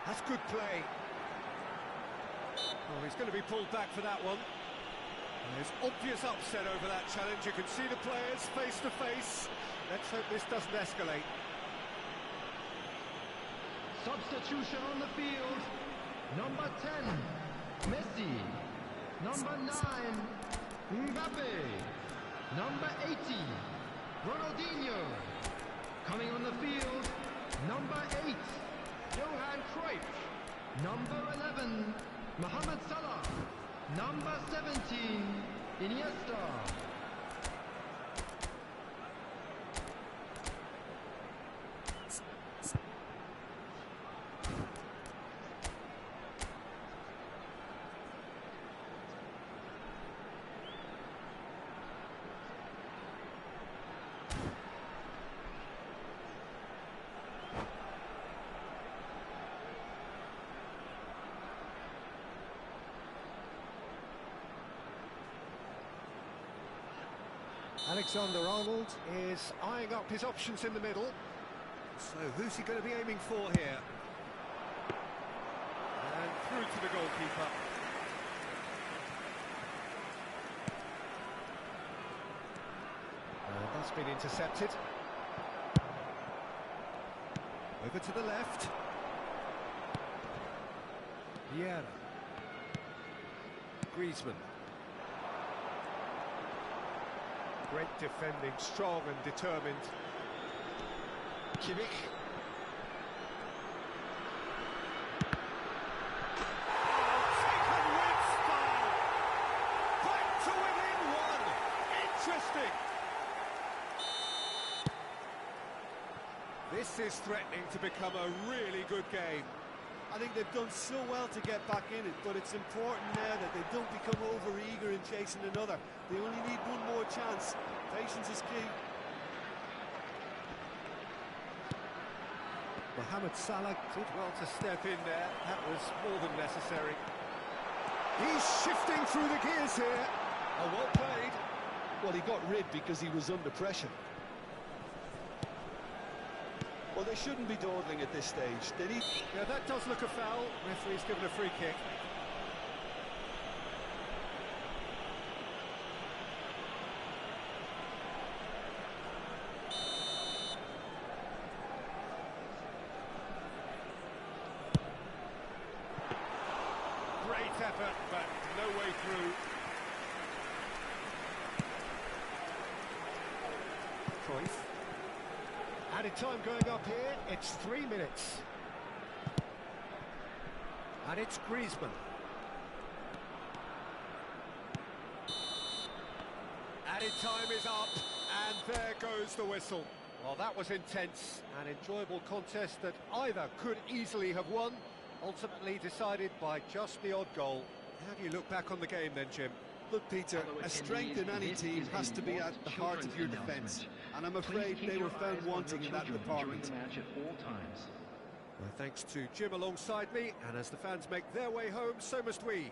That's good play. Oh, he's going to be pulled back for that one. And there's obvious upset over that challenge. You can see the players face to face. Let's hope this doesn't escalate. Substitution on the field. Number 10, Messi. Number 9, Mbappe. Number 80, Ronaldinho. Coming on the field, number 8, Johan Cruyff. Number 11, Mohamed Salah. Number 17, Iniesta. Alexander-Arnold is eyeing up his options in the middle. So who's he going to be aiming for here? And through to the goalkeeper. And that's been intercepted. Over to the left. Vieira. Griezmann. Great defending, strong and determined. Kimmich. Taken with style. Back to within one. Interesting. This is threatening to become a really good game. I think they've done so well to get back in it, but it's important now that they don't become over-eager in chasing another. They only need one more chance. Patience is key. Mohamed Salah did well to step in there. That was more than necessary. He's shifting through the gears here. Oh, well played. Well, he got rid because he was under pressure. Well, they shouldn't be dawdling at this stage. They need... Yeah, that does look a foul. Referee's given a free kick. Great effort, but no way through. Cruyff. Added time going up here, it's 3 minutes. And it's Griezmann. Added time is up, and there goes the whistle. Well, that was intense, an enjoyable contest that either could easily have won, ultimately decided by just the odd goal. How do you look back on the game then, Jim? Look, Peter, a strength in any team has to be at the heart of your defence, and I'm afraid they were found wanting in that department. Well, thanks to Jim alongside me, and as the fans make their way home, so must we.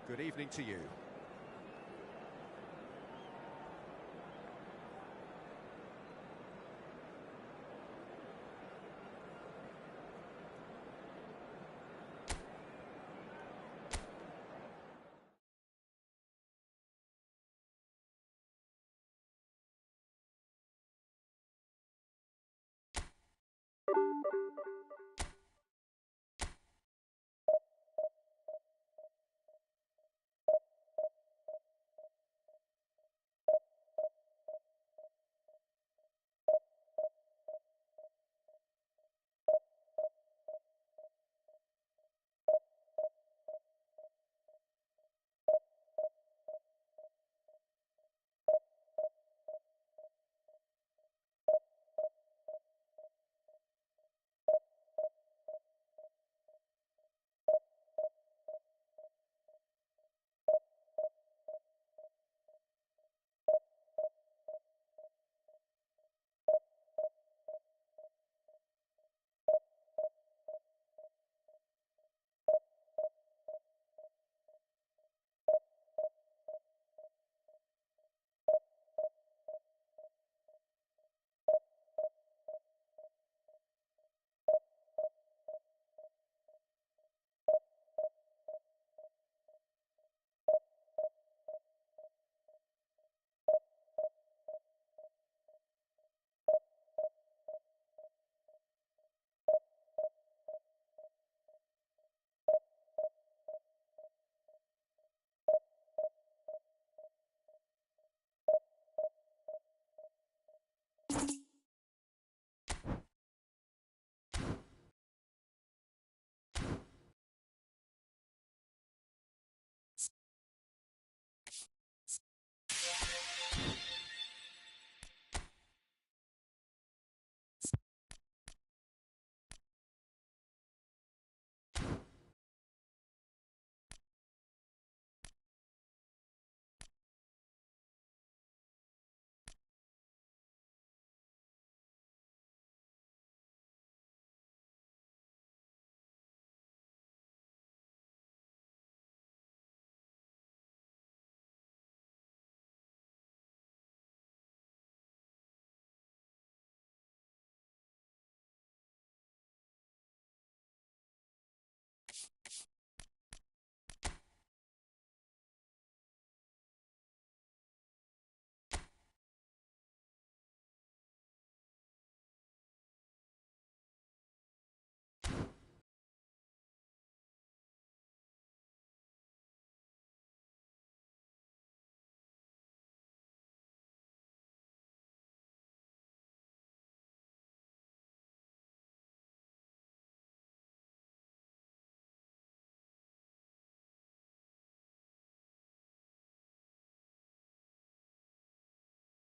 Good evening to you.